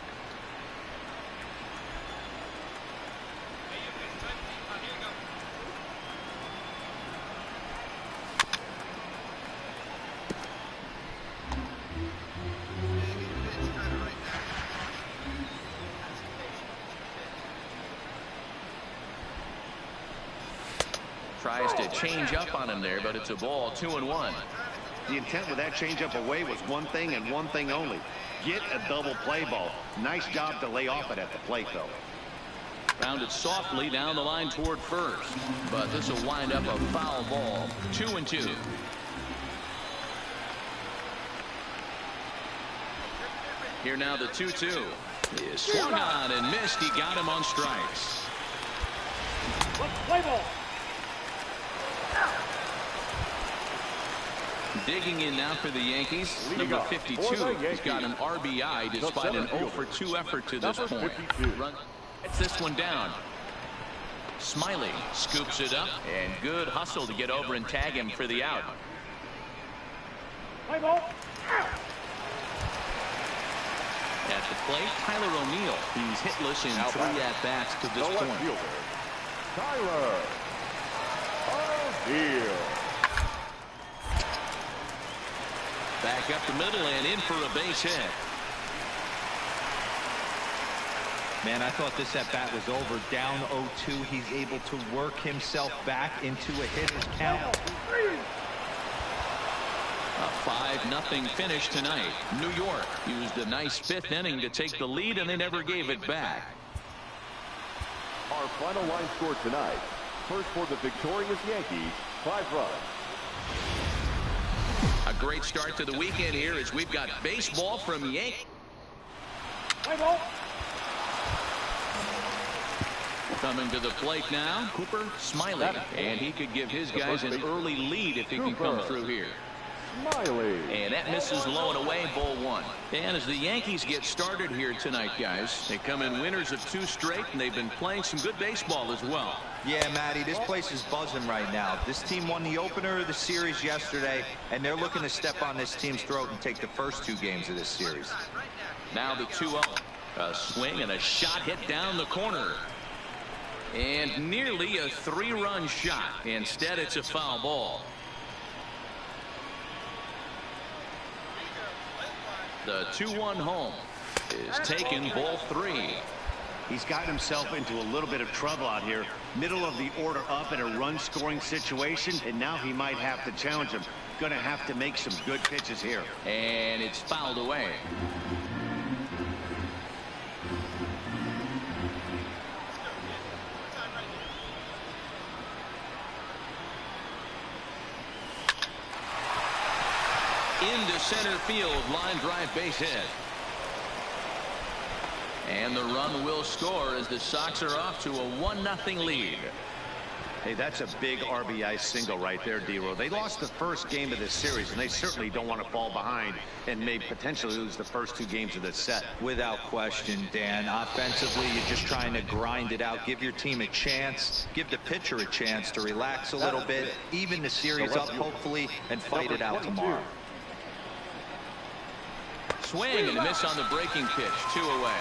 Speaker 8: Tries to change up on him there, but it's a ball. 2-1.
Speaker 4: The intent with that changeup away was one thing and one thing only. Get a double play ball. Nice job to lay off it at the plate, though.
Speaker 8: Rounded softly down the line toward first. But this will wind up a foul ball. 2-2. Here now the 2-2. He swung on and missed. He got him on strikes.
Speaker 2: Play ball.
Speaker 8: Digging in now for the Yankees, number 52. He's got an RBI despite an 0 for 2 effort to this point. Gets this one down. Smiley scoops it up, and good hustle to get over and tag him for the out.
Speaker 2: Play ball.
Speaker 8: At the plate, Tyler O'Neill. He's hitless in 3 at-bats to this point.
Speaker 9: Tyler O'Neill.
Speaker 8: Back up the middle and in for a base hit.
Speaker 3: Man, I thought this at-bat was over. Down 0-2. He's able to work himself back into a hitter's count.
Speaker 8: A 5-0 finish tonight. New York used a nice 5th inning to take the lead, and they never gave it back.
Speaker 9: Our final line score tonight. First for the victorious Yankees, 5 runs.
Speaker 8: A great start to the weekend here as we've got baseball from Yankees.
Speaker 2: Play ball.
Speaker 8: Coming to the plate now, Cooper Smiley. And he could give his guys an early lead if he can come through here.
Speaker 9: Smiley.
Speaker 8: And that misses low and away, ball 1. And as the Yankees get started here tonight, guys, they come in winners of 2 straight, and they've been playing some good baseball as well.
Speaker 3: Yeah, Matty, this place is buzzing right now. This team won the opener of the series yesterday, and they're looking to step on this team's throat and take the first 2 games of this series.
Speaker 8: Now the 2-0. A swing and a shot hit down the corner. And nearly a 3-run shot. Instead, it's a foul ball. The 2-1 home is taken, ball 3.
Speaker 4: He's gotten himself into a little bit of trouble out here. Middle of the order up in a run-scoring situation, and now he might have to challenge him. Going to have to make some good pitches here.
Speaker 8: And it's fouled away. Into center field, line drive, base hit. And the run will score as the Sox are off to a 1-0 lead.
Speaker 4: Hey, that's a big RBI single right there, D-Row. They lost the first game of this series, and they certainly don't want to fall behind and may potentially lose the first 2 games of this set.
Speaker 3: Without question, Dan. Offensively, you're just trying to grind it out, give your team a chance, give the pitcher a chance to relax a little bit, even the series up, hopefully, and fight it out tomorrow.
Speaker 8: Swing and a miss on the breaking pitch. 2 away.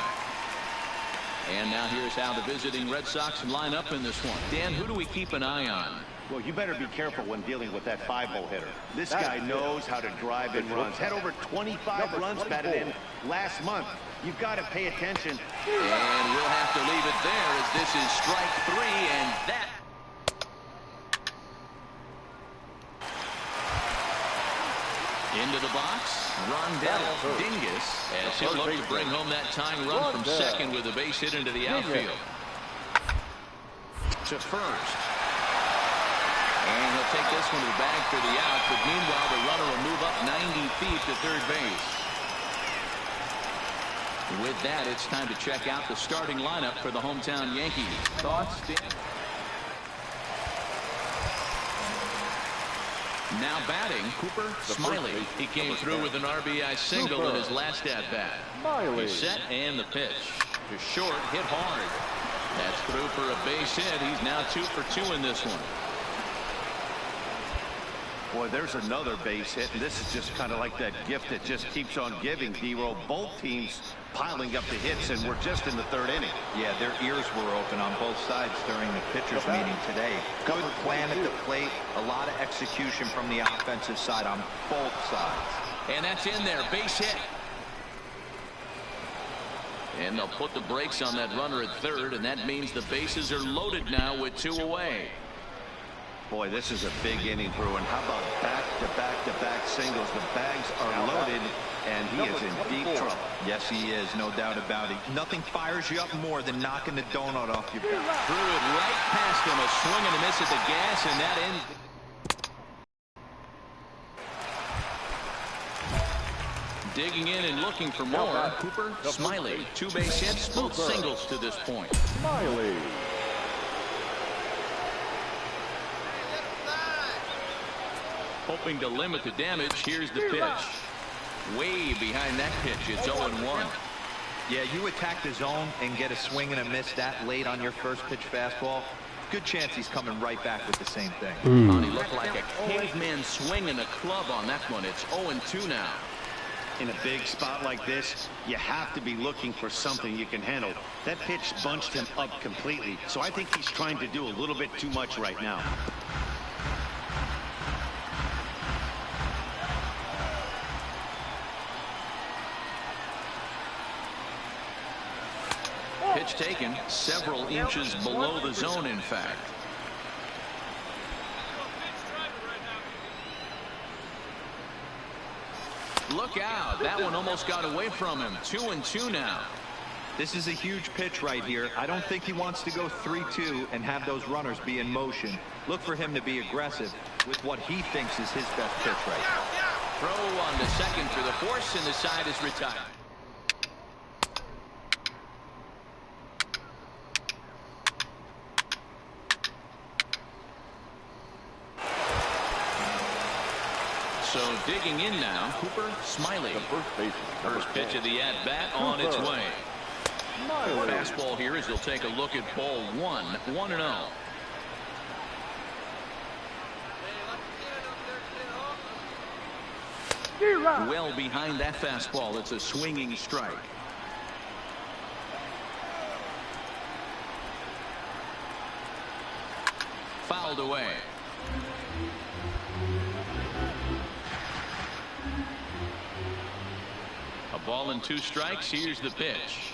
Speaker 8: And now here's how the visiting Red Sox line up in this one. Dan, who do we keep an eye on?
Speaker 4: Well, you better be careful when dealing with that 5-hole hitter. This guy knows how to drive in runs. Had over 25 runs batted in last month. You've got to pay attention.
Speaker 8: And we'll have to leave it there as this is strike 3, and that. Into the box. Rondell Dingus as he'll look to bring home that tying run from second with a base hit into the outfield. To first. And he'll take this one to the bag for the out, but meanwhile the runner will move up 90 feet to third base. With that, it's time to check out the starting lineup for the hometown Yankees. Thoughts, Dan? Now batting, Cooper Smiley. He came through with an RBI single in his last at-bat. He's set and the pitch. To short, hit hard. That's through for a base hit. He's now 2 for 2 in this one.
Speaker 4: Boy, there's another base hit, and this is just kind of like that gift that just keeps on giving, D-Row. Both teams piling up the hits, and we're just in the 3rd inning.
Speaker 3: Yeah, their ears were open on both sides during the pitchers meeting today. Good plan at the plate, a lot of execution from the offensive side on both sides.
Speaker 8: And that's in there, base hit. And they'll put the brakes on that runner at third, and that means the bases are loaded now with 2 away.
Speaker 4: Boy, this is a big inning, Bruin. How about back-to-back-to-back singles? The bags are loaded, and he is in deep trouble.
Speaker 3: Yes, he is, no doubt about it. Nothing fires you up more than knocking the donut off your back.
Speaker 8: Threw it right past him, a swing and a miss at the gas, and that ends. Digging in and looking for more, Cooper Smiley. 2 base hits, both singles to this point.
Speaker 9: Smiley.
Speaker 8: Hoping to limit the damage. Here's the pitch. Way behind that pitch. It's 0-1.
Speaker 3: Yeah, you attack the zone and get a swing and a miss that late on your first pitch fastball. Good chance he's coming right back with the same thing.
Speaker 8: He looked like a caveman swinging a club on that one. It's 0-2 now.
Speaker 4: In a big spot like this, you have to be looking for something you can handle. That pitch bunched him up completely, so I think he's trying to do a little bit too much right now.
Speaker 8: Pitch taken several inches below the zone, in fact. Look out. That one almost got away from him. 2-2 now.
Speaker 3: This is a huge pitch right here. I don't think he wants to go 3-2 and have those runners be in motion. Look for him to be aggressive with what he thinks is his best pitch right now.
Speaker 8: Throw on the second for the force, and the side is retired. So digging in now, Cooper Smiley. First pitch of the at-bat on its way. Fastball here as he'll take a look at ball 1. 1-0. Well behind that fastball. It's a swinging strike. Fouled away. A ball and 2 strikes. Here's the pitch.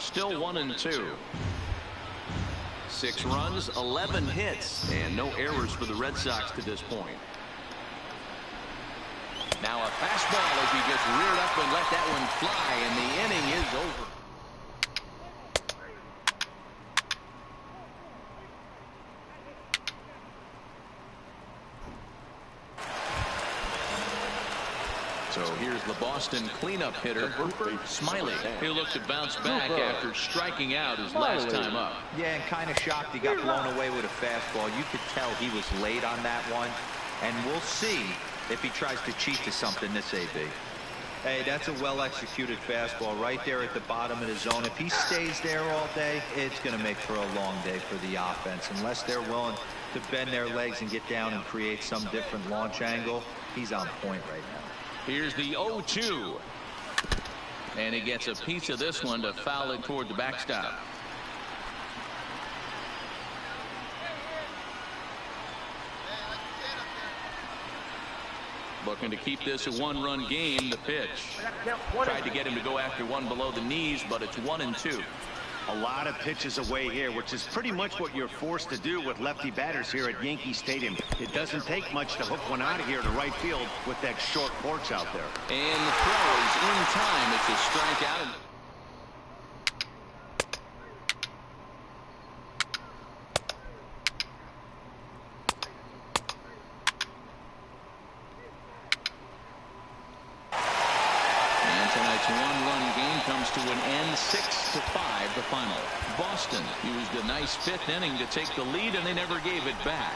Speaker 8: Still 1-2.
Speaker 1: 6 runs, 11 hits, and no errors for the Red Sox to this point. Now a fastball as he just reared up and let that one fly, and the inning is over.
Speaker 8: So here's the Boston cleanup hitter, Cooper Smiley. He'll look to bounce back after striking out his last time up.
Speaker 3: Yeah, and kind of shocked he got blown away with a fastball. You could tell he was late on that one. And we'll see if he tries to cheat to something this AB. Hey, that's a well-executed fastball right there at the bottom of the zone. If he stays there all day, it's going to make for a long day for the offense. Unless they're willing to bend their legs and get down and create some different launch angle, he's on point right now.
Speaker 8: Here's the 0-2. And he gets a piece of this one to foul it toward the backstop. Looking to keep this a one-run game. The pitch. Tried to get him to go after one below the knees, but it's 1-2.
Speaker 4: A lot of pitches away here, which is pretty much what you're forced to do with lefty batters here at Yankee Stadium. It doesn't take much to hook one out of here to right field with that short porch out there.
Speaker 8: And the throw is in time. It's a strikeout. Tonight's one-run game comes to an end, 6-5 the final. Boston used a nice fifth inning to take the lead, and they never gave it back.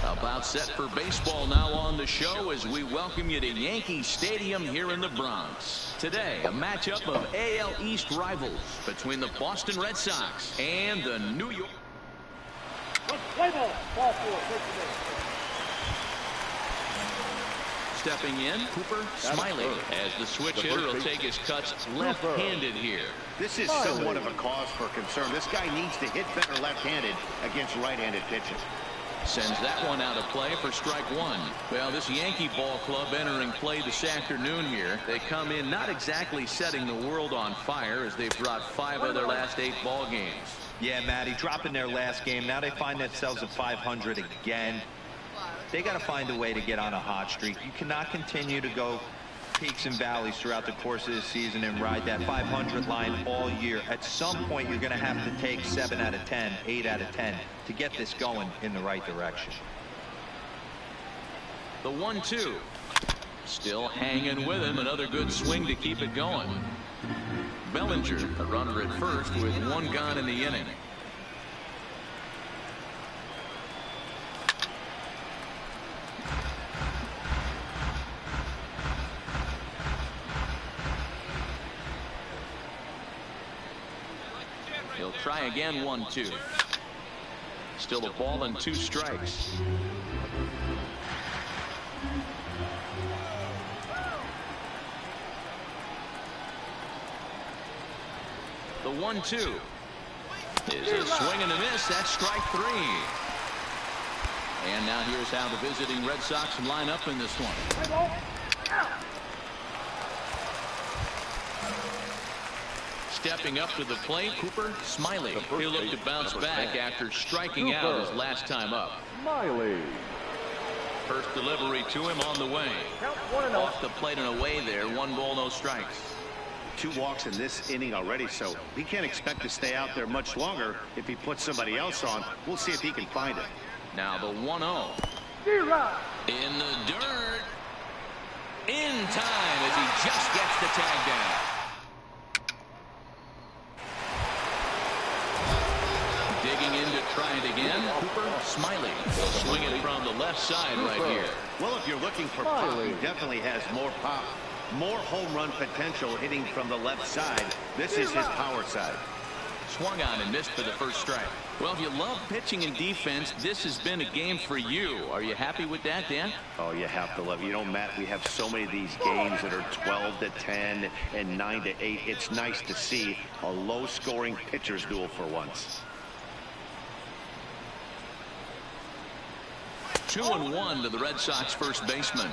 Speaker 8: About set for baseball now on the show as we welcome you to Yankee Stadium here in the Bronx. Today, a matchup of AL East rivals between the Boston Red Sox and the New York.
Speaker 2: Play ball. Ball four.
Speaker 8: Stepping in, Cooper Smiley, as the switch hitter will take his cuts left-handed here.
Speaker 4: This is somewhat of a cause for concern. This guy needs to hit better left-handed against right-handed pitches.
Speaker 8: Sends that one out of play for strike one. Well, this Yankee ball club entering play this afternoon here. They come in not exactly setting the world on fire as they've brought 5 of their last 8 ball games.
Speaker 3: Yeah, Matty, dropping their last game. Now they find themselves at 500 again. They got to find a way to get on a hot streak. You cannot continue to go peaks and valleys throughout the course of the season and ride that 500 line all year. At some point, you're going to have to take 7 out of 10, 8 out of 10 to get this going in the right direction.
Speaker 8: The 1-2. Still hanging with him. Another good swing to keep it going. Bellinger, a runner at first with 1 gone in the inning. He'll try again, 1-2. Still a ball and 2 strikes. The 1-2 is a swing and a miss. That's strike 3. And now here's how the visiting Red Sox line up in this one. Stepping up to the plate, Cooper Smiley. He'll look to bounce back after striking out his last time up.
Speaker 9: Smiley.
Speaker 8: First delivery to him on the way. Off the plate and away there. 1 ball, no strikes.
Speaker 4: 2 walks in this inning already, so he can't expect to stay out there much longer if he puts somebody else on. We'll see if he can find it.
Speaker 8: Now the 1-0. In the dirt. In time as he just gets the tag down. Digging in to try it again. Cooper Smiley will swing it from the left side right here.
Speaker 4: Well, if you're looking for pop, he definitely has more pop. More home run potential hitting from the left side. This is his power side.
Speaker 8: Swung on and missed for the first strike. Well, if you love pitching and defense, this has been a game for you. Are you happy with that, Dan?
Speaker 4: Oh, you have to love it. You know, Matt, we have so many of these games that are 12-10 and 9-8. It's nice to see a low-scoring pitcher's duel for once.
Speaker 8: 2-1 to the Red Sox first baseman.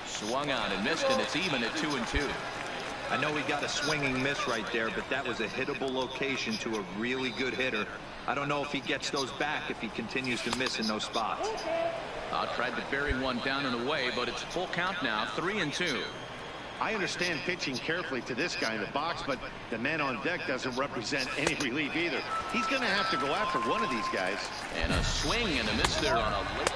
Speaker 8: Swung on and missed, and it's even at 2-2.
Speaker 3: I know he got a swinging miss right there, but that was a hittable location to a really good hitter. I don't know if he gets those back if he continues to miss in those spots.
Speaker 8: Tried to bury one down and away, but it's full count now, 3-2.
Speaker 4: I understand pitching carefully to this guy in the box, but the man on deck doesn't represent any relief either. He's going to have to go after one of these guys.
Speaker 8: And a swing and a miss there on a late.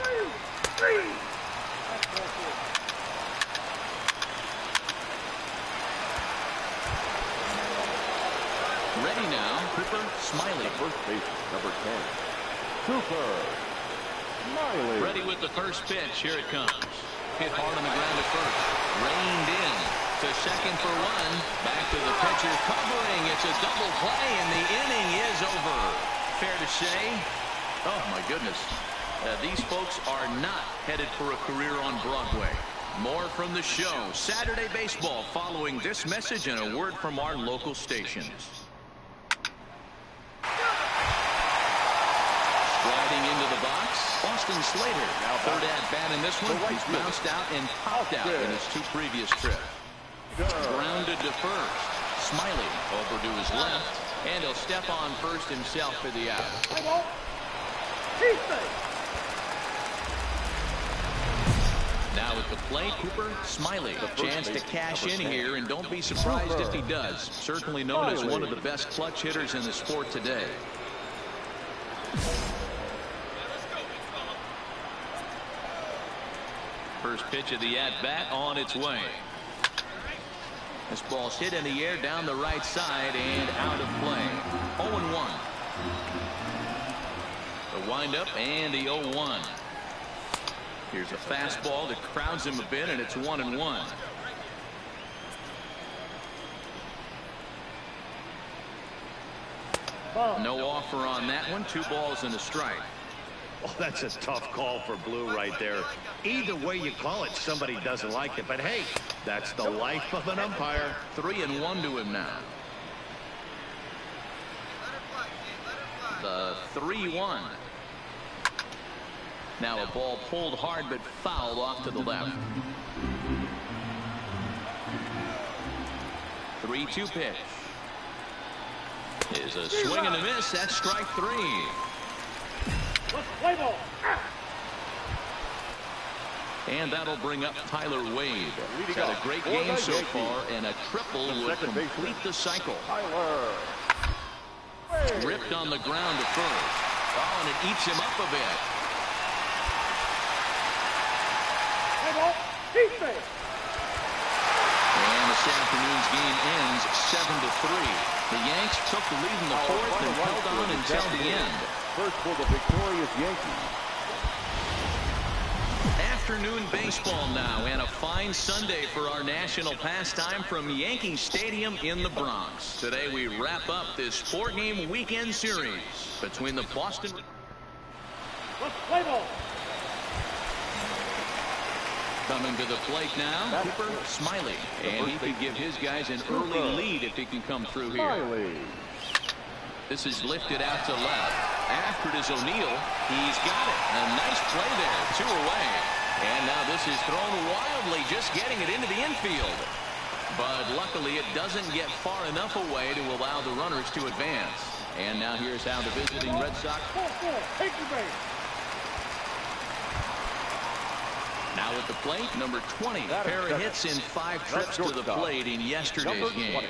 Speaker 8: Ready now, Cooper Smiley.
Speaker 9: First base, number 10. Cooper Smiley.
Speaker 8: Ready with the first pitch. Here it comes. Hit hard on the ground at first. Reined in to second for one. Back to the pitcher covering. It's a double play, and the inning is over. Fair to say? Oh, my goodness. These folks are not headed for a career on Broadway. More from the show. Saturday baseball following this message and a word from our local stations. Striding into the box, Austin Slater. Third at bat in this one. He's bounced out and popped out in his 2 previous trips. Grounded to first. Smiley over to his left, and he'll step on first himself for the out. Now at the plate, Cooper Smiley. Chance to cash in here, and don't be surprised if he does. Certainly known as one of the best clutch hitters in the sport today. First pitch of the at-bat on its way. This ball's hit in the air down the right side and out of play. 0-1. The windup and the 0-1. Here's a fastball that crowds him a bit, and it's 1-1. No offer on that one. 2 balls and a strike.
Speaker 4: Well, that's a tough call for Blue right there. Either way you call it, somebody doesn't like it. But hey, that's the life of an umpire.
Speaker 8: 3-1 to him now. The 3-1. Now a ball pulled hard but fouled off to the left. 3-2 pitch. Is a swing and a miss. That's strike 3. And that'll bring up Tyler Wade. He's had a great game so far, and a triple would complete the cycle. Ripped on the ground to first. Oh, and it eats him up a bit. And this afternoon's game ends 7-3. The Yanks took the lead in the 4th and held on until the end.
Speaker 9: First for the victorious Yankees.
Speaker 8: Afternoon baseball now, and a fine Sunday for our national pastime from Yankee Stadium in the Bronx. Today we wrap up this 4-game weekend series between the Boston. Coming to the plate now, Cooper Smiley, and he could give his guys an early lead if he can come through here. This is lifted out to left. After it is O'Neill. He's got it. A nice play there. 2 away. And now this is thrown wildly, just getting it into the infield. But luckily it doesn't get far enough away to allow the runners to advance. And now here's how the visiting Red Sox. Now at the plate, number 20. Pair of hits in 5 trips to the plate in yesterday's game.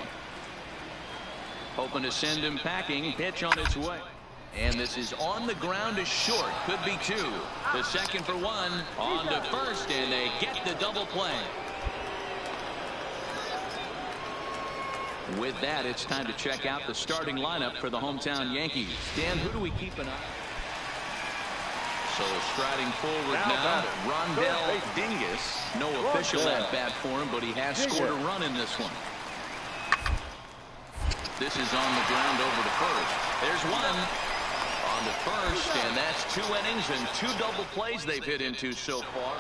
Speaker 8: Hoping to send him packing. Pitch on its way. And this is on the ground to short. Could be 2. The second for 1. On to first, and they get the double play. With that, it's time to check out the starting lineup for the hometown Yankees. Dan, who do we keep an eye? So striding forward now, Rondell Dingus. No official at bat for him, but he has scored a run in this one. This is on the ground over to first. There's 1. On to first, and that's 2 innings and 2 double plays they've hit into so far.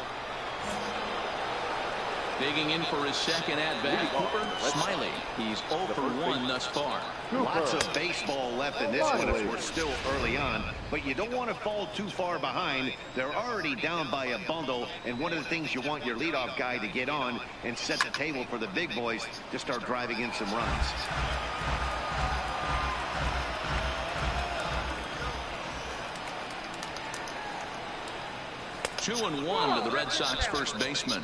Speaker 8: Digging in for his second at-bat, Cooper Smiley. He's 0 for 1 thus far.
Speaker 4: Lots of baseball left in this one as we're still early on, but you don't want to fall too far behind. They're already down by a bundle, and one of the things you want your leadoff guy to get on and set the table for the big boys to start driving in some runs. Two and 1 to the Red Sox first baseman.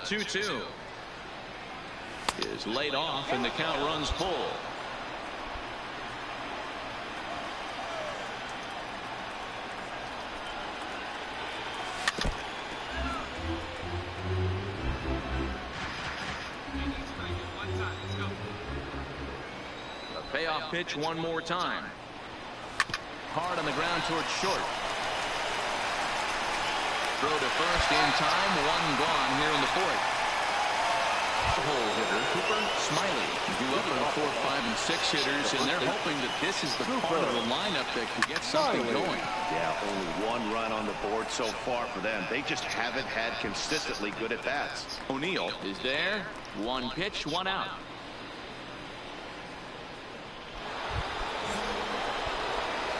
Speaker 8: The 2-2 is laid off, and the count runs full. Payoff pitch one more time. Hard on the ground towards short. Throw to first in time. One gone here in the fourth. Hole hitter Cooper Smiley due up on the 4, 5, and 6 hitters, and they're hoping that this is the part of the lineup that can get something going.
Speaker 4: Yeah, only one run on the board so far for them. They just haven't had consistently good at bats.
Speaker 8: O'Neill is there. One pitch, one out.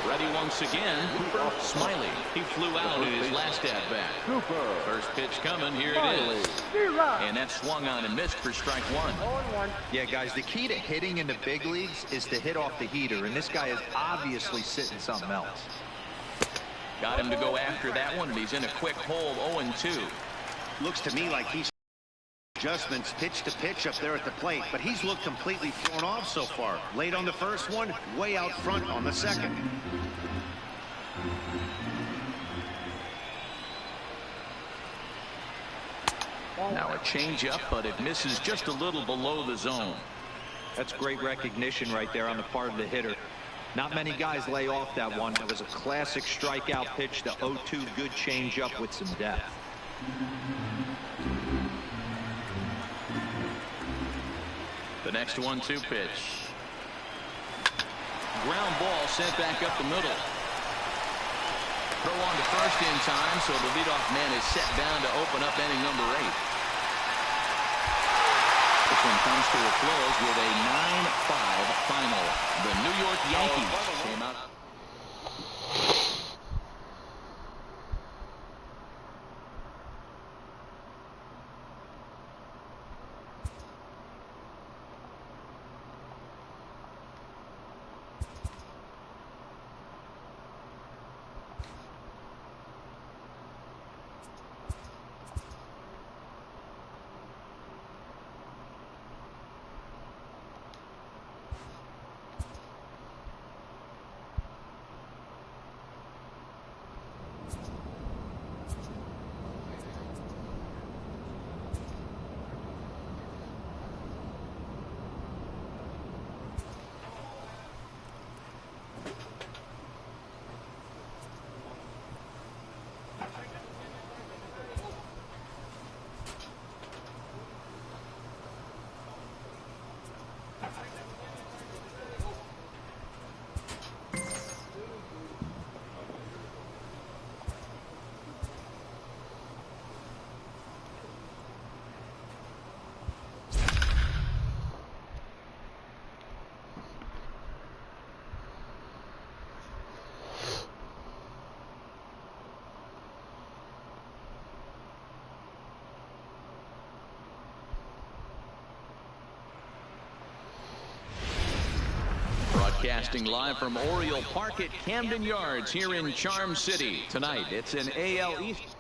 Speaker 8: Ready once again, Cooper Smiley. He flew out in his last at-bat. First pitch coming, here it is. And that swung on and missed for strike one.
Speaker 3: Yeah, guys, the key to hitting in the big leagues is to hit off the heater, and this guy is obviously sitting something else.
Speaker 8: Got him to go after that one, and he's in a quick hole, 0-2.
Speaker 4: Looks to me like he's adjustments pitch to pitch up there at the plate, but he's looked completely thrown off so far. Late on the first one, way out front on the second.
Speaker 8: Now a changeup, but it misses just a little below the zone.
Speaker 3: That's great recognition right there on the part of the hitter. Not many guys lay off that one. That was a classic strikeout pitch, the 0-2 good changeup with some depth.
Speaker 8: The next 1-2 pitch. Ground ball sent back up the middle. Throw on to first in time, so the leadoff man is set down to open up inning number 8. This one comes to a close with a 9-5 final. The New York Yankees came out. Broadcasting live from Oriole Park at Camden Yards here in Charm City. Tonight, it's an AL East.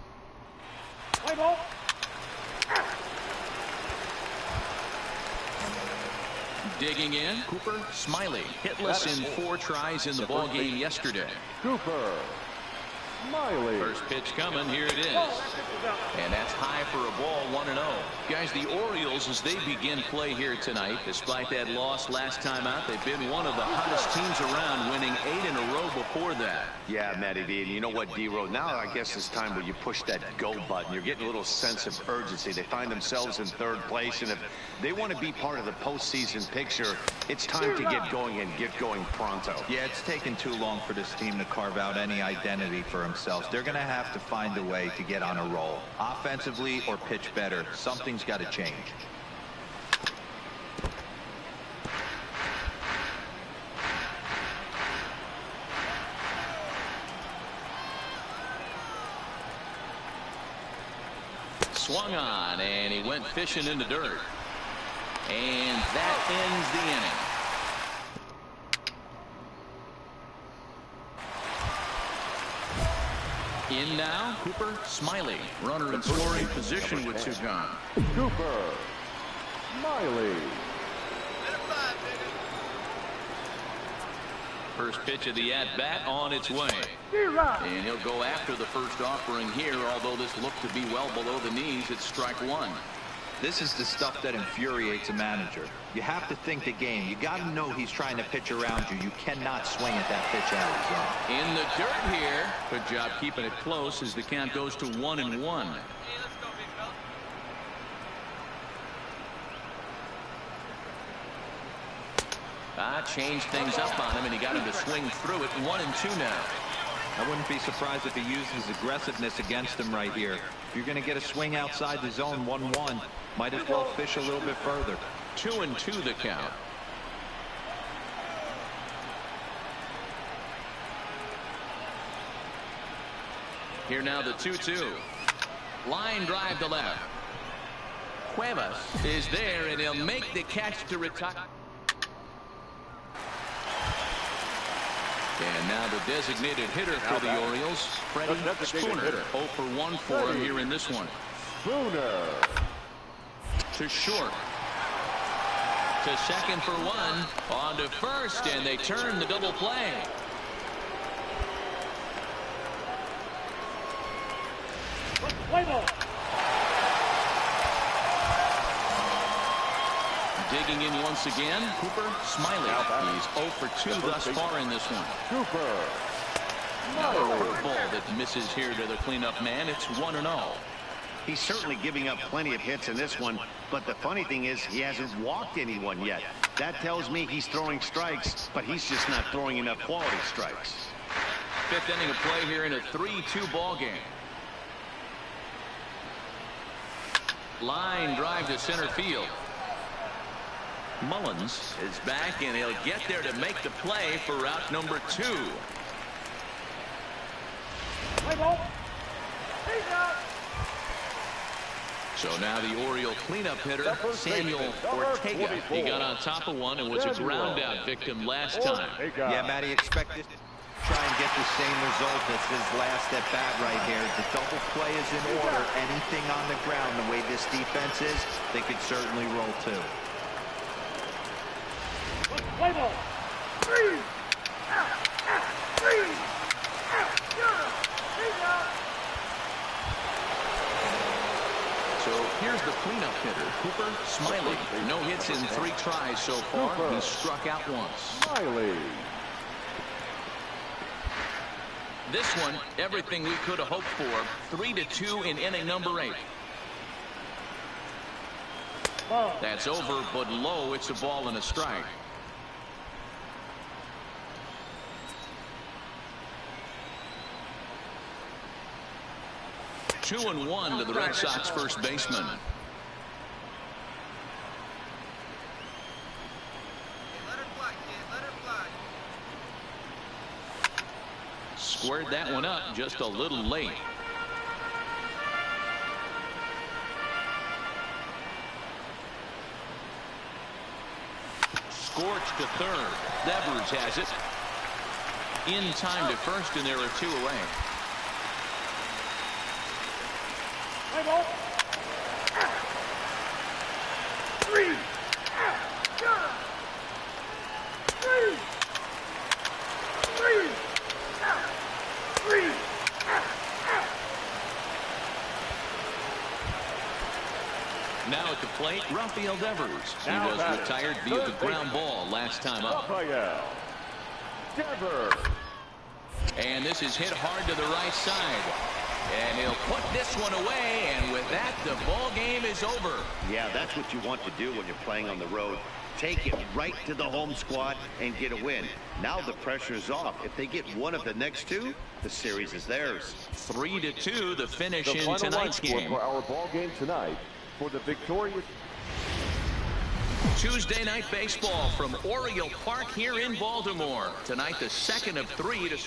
Speaker 8: Digging in, Cooper Smiley. Hitless in 4 tries in the ball game yesterday.
Speaker 9: Cooper Smiley.
Speaker 8: First pitch coming, here it is. And that's high for a ball, 1-0. Guys, the Orioles, as they begin play here tonight, despite that loss last time out, they've been one of the hottest teams around, winning 8 in a row before that.
Speaker 4: Yeah, Matty V, and you know what, D-Row, now I guess it's time where you push that go button. You're getting a little sense of urgency. They find themselves in 3rd place, and if they want to be part of the postseason picture, it's time to get going and get going pronto.
Speaker 3: Yeah, it's taken too long for this team to carve out any identity for themselves. They're going to have to find a way to get on a roll, offensively or pitch better. Something's got to change.
Speaker 8: Swung on, and he went fishing in the dirt. And that ends the inning. In now, Cooper Smiley. Runner in scoring position with 2 gone.
Speaker 9: Cooper Smiley.
Speaker 8: First pitch of the at-bat on its way. And he'll go after the first offering here, although this looked to be well below the knees. It's strike 1.
Speaker 3: This is the stuff that infuriates a manager. You have to think the game. You got to know he's trying to pitch around you. You cannot swing at that pitch out of zone.
Speaker 8: In the dirt here. Good job keeping it close as the count goes to 1-1. Changed things up on him, and he got him to swing through it. 1-2 now.
Speaker 3: I wouldn't be surprised if he used his aggressiveness against him right here. If you're going to get a swing outside the zone, 1-1, might as well fish a little bit further.
Speaker 8: 2-2 the count. Here now the 2-2. Line drive to left. Cuevas is there, and he'll make the catch to retire. And now the designated hitter for the Orioles, Freddie Spooner. 0 for 1 for him here in this one.
Speaker 9: Spooner.
Speaker 8: To short. To second for 1. On to first, and they turn the double play. Digging in once again, Cooper Smiley. He's 0 for 2 thus far in this one.
Speaker 9: Cooper
Speaker 8: Smiley. A curveball that misses here to the cleanup man. It's 1-0.
Speaker 4: He's certainly giving up plenty of hits in this one, but the funny thing is he hasn't walked anyone yet. That tells me he's throwing strikes, but he's just not throwing enough quality strikes.
Speaker 8: 5th inning of play here in a 3-2 ball game. Line drive to center field. Mullins is back, and he'll get there to make the play for route number 2. So now the Oriole cleanup hitter, Samuel Ortega. He got on top of one and was a ground out victim last time.
Speaker 3: Yeah, Matty, expected to try and get the same result as his last at bat right here. The double play is in order. Anything on the ground, the way this defense is, they could certainly roll 2.
Speaker 8: So here's the cleanup hitter, Cooper Smiley. No hits in 3 tries so far. He struck out once.
Speaker 9: Smiley.
Speaker 8: This one, everything we could have hoped for. 3-2 in inning number 8. That's over, but low. It's a ball and a strike. Two and 1 to the Red Sox first baseman. Squared that one up just a little late. Scorched to third. Devers has it. In time to first, and there are 2 away. Now at the plate, Rafael Devers. He was retired via the ground ball last time up.
Speaker 9: Rafael Devers.
Speaker 8: And this is hit hard to the right side. And he'll put this one away, and with that, the ball game is over.
Speaker 4: Yeah, that's what you want to do when you're playing on the road. Take it right to the home squad and get a win. Now the pressure is off. If they get one of the next 2, the series is theirs.
Speaker 8: 3-2, the finish
Speaker 9: The
Speaker 8: in
Speaker 9: final
Speaker 8: tonight's
Speaker 9: line score
Speaker 8: game.
Speaker 9: for our ball game tonight for the victorious
Speaker 8: Tuesday night baseball from Oriole Park here in Baltimore. Tonight, the second of 3 to...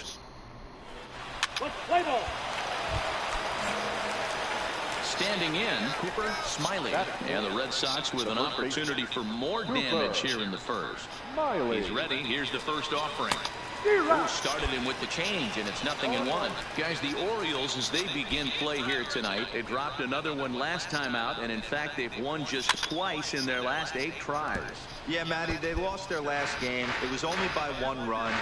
Speaker 8: Standing in, Cooper Smiley. And the Red Sox with an opportunity for more damage here in the first.
Speaker 9: Smiley.
Speaker 8: He's ready. Here's the first offering. Who started him with the change, and it's 0-1. Guys, the Orioles, as they begin play here tonight, they dropped another one last time out, and in fact, they've won just twice in their last 8 tries.
Speaker 3: Yeah, Matty, they lost their last game. It was only by 1 run.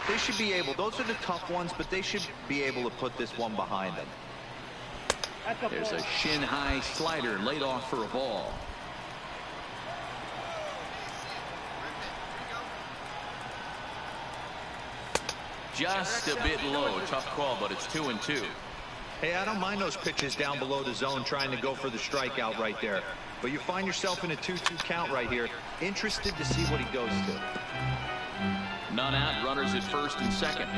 Speaker 3: They should be able, those are the tough ones, but they should be able to put this one behind them.
Speaker 8: There's a shin-high slider laid off for a ball. Just a bit low. Tough call, but it's 2-2.
Speaker 3: Hey, I don't mind those pitches down below the zone trying to go for the strikeout right there. But you find yourself in a 2-2 count right here. Interested to see what he goes to.
Speaker 8: None out. Runners at first and second.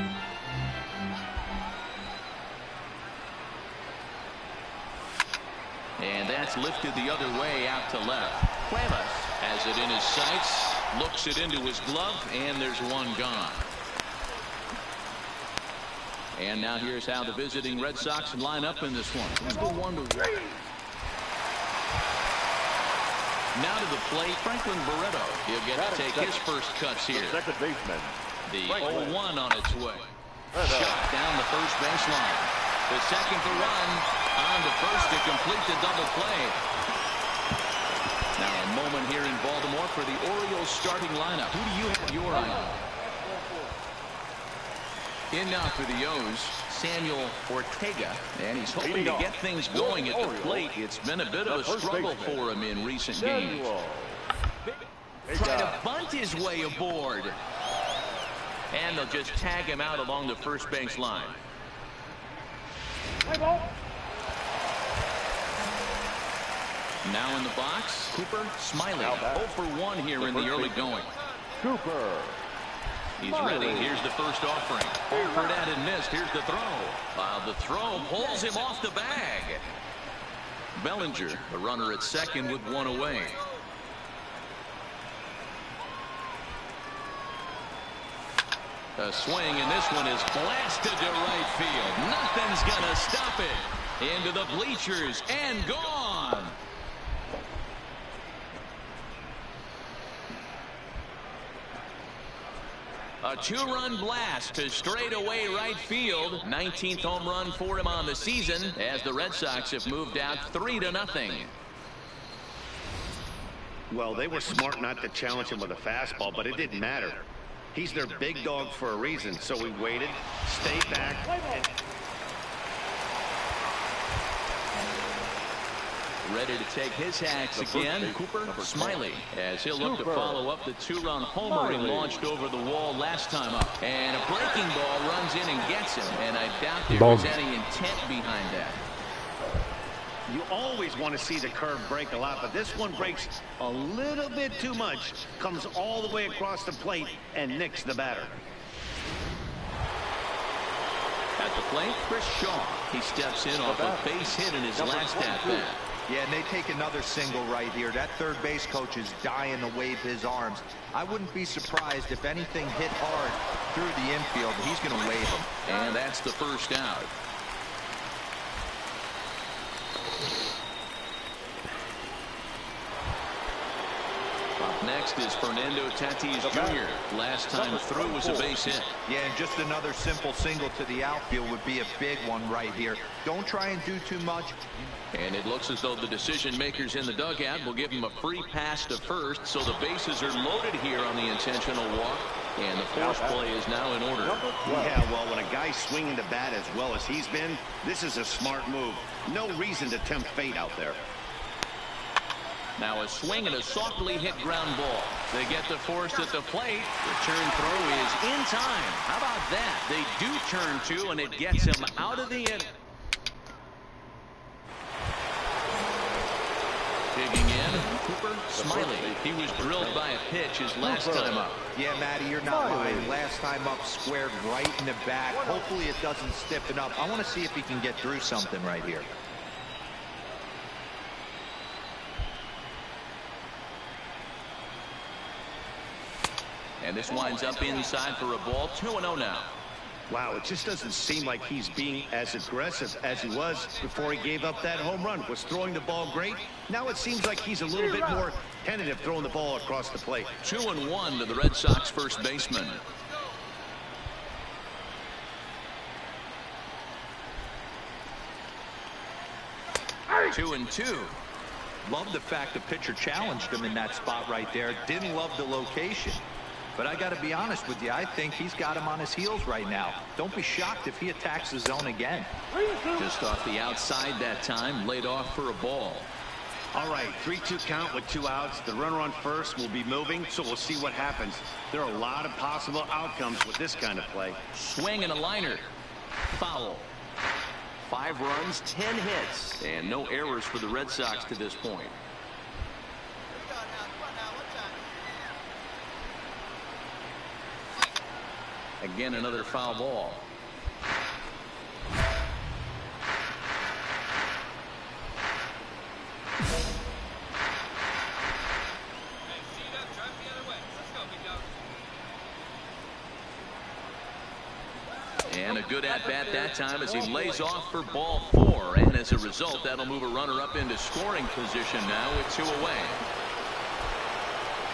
Speaker 8: And that's lifted the other way out to left. Cuevas has it in his sights. Looks it into his glove. And there's one gone. And now here's how the visiting Red Sox line up in this one. Who's the 1-1? Now to the plate, Franklin Barreto. He'll get to take his first cuts here.
Speaker 9: Second baseman.
Speaker 8: The 0-1 on its way. Shot down the first baseline. The second to run on to first to complete the double play. Now a moment here in Baltimore for the Orioles starting lineup. Who do you have your eye on? In now for the O's, Samuel Ortega, and he's hoping to get things going at the plate. It's been a bit of a struggle for him in recent games. Try to bunt his way aboard. And they'll just tag him out along the first base line. Now in the box, Cooper Smiley. 0 for 1 here in the early going.
Speaker 9: Cooper.
Speaker 8: He's ready. Here's the first offering. Offered at and missed. Here's the throw. The throw pulls him off the bag. Bellinger, the runner at second with 1 away. A swing, and this one is blasted to right field. Nothing's going to stop it. Into the bleachers and gone. A 2-run blast to straightaway right field. 19th home run for him on the season as the Red Sox have moved out 3-0.
Speaker 4: Well, they were smart not to challenge him with a fastball, but it didn't matter. He's their big dog for a reason, so we waited, stayed back, and
Speaker 8: ready to take his hacks again. Cooper Smiley, as he'll look to follow up the 2-run homer he launched over the wall last time up. And a breaking ball runs in and gets him, and I doubt there was any intent behind that.
Speaker 4: you always want to see the curve break a lot, but this one breaks a little bit too much, comes all the way across the plate, and nicks the batter.
Speaker 8: At the plate, Chris Shaw. He steps in off a base hit in his last at-bat.
Speaker 3: Yeah, and they take another single right here. That third base coach is dying to wave his arms. I wouldn't be surprised if anything hit hard through the infield. He's going to wave them.
Speaker 8: And that's the first out. Up next is Fernando Tatis Jr. Last time through was a base hit.
Speaker 3: Yeah, and just another simple single to the outfield would be a big one right here. Don't try and do too much.
Speaker 8: And it looks as though the decision makers in the dugout will give him a free pass to first, so the bases are loaded here on the intentional walk, and the force play is now in order.
Speaker 4: Yeah, well, when a guy's swinging the bat as well as he's been, this is a smart move. No reason to tempt fate out there.
Speaker 8: Now a swing and a softly hit ground ball. They get the force at the plate. Return throw is in time. How about that? They do turn two, and it gets him out of the inning. Digging in, Cooper Smiley. He was drilled by a pitch his last time up.
Speaker 3: Yeah, Matty, you're not lying. Last time up, squared right in the back. Hopefully it doesn't stiffen up. I want to see if he can get through something right here.
Speaker 8: And this winds up inside for a ball. 2-0 now.
Speaker 4: Wow, it just doesn't seem like he's being as aggressive as he was before he gave up that home run. Was throwing the ball great. Now it seems like he's a little bit more tentative throwing the ball across the plate.
Speaker 8: 2-1 to the Red Sox first baseman. 2-2.
Speaker 3: Love the fact the pitcher challenged him in that spot right there. Didn't love the location. But I got to be honest with you, I think he's got him on his heels right now. Don't be shocked if he attacks the zone again.
Speaker 8: Just off the outside that time, laid off for a ball.
Speaker 4: All right, 3-2 count with 2 outs. The runner on first will be moving, so we'll see what happens. There are a lot of possible outcomes with this kind of play.
Speaker 8: Swing and a liner. Foul.
Speaker 5: 5 runs, 10 hits, and no errors for the Red Sox to this point.
Speaker 8: Again, another foul ball. And a good at-bat that time as he lays off for ball 4. And as a result, that'll move a runner up into scoring position now with 2 away.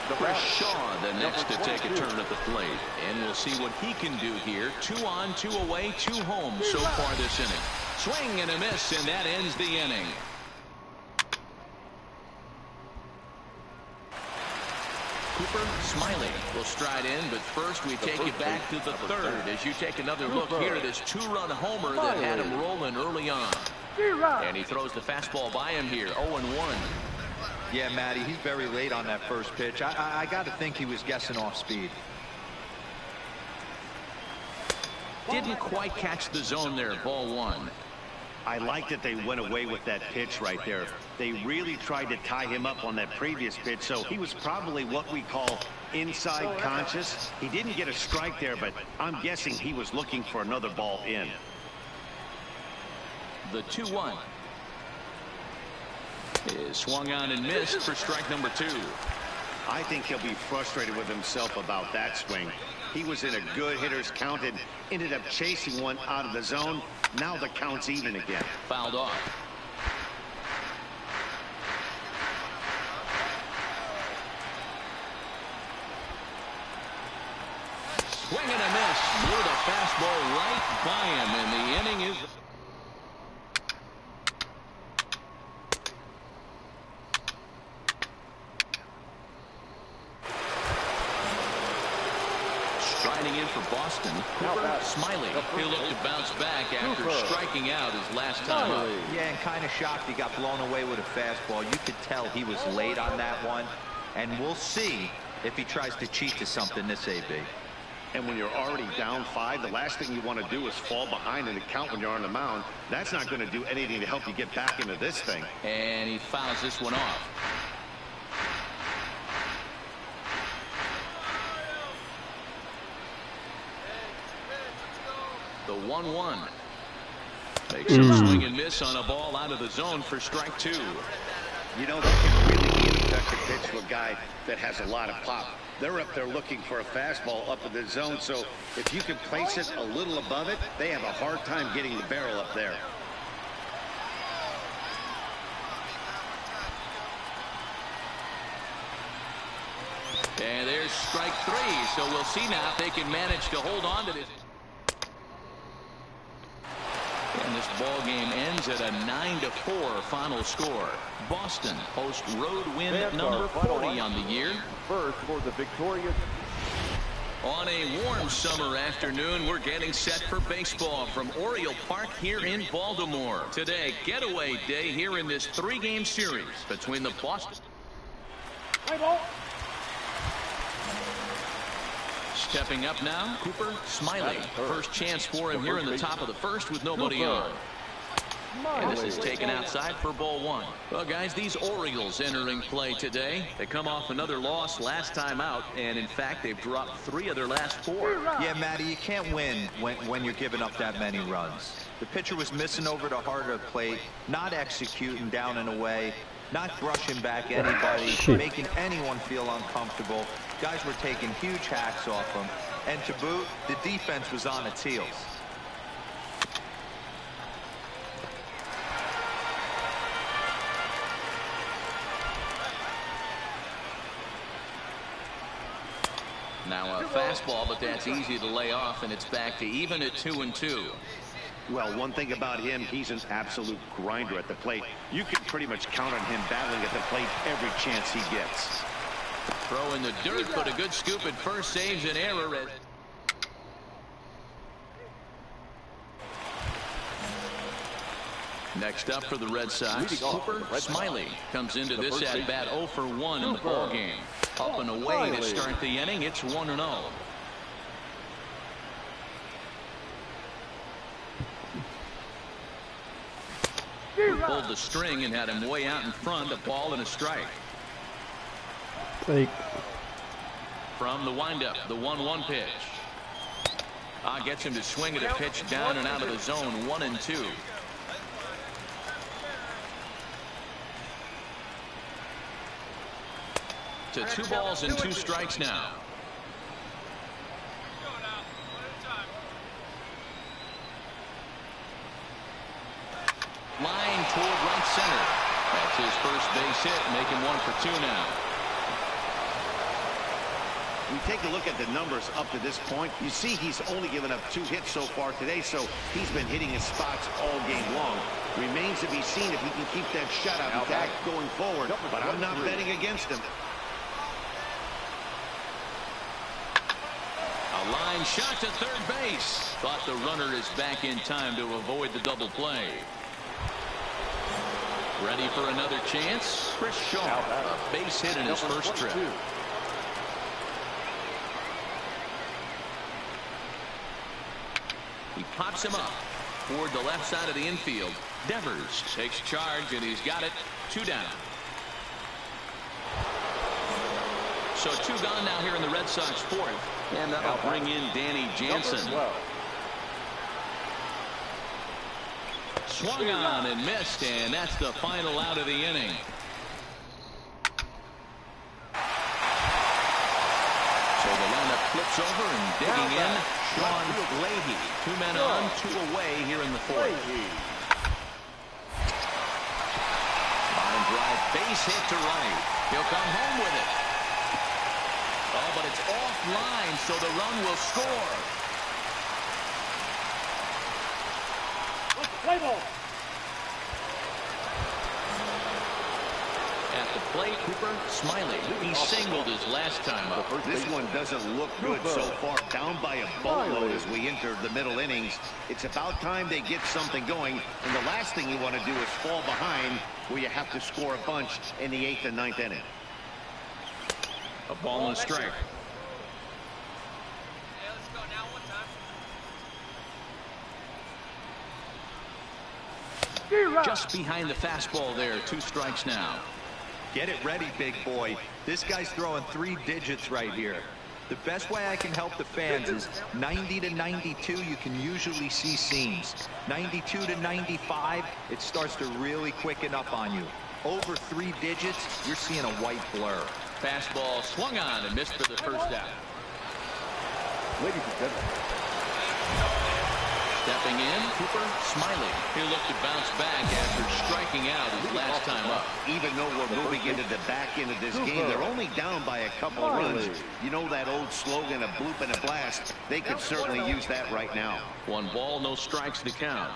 Speaker 8: Chris Shaw the next to take a turn at the plate. And we'll see what he can do here. 2 on, 2 away, 2 home so far this inning. Swing and a miss, and that ends the inning. Cooper Smiley will stride in, but first we take you back to the 3rd as you take another look here at this 2-run homer that had him rolling early on. And he throws the fastball by him here, 0-1.
Speaker 3: Yeah, Matty, he's very late on that first pitch. I got to think he was guessing off speed.
Speaker 8: Didn't quite catch the zone there, ball 1.
Speaker 4: I like that they went away with that pitch right there. They really tried to tie him up on that previous pitch, so he was probably what we call inside conscious. He didn't get a strike there, but I'm guessing he was looking for another ball in.
Speaker 8: The 2-1 is swung on and missed for strike number 2.
Speaker 4: I think he'll be frustrated with himself about that swing. He was in a good hitter's count and ended up chasing one out of the zone. Now the count's even again.
Speaker 8: Fouled off. Swing and a miss. Blew the fastball right by him, and the inning is... Striding in for Boston, Cooper Smiley. He'll look to bounce back after striking out his last time up.
Speaker 3: Yeah, and kind of shocked he got blown away with a fastball. You could tell he was late on that one, and we'll see if he tries to cheat to something this AB.
Speaker 4: And when you're already down 5, the last thing you want to do is fall behind in the count when you're on the mound. That's not going to do anything to help you get back into this thing.
Speaker 8: And he fouls this one off. The 1-1 makes him swing and miss on a ball out of the zone for strike 2.
Speaker 4: You know, that can really be an effective pitch to a guy that has a lot of pop. They're up there looking for a fastball up in the zone, so if you can place it a little above it, they have a hard time getting the barrel up there.
Speaker 8: And there's strike 3, so we'll see now if they can manage to hold on to this. And this ball game ends at a 9-4 final score. Boston posts road win number 40 on the year.
Speaker 9: First for the victorious.
Speaker 8: On a warm summer afternoon, we're getting set for baseball from Oriole Park here in Baltimore. Today, getaway day here in this 3-game series between the Boston. Stepping up now, Cooper Smiley. First chance for him here in the top of the first with nobody on. And this is taken outside for ball 1. Well, guys, these Orioles entering play today. They come off another loss last time out, and in fact, they've dropped 3 of their last 4.
Speaker 3: Yeah, Matty, you can't win when you're giving up that many runs. The pitcher was missing over the heart of the plate, not executing down and away, not brushing back anybody, making anyone feel uncomfortable. Guys were taking huge hacks off him, and to boot, the defense was on its heels.
Speaker 8: Now a fastball, but that's easy to lay off, and it's back to even at 2-2.
Speaker 4: Well, one thing about him, he's an absolute grinder at the plate. You can pretty much count on him battling at the plate every chance he gets.
Speaker 8: Throw in the dirt, but a good scoop at first saves an error. Next up for the Red Sox, Cooper Smiley comes into this at-bat 0 for 1 in the ball game. Up and away to start the inning. It's 1-0. Pulled the string and had him way out in front. A ball and a strike. From the windup, the 1-1 pitch. Gets him to swing at a pitch down and out of the zone. 1-2. To 2 balls and 2 strikes now. Line toward right center. That's his first base hit, making 1 for 2 now.
Speaker 4: We take a look at the numbers up to this point. You see he's only given up 2 hits so far today, so he's been hitting his spots all game long. Remains to be seen if he can keep that shutout attack going forward, but I'm not betting against him.
Speaker 8: A line shot to third base. Thought the runner is back in time to avoid the double play. Ready for another chance? Chris Shaw, a base hit in his first trip. He pops him up toward the left side of the infield. Devers takes charge, and he's got it. 2 down. So 2 gone now here in the Red Sox 4th. And that'll bring in Danny Jansen. Swung on and missed, and that's the final out of the inning. So the lineup flips over and digging in, Sean Leahy. 2 men on, 2 away here in the 4th. Line drive, base hit to right. He'll come home with it. Oh, but it's offline, so the run will score.
Speaker 2: Play ball.
Speaker 8: At the plate, Cooper Smiley. He singled his last time up.
Speaker 4: This one doesn't look good so far. Down by a boatload as we enter the middle innings. It's about time they get something going. And the last thing you want to do is fall behind where you have to score a bunch in the 8th and 9th inning.
Speaker 8: A ball and a strike.
Speaker 7: Let's go now. 1 time.
Speaker 8: Just behind the fastball there. 2 strikes now.
Speaker 3: Get it ready, big boy. This guy's throwing 3 digits right here. The best way I can help the fans is 90 to 92, you can usually see seams. 92 to 95, it starts to really quicken up on you. Over 3 digits, you're seeing a white blur.
Speaker 8: Fastball swung on and missed for the first out.
Speaker 9: Ladies and gentlemen.
Speaker 8: Stepping in, Cooper Smiley. He'll look to bounce back after striking out his last time up.
Speaker 4: Even though we're moving into the back end of this game, they're only down by a couple of runs. You know that old slogan, a bloop and a blast? They could certainly use that right now.
Speaker 8: 1 ball, no strikes to count.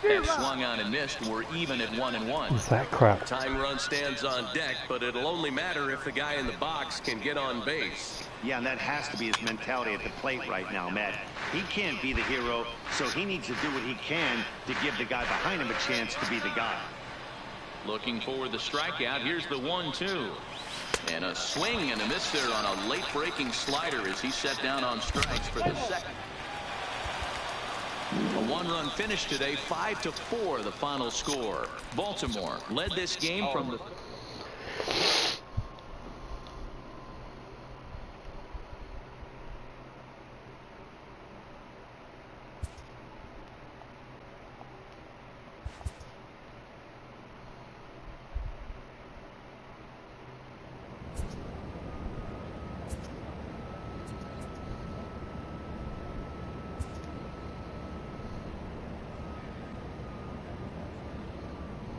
Speaker 8: And swung on and missed. We're even at 1-1.
Speaker 10: What's that crap?
Speaker 1: Tying run stands on deck, but it'll only matter if the guy in the box can get on base.
Speaker 4: Yeah, and that has to be his mentality at the plate right now, Matt. He can't be the hero, so he needs to do what he can to give the guy behind him a chance to be the guy.
Speaker 8: Looking for the strikeout. Here's the 1-2. And a swing and a miss there on a late breaking slider as he set down on strikes for the second. A 1-run finish today, 5-4 the final score. Baltimore led this game from the...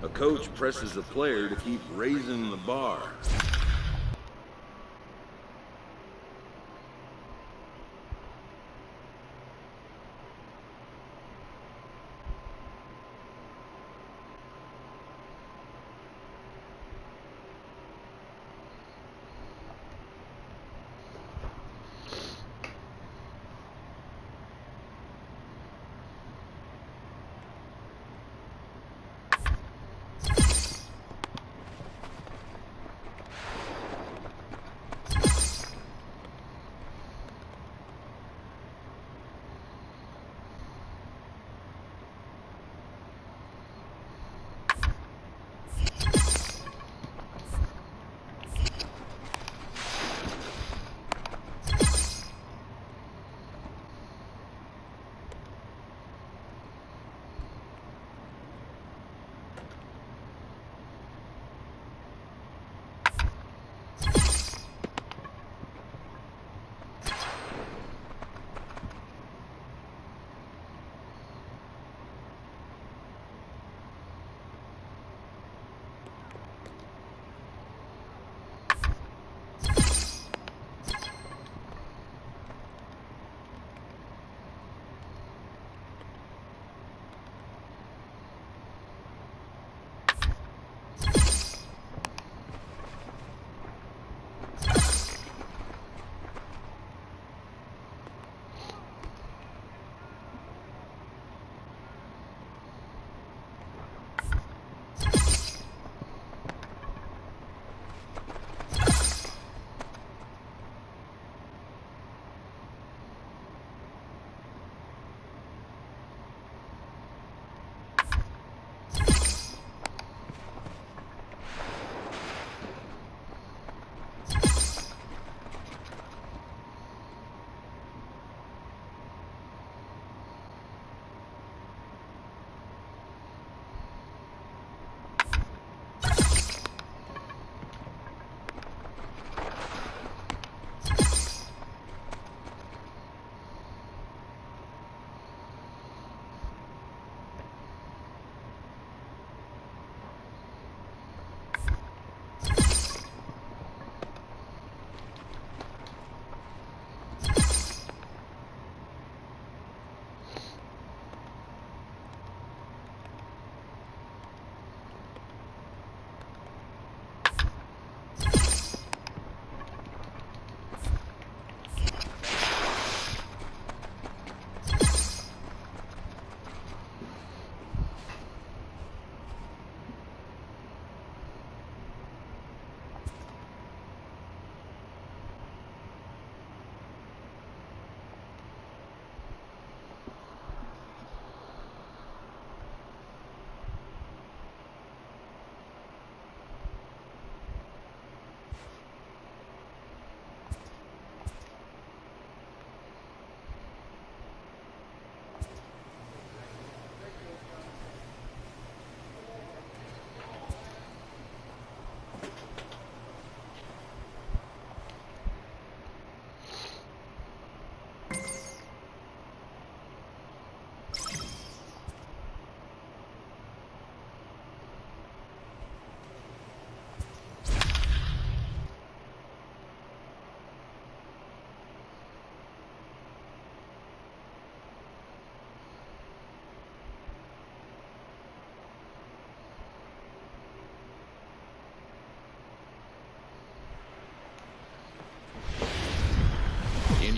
Speaker 11: A coach presses a player to keep raising the bar.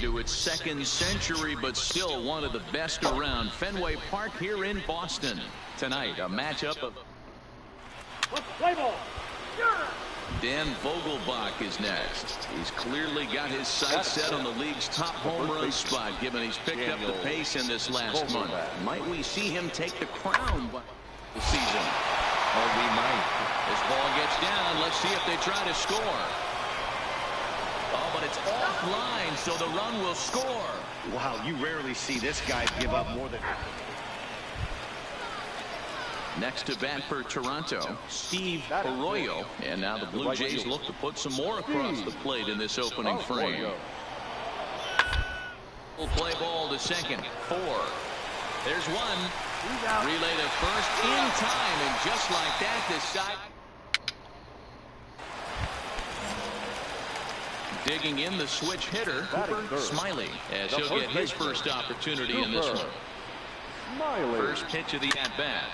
Speaker 8: into its second century, but still one of the best around. Fenway Park here in Boston. Tonight, a matchup of
Speaker 2: Play ball.
Speaker 8: Dan Vogelbach is next. He's clearly got his sights set on the league's top home run spot, given he's picked up the pace in this last month. Might we see him take the crown this season? Oh, we might. This ball gets down. Let's see if they try to score. Oh, but it's offline, so the run will score.
Speaker 4: Wow, you rarely see this guy give up more than...
Speaker 8: Next to bat for Toronto, Steve Arroyo. And now the Blue Jays look to put some more across the plate in this opening frame. Will play ball to second. 4. There's one. Relay to first in time. And just like that, this side. Digging in the switch hitter, Smiley, as he'll get his first opportunity in this one. First pitch of the at-bat.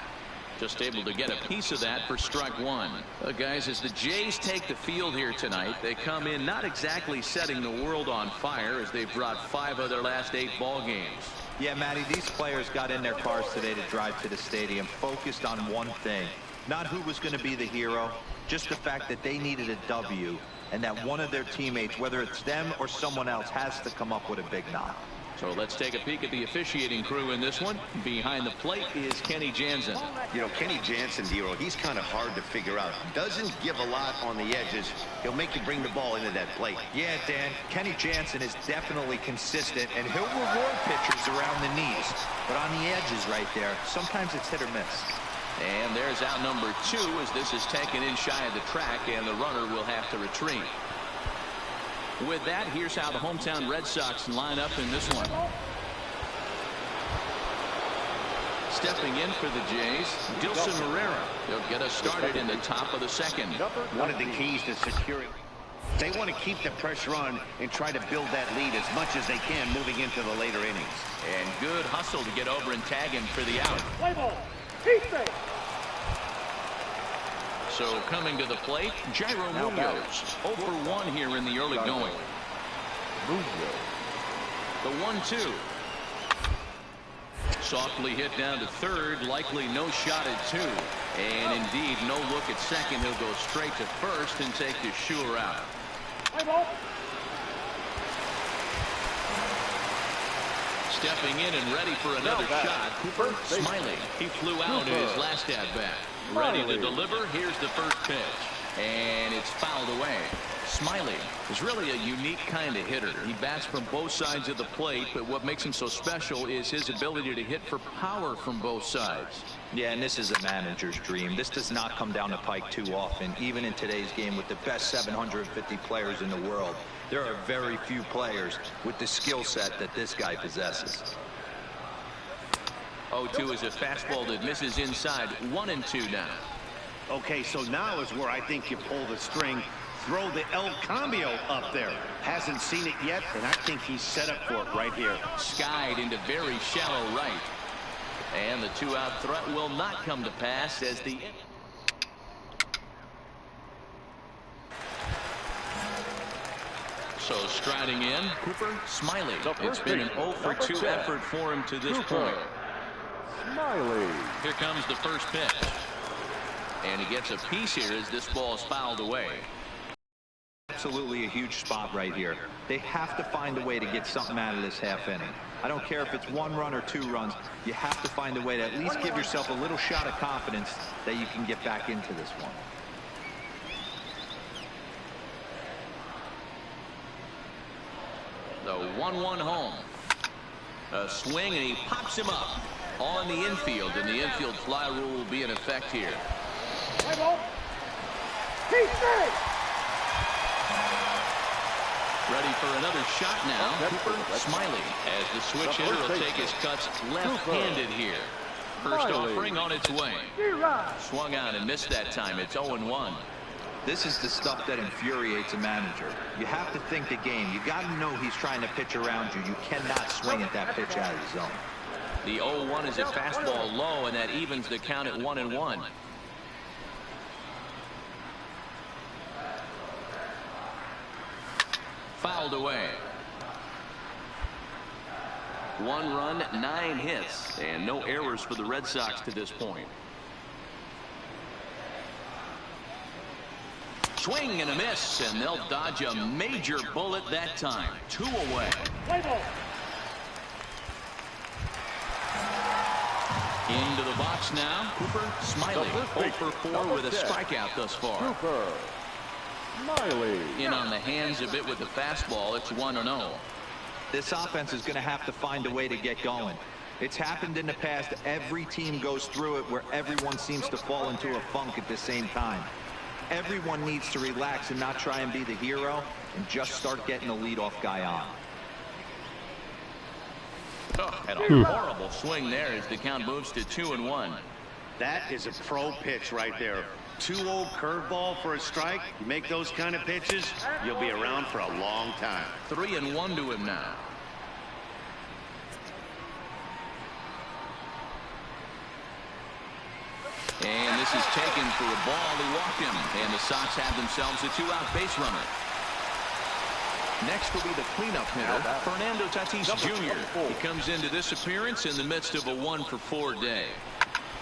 Speaker 8: Just able to get a piece of that for strike one. Guys, as the Jays take the field here tonight, they come in not exactly setting the world on fire, as they've brought 5 of their last 8 ball games.
Speaker 3: Yeah, Matty, these players got in their cars today to drive to the stadium, focused on one thing. Not who was going to be the hero, just the fact that they needed a W, and that one of their teammates, whether it's them or someone else, has to come up with a big knock.
Speaker 8: So let's take a peek at the officiating crew in this one. Behind the plate is Kenny Jansen.
Speaker 4: You know, Kenny Jansen, Dero, he's kind of hard to figure out. Doesn't give a lot on the edges. He'll make you bring the ball into that plate.
Speaker 3: Yeah, Dan, Kenny Jansen is definitely consistent, and he'll reward pitchers around the knees. But on the edges right there, sometimes it's hit or miss.
Speaker 8: And there's out number 2 as this is taken in shy of the track, and the runner will have to retreat. With that, here's how the hometown Red Sox line up in this one. Stepping in for the Jays, Dilson Herrera. They'll get us started in the top of the second.
Speaker 4: One of the keys to securing. They want to keep the pressure on and try to build that lead as much as they can moving into the later innings.
Speaker 8: And good hustle to get over and tag him for the out.
Speaker 2: Play ball. Keep safe.
Speaker 8: So coming to the plate, Jairo Munoz. 0 for 1 here in the early going. The 1-2. Softly hit down to third, likely no shot at 2. And indeed, no look at second. He'll go straight to first and take the sure out. Stepping in and ready for another shot, Cooper Smiley. He flew out in his last at-bat. Ready to deliver. Here's the first pitch. And it's fouled away. Smiley is really a unique kind of hitter. He bats from both sides of the plate, but what makes him so special is his ability to hit for power from both sides.
Speaker 3: Yeah, and this is a manager's dream. This does not come down the pike too often, even in today's game with the best 750 players in the world. There are very few players with the skill set that this guy possesses.
Speaker 8: 0-2 is a fastball that misses inside. 1-2 now.
Speaker 4: Okay, so now is where I think you pull the string. Throw the El Cambio up there. Hasn't seen it yet, and I think he's set up for it right here.
Speaker 8: Skied into very shallow right. And the 2-out threat will not come to pass as the... So striding in, Cooper Smiley. It's been an 0 for 2 effort for him to this point.
Speaker 9: Smiley.
Speaker 8: Here comes the first pitch. And he gets a piece here as this ball is fouled away.
Speaker 3: Absolutely a huge spot right here. They have to find a way to get something out of this half inning. I don't care if it's 1 run or 2 runs. You have to find a way to at least give yourself a little shot of confidence that you can get back into this one.
Speaker 8: The 1-1 home. A swing, and he pops him up on the infield, and the infield fly rule will be in effect here. Ready for another shot now. Cooper Smiley, as the switch hitter will take his cuts left-handed here. First offering on its way. Swung out and missed that time. It's 0-1.
Speaker 3: This is the stuff that infuriates a manager. You have to think the game. You got to know he's trying to pitch around you. You cannot swing at that pitch out of the zone.
Speaker 8: The 0-1 is a fastball low, and that evens the count at 1-1. Fouled away.
Speaker 5: 1 run, 9 hits, and no errors for the Red Sox to this point. Swing and a miss, and they'll dodge a major bullet that time. 2 away. Into the box now, Cooper Smiley. 0 for 4 with a strikeout thus far.
Speaker 9: Cooper Smiley.
Speaker 8: In on the hands a bit with the fastball. It's 1-0.
Speaker 3: This offense is going to have to find a way to get going. It's happened in the past. Every team goes through it where everyone seems to fall into a funk at the same time. Everyone needs to relax and not try and be the hero and just start getting the leadoff guy on.
Speaker 8: Oh, and a horrible swing there as the count moves to 2-1.
Speaker 4: That is a pro pitch right there. 2-0 curveball for a strike. You make those kind of pitches, you'll be around for a long time.
Speaker 8: 3-1 to him now. And this is taken for a ball. He walked him. And the Sox have themselves a 2-out base runner. Next will be the cleanup hitter, Fernando Tatis Jr. He comes into this appearance in the midst of a 1 for 4 day.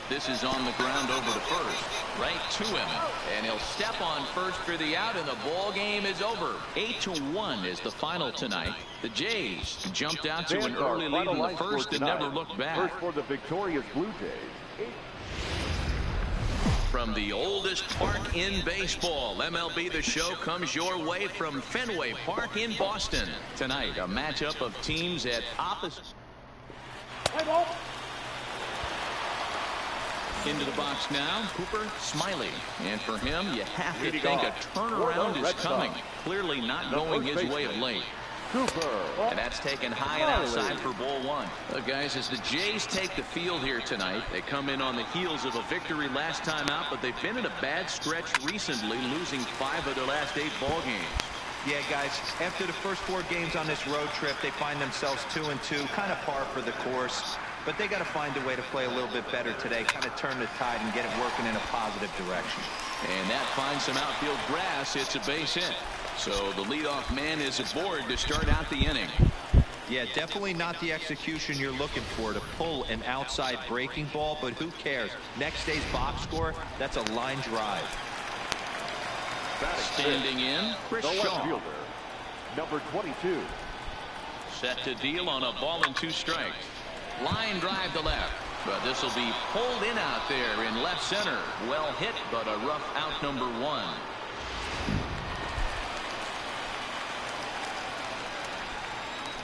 Speaker 8: This is on the ground over to first. Right to him. And he'll step on first for the out, and the ball game is over. 8-1 is the final tonight. The Jays jumped out to an early lead in the first and never looked back.
Speaker 9: First for the victorious Blue Jays.
Speaker 8: From the oldest park in baseball, MLB The Show comes your way from Fenway Park in Boston. Tonight, a matchup of teams at opposite. Into the box now, Cooper Smiley. And for him, you have to think a turnaround is coming. Clearly not going his way of late.
Speaker 9: Cooper.
Speaker 8: And that's taken high and outside for ball 1. Look, guys, as the Jays take the field here tonight, they come in on the heels of a victory last time out, but they've been in a bad stretch recently, losing 5 of their last 8 ball games.
Speaker 3: Yeah, guys, after the first 4 games on this road trip, they find themselves 2-2, kind of par for the course. But they got to find a way to play a little bit better today, kind of turn the tide and get it working in a positive direction.
Speaker 8: And that finds some outfield grass. It's a base hit. So the leadoff man is aboard to start out the inning.
Speaker 3: Yeah, definitely not the execution you're looking for to pull an outside breaking ball, but who cares? Next day's box score, that's a line drive.
Speaker 8: Standing in, Chris Shaw.
Speaker 9: Fielder, number 22.
Speaker 8: Set to deal on a ball and 2 strikes. Line drive to left. But this will be pulled in out there in left center. Well hit, but a rough out number 1.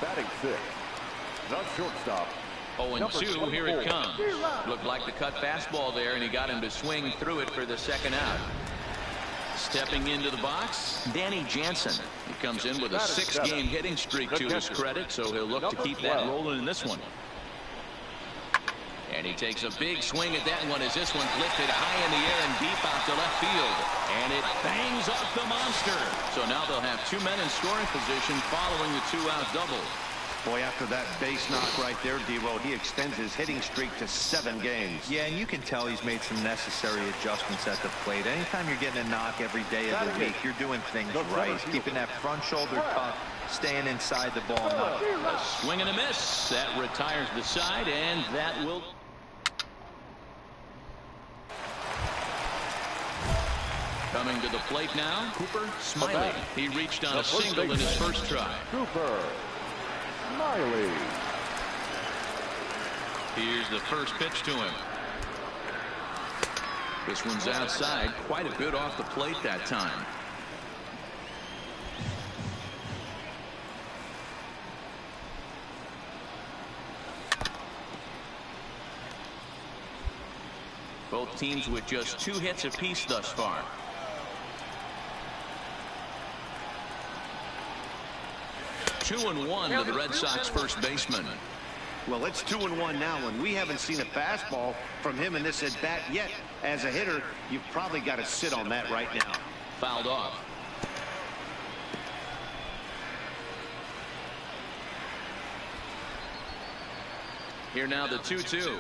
Speaker 9: Batting 6. The shortstop.
Speaker 8: 0-2, here it comes. Looked like the cut fastball there, and he got him to swing through it for the second out. Stepping into the box, Danny Jansen. He comes in with a 6-game hitting streak to his credit, so he'll look to keep that rolling in this one. And he takes a big swing at that one as this one's lifted high in the air and deep out to left field. And it bangs off the monster. So now they'll have 2 men in scoring position following the 2-out double.
Speaker 4: Boy, after that base knock right there, D-Roll, he extends his hitting streak to 7 games.
Speaker 3: Yeah, and you can tell he's made some necessary adjustments at the plate. Anytime you're getting a knock every day of the week, you're doing things right. Keeping that front shoulder tucked, staying inside the ball.
Speaker 8: A swing and a miss. That retires the side, and that will... Coming to the plate now, Cooper Smiley. He reached on a single in his first try.
Speaker 9: Cooper Smiley.
Speaker 8: Here's the first pitch to him. This one's outside, quite a bit off the plate that time. Both teams with just 2 hits apiece thus far. Two and one to the Red Sox first baseman.
Speaker 4: Well, it's 2-1 now, and we haven't seen a fastball from him in this at-bat yet. As a hitter, you've probably got to sit on that right now.
Speaker 8: Fouled off. Here now the 2-2.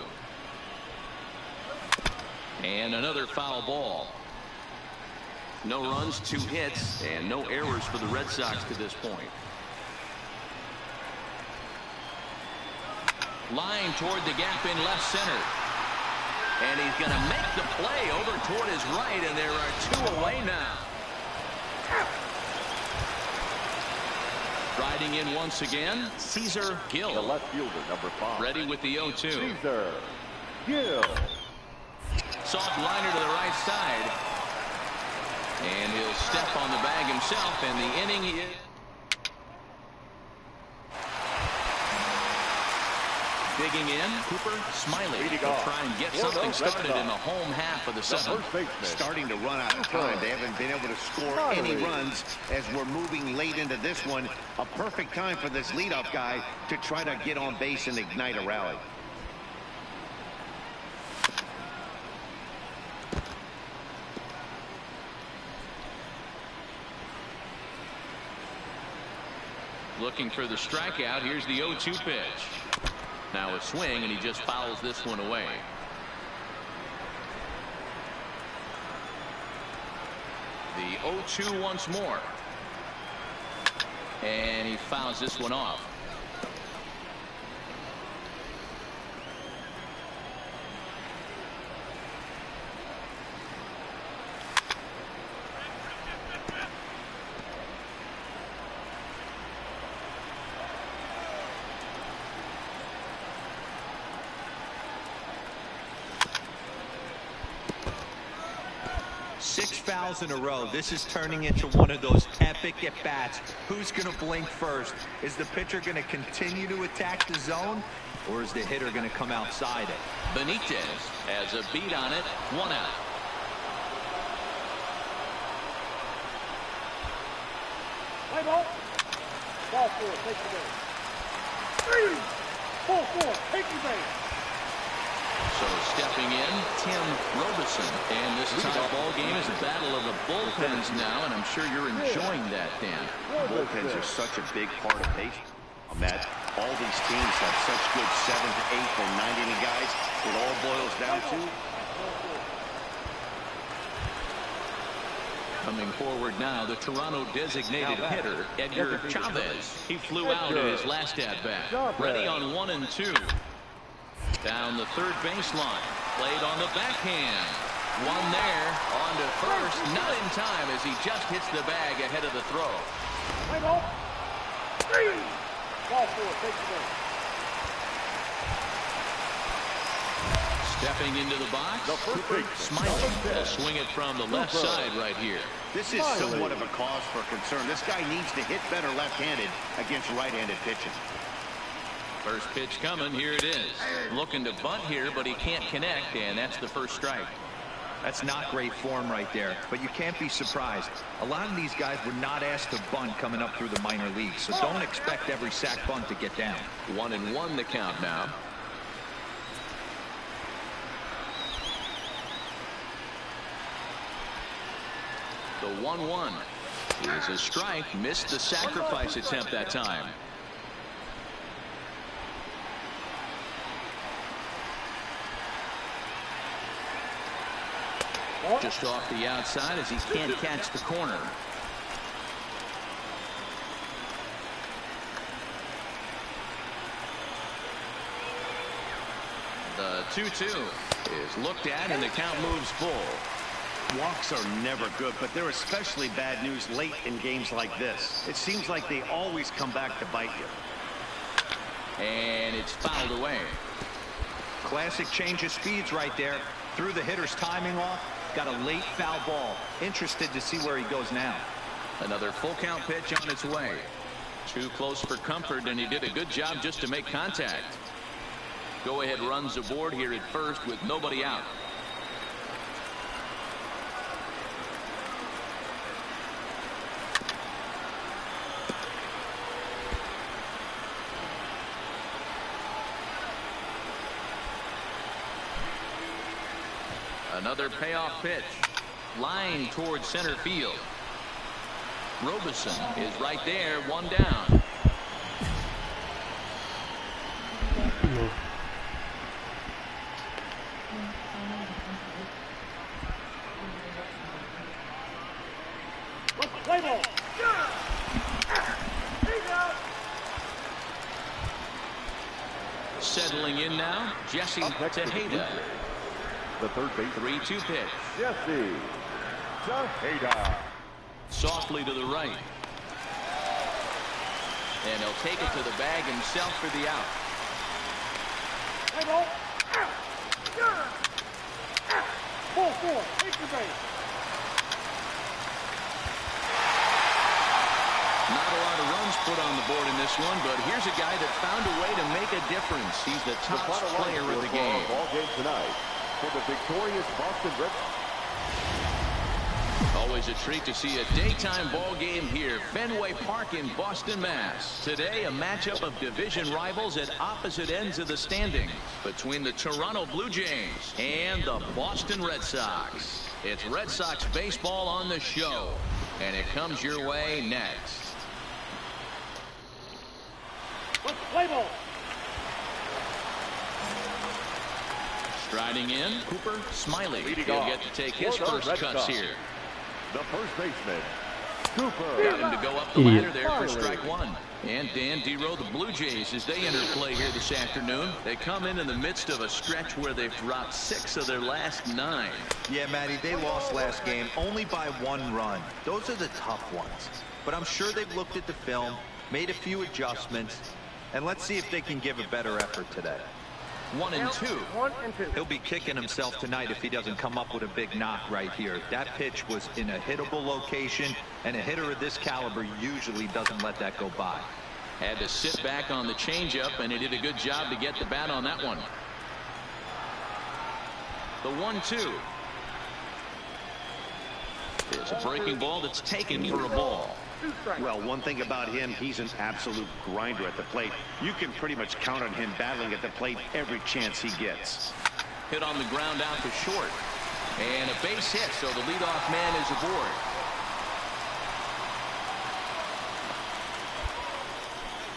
Speaker 8: And another foul ball. No runs, 2 hits, and no errors for the Red Sox to this point. Line toward the gap in left center. And he's going to make the play over toward his right, and there are 2 away now. Riding in once again, Caesar Gill.
Speaker 9: The left fielder, number 5.
Speaker 8: Ready with the 0-2.
Speaker 9: Caesar Gill.
Speaker 8: Soft liner to the right side. And he'll step on the bag himself, and the inning is... Digging in, Cooper Smiley will try and get something started in the home half of the 7th.
Speaker 4: Starting to run out of time. They haven't been able to score any runs as we're moving late into this one. A perfect time for this leadoff guy to try to get on base and ignite a rally.
Speaker 8: Looking for the strikeout. Here's the 0-2 pitch. Now a swing, and he just fouls this one away. The 0-2 once more. And he fouls this one off.
Speaker 3: Six fouls in a row. This is turning into one of those epic at-bats. Who's going to blink first? Is the pitcher going to continue to attack the zone, or is the hitter going to come outside it?
Speaker 8: Benitez has a beat on it. 1 out.
Speaker 2: Play ball. Ball 4, take the base. 3. Ball 4, take the base.
Speaker 8: So stepping in, Tim Robeson. And this tie-ball game is a battle of the bullpens now, and I'm sure you're enjoying that, Dan.
Speaker 4: Bullpens are such a big part of baseball, Matt. All these teams have such good 7th, 8th, and 9th inning guys. It all boils down to...
Speaker 8: Coming forward now, the Toronto designated hitter, Edgar Chavez. He flew out in his last at-bat. Ready on 1 and 2. Down the third baseline. Played on the backhand. One there. On to first. Not in time as he just hits the bag ahead of the throw.
Speaker 2: Play ball. 3. Ball 4, take the base.
Speaker 8: Stepping into the box, Cooper Smiley will swing it from the left side right here.
Speaker 4: This is somewhat of a cause for concern. This guy needs to hit better left-handed against right-handed pitching.
Speaker 8: First pitch coming. Here it is. Looking to bunt here, but he can't connect, and that's the first strike.
Speaker 3: That's not great form right there, but you can't be surprised. A lot of these guys were not asked to bunt coming up through the minor leagues, so don't expect every sack bunt to get down.
Speaker 8: 1-1 the count now. The 1-1 is a strike. Missed the sacrifice attempt that time. Just off the outside as he can't catch the corner. The 2-2 is looked at, and the count moves full.
Speaker 4: Walks are never good, but they're especially bad news late in games like this. It seems like they always come back to bite you.
Speaker 8: And it's fouled away.
Speaker 3: Classic change of speeds right there. Threw the hitter's timing off. Got a late foul ball. Interested to see where he goes now.
Speaker 8: Another full count pitch on its way. Too close for comfort, and he did a good job just to make contact. Go ahead runs aboard here at first with nobody out. Another payoff pitch. Line towards center field. Robeson is right there, 1 down.
Speaker 2: Play ball.
Speaker 8: Settling Jesse
Speaker 9: Up next to the Blue
Speaker 8: Tejeda.
Speaker 9: Jays, the third base,
Speaker 8: 3-2 pitch.
Speaker 9: Jesse Tejeda.
Speaker 8: Softly to the right. And he'll take it to the bag himself for the out.
Speaker 2: Play ball. Ball 4. Take your base.
Speaker 8: Not a lot of runs put on the board in this one, but here's a guy that found a way to make a difference. He's the top player of the game.
Speaker 9: Ball game tonight for the victorious Boston Red Sox.
Speaker 8: Always a treat to see a daytime ball game here, Fenway Park in Boston, Mass. Today, a matchup of division rivals at opposite ends of the standings between the Toronto Blue Jays and the Boston Red Sox. It's Red Sox baseball on the show, and it comes your way next.
Speaker 2: Let's play ball.
Speaker 8: Striding in, Cooper Smiley.
Speaker 9: Leading
Speaker 8: He'll
Speaker 9: off
Speaker 8: get to take his
Speaker 9: for the
Speaker 8: first
Speaker 9: Red
Speaker 8: cuts
Speaker 9: Sox,
Speaker 8: here.
Speaker 9: the first baseman, Cooper.
Speaker 8: Got him to go up the ladder there for strike one. And Dan Dero, the Blue Jays, as they enter play here this afternoon, they come in the midst of a stretch where they've dropped 6 of their last 9.
Speaker 3: Yeah, Matty, they lost last game only by 1 run. Those are the tough ones. But I'm sure they've looked at the film, made a few adjustments, and let's see if they can give a better effort today.
Speaker 8: 1 and 2.
Speaker 2: 1 and 2.
Speaker 3: He'll be kicking himself tonight if he doesn't come up with a big knock right here. That pitch was in a hittable location, and a hitter of this caliber usually doesn't let that go by.
Speaker 8: Had to sit back on the changeup, and he did a good job to get the bat on that one. The 1-2. It's a breaking ball that's taken for a ball.
Speaker 4: Well, one thing about him, he's an absolute grinder at the plate. You can pretty much count on him battling at the plate every chance he gets.
Speaker 8: Hit on the ground out to short. And a base hit, so the leadoff man is aboard.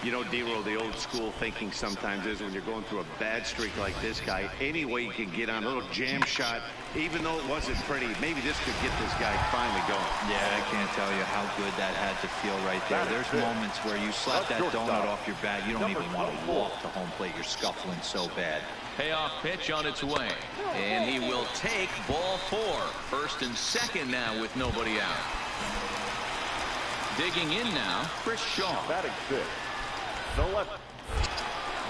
Speaker 4: You know, Dero, the old school thinking sometimes is when you're going through a bad streak like this guy, any way you can get on a little jam shot, even though it wasn't pretty, maybe this could get this guy finally going.
Speaker 3: Yeah, I can't tell you how good that had to feel right there. There's moments where you slap that donut off your bat, you don't even want to walk to home plate. You're scuffling so bad.
Speaker 8: Payoff pitch on its way. And he will take ball 4. First and second now with nobody out. Digging in now, Chris Shaw.
Speaker 9: Batting 6. The left.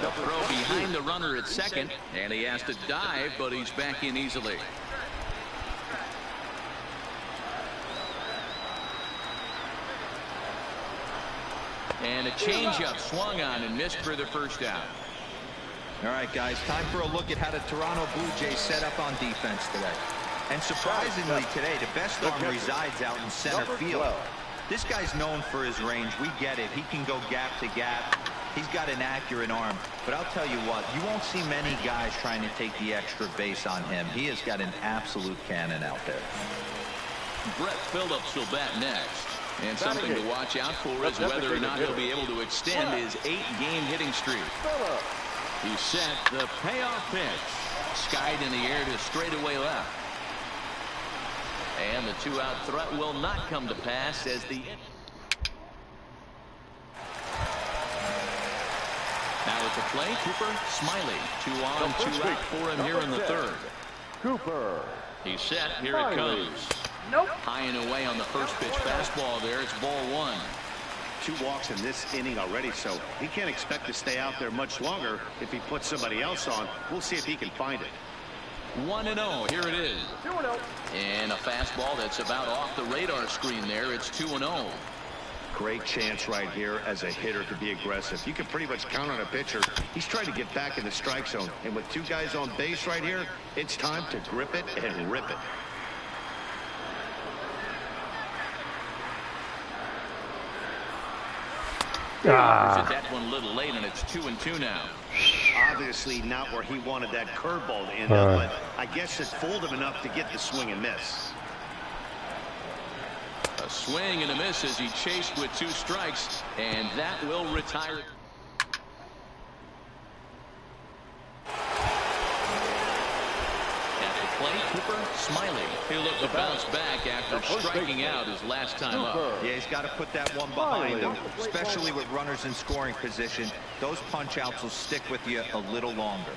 Speaker 8: The throw behind the runner at second, and he has to dive, but he's back in easily. And a changeup swung on and missed for the first out.
Speaker 3: All right, guys, time for a look at how the Toronto Blue Jays set up on defense today. And surprisingly today, the best arm resides out in center field. This guy's known for his range. We get it. He can go gap to gap. He's got an accurate arm. But I'll tell you what, you won't see many guys trying to take the extra base on him. He has got an absolute cannon out there.
Speaker 8: Brett Phillips will bat next. And something to watch out for is whether or not he'll be able to extend his 8-game hitting streak. He's set the payoff pitch. Skied in the air to straightaway left. And the 2-out threat will not come to pass as the... Now at the plate, Cooper Smiley. 2 on, 2 out for him here in the 3rd.
Speaker 9: Cooper.
Speaker 8: He's set. Here it comes.
Speaker 2: Nope.
Speaker 8: High and away on the first pitch fastball there. It's ball 1.
Speaker 4: 2 walks in this inning already, so he can't expect to stay out there much longer if he puts somebody else on. We'll see if he can find it.
Speaker 8: 1-0. Here it is.
Speaker 2: 2-0.
Speaker 8: And a fastball that's about off the radar screen there. It's 2-0.
Speaker 4: Great chance right here as a hitter to be aggressive. You can pretty much count on a pitcher. He's trying to get back in the strike zone. And with 2 guys on base right here, it's time to grip it and rip it.
Speaker 8: That one a little late, and it's 2-2 now.
Speaker 4: Obviously not where he wanted that curveball to end up, but I guess it fooled him enough to get the swing and miss.
Speaker 8: A swing and a miss as he chased with 2 strikes, and that will retire. At the plate, Cooper Smiley. He'll look to bounce back after striking out his last time up.
Speaker 3: Yeah, he's got to put that one behind him, especially with runners in scoring position. Those punch outs will stick with you a little longer.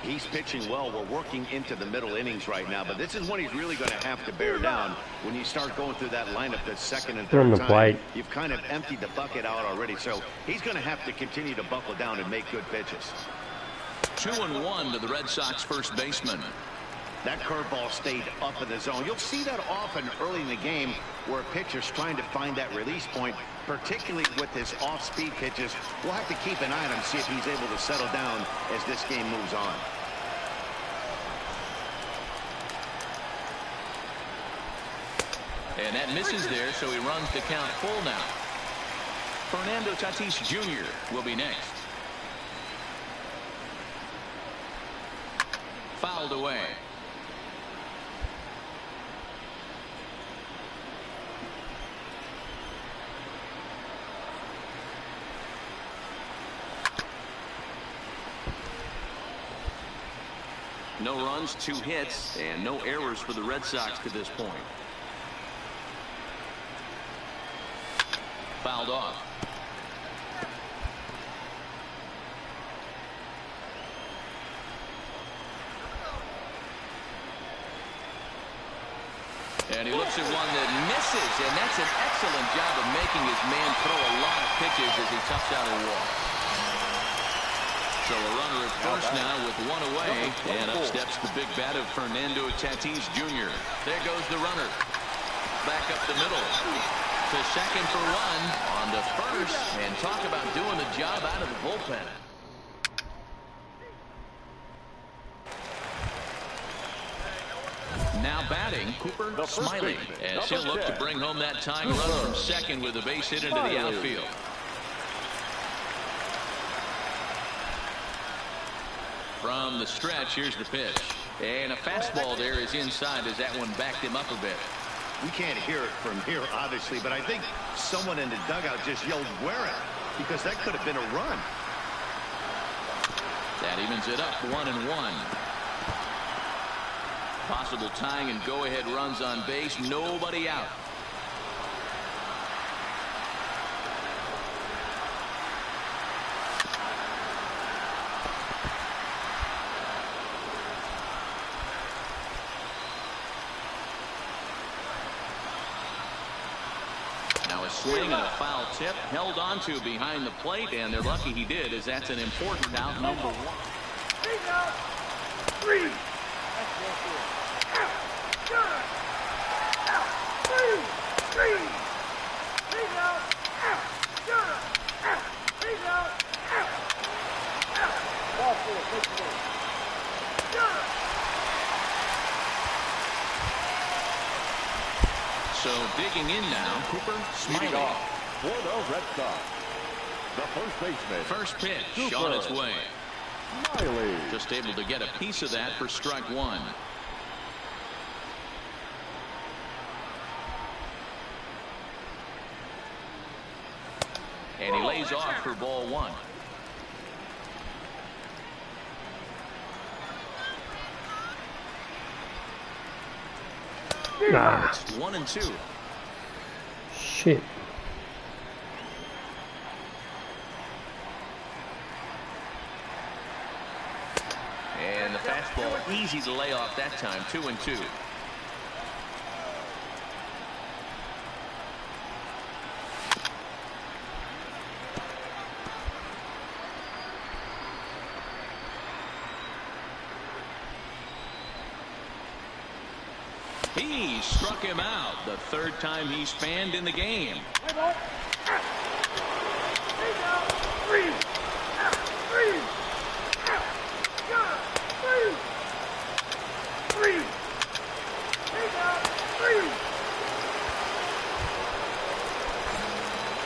Speaker 4: He's pitching well. We're working into the middle innings right now, but this is when he's really going to have to bear down. When you start going through that lineup that's second and third time, you've kind of emptied the bucket out already. So he's going to have to continue to buckle down and make good pitches.
Speaker 8: 2-1 to the Red Sox first baseman.
Speaker 4: That curveball stayed up in the zone. You'll see that often early in the game where a pitcher's trying to find that release point, particularly with his off-speed pitches. We'll have to keep an eye on him, see if he's able to settle down as this game moves on.
Speaker 8: And that misses there, so he runs the count full now. Fernando Tatis Jr. will be next. Fouled away.
Speaker 5: No runs, 2 hits, and no errors for the Red Sox to this point.
Speaker 8: Fouled off. And he looks at one that misses, and that's an excellent job of making his man throw a lot of pitches as he toughs out a walk. So a runner at first now with 1 away, and up steps the big bat of Fernando Tatis Jr. There goes the runner. Back up the middle. To second for 1, on to first, and talk about doing the job out of the bullpen. Now batting, Cooper Smiley, as he'll look to bring home that tying run from second with a base hit into the outfield. From the stretch, here's the pitch. And a fastball there is inside as that one backed him up a bit.
Speaker 4: We can't hear it from here, obviously, but I think someone in the dugout just yelled, "Wear it," because that could have been a run.
Speaker 8: That evens it up 1-1. Possible tying and go-ahead runs on base. Nobody out. Now a swing and a foul tip held onto behind the plate, and they're lucky he did, as that's an important out, number 1.
Speaker 2: 3.
Speaker 8: So digging in now, Cooper Smiley.
Speaker 9: For the Red Sox, the first baseman.
Speaker 8: First pitch
Speaker 9: Cooper
Speaker 8: on its way.
Speaker 9: Smiley.
Speaker 8: Just able to get a piece of that for strike 1. And he lays off for ball 1.
Speaker 10: Nah.
Speaker 8: It's 1-2.
Speaker 10: Shit.
Speaker 8: And the fastball easy to lay off that time. 2-2. He struck him out the 3rd time he's fanned in the game.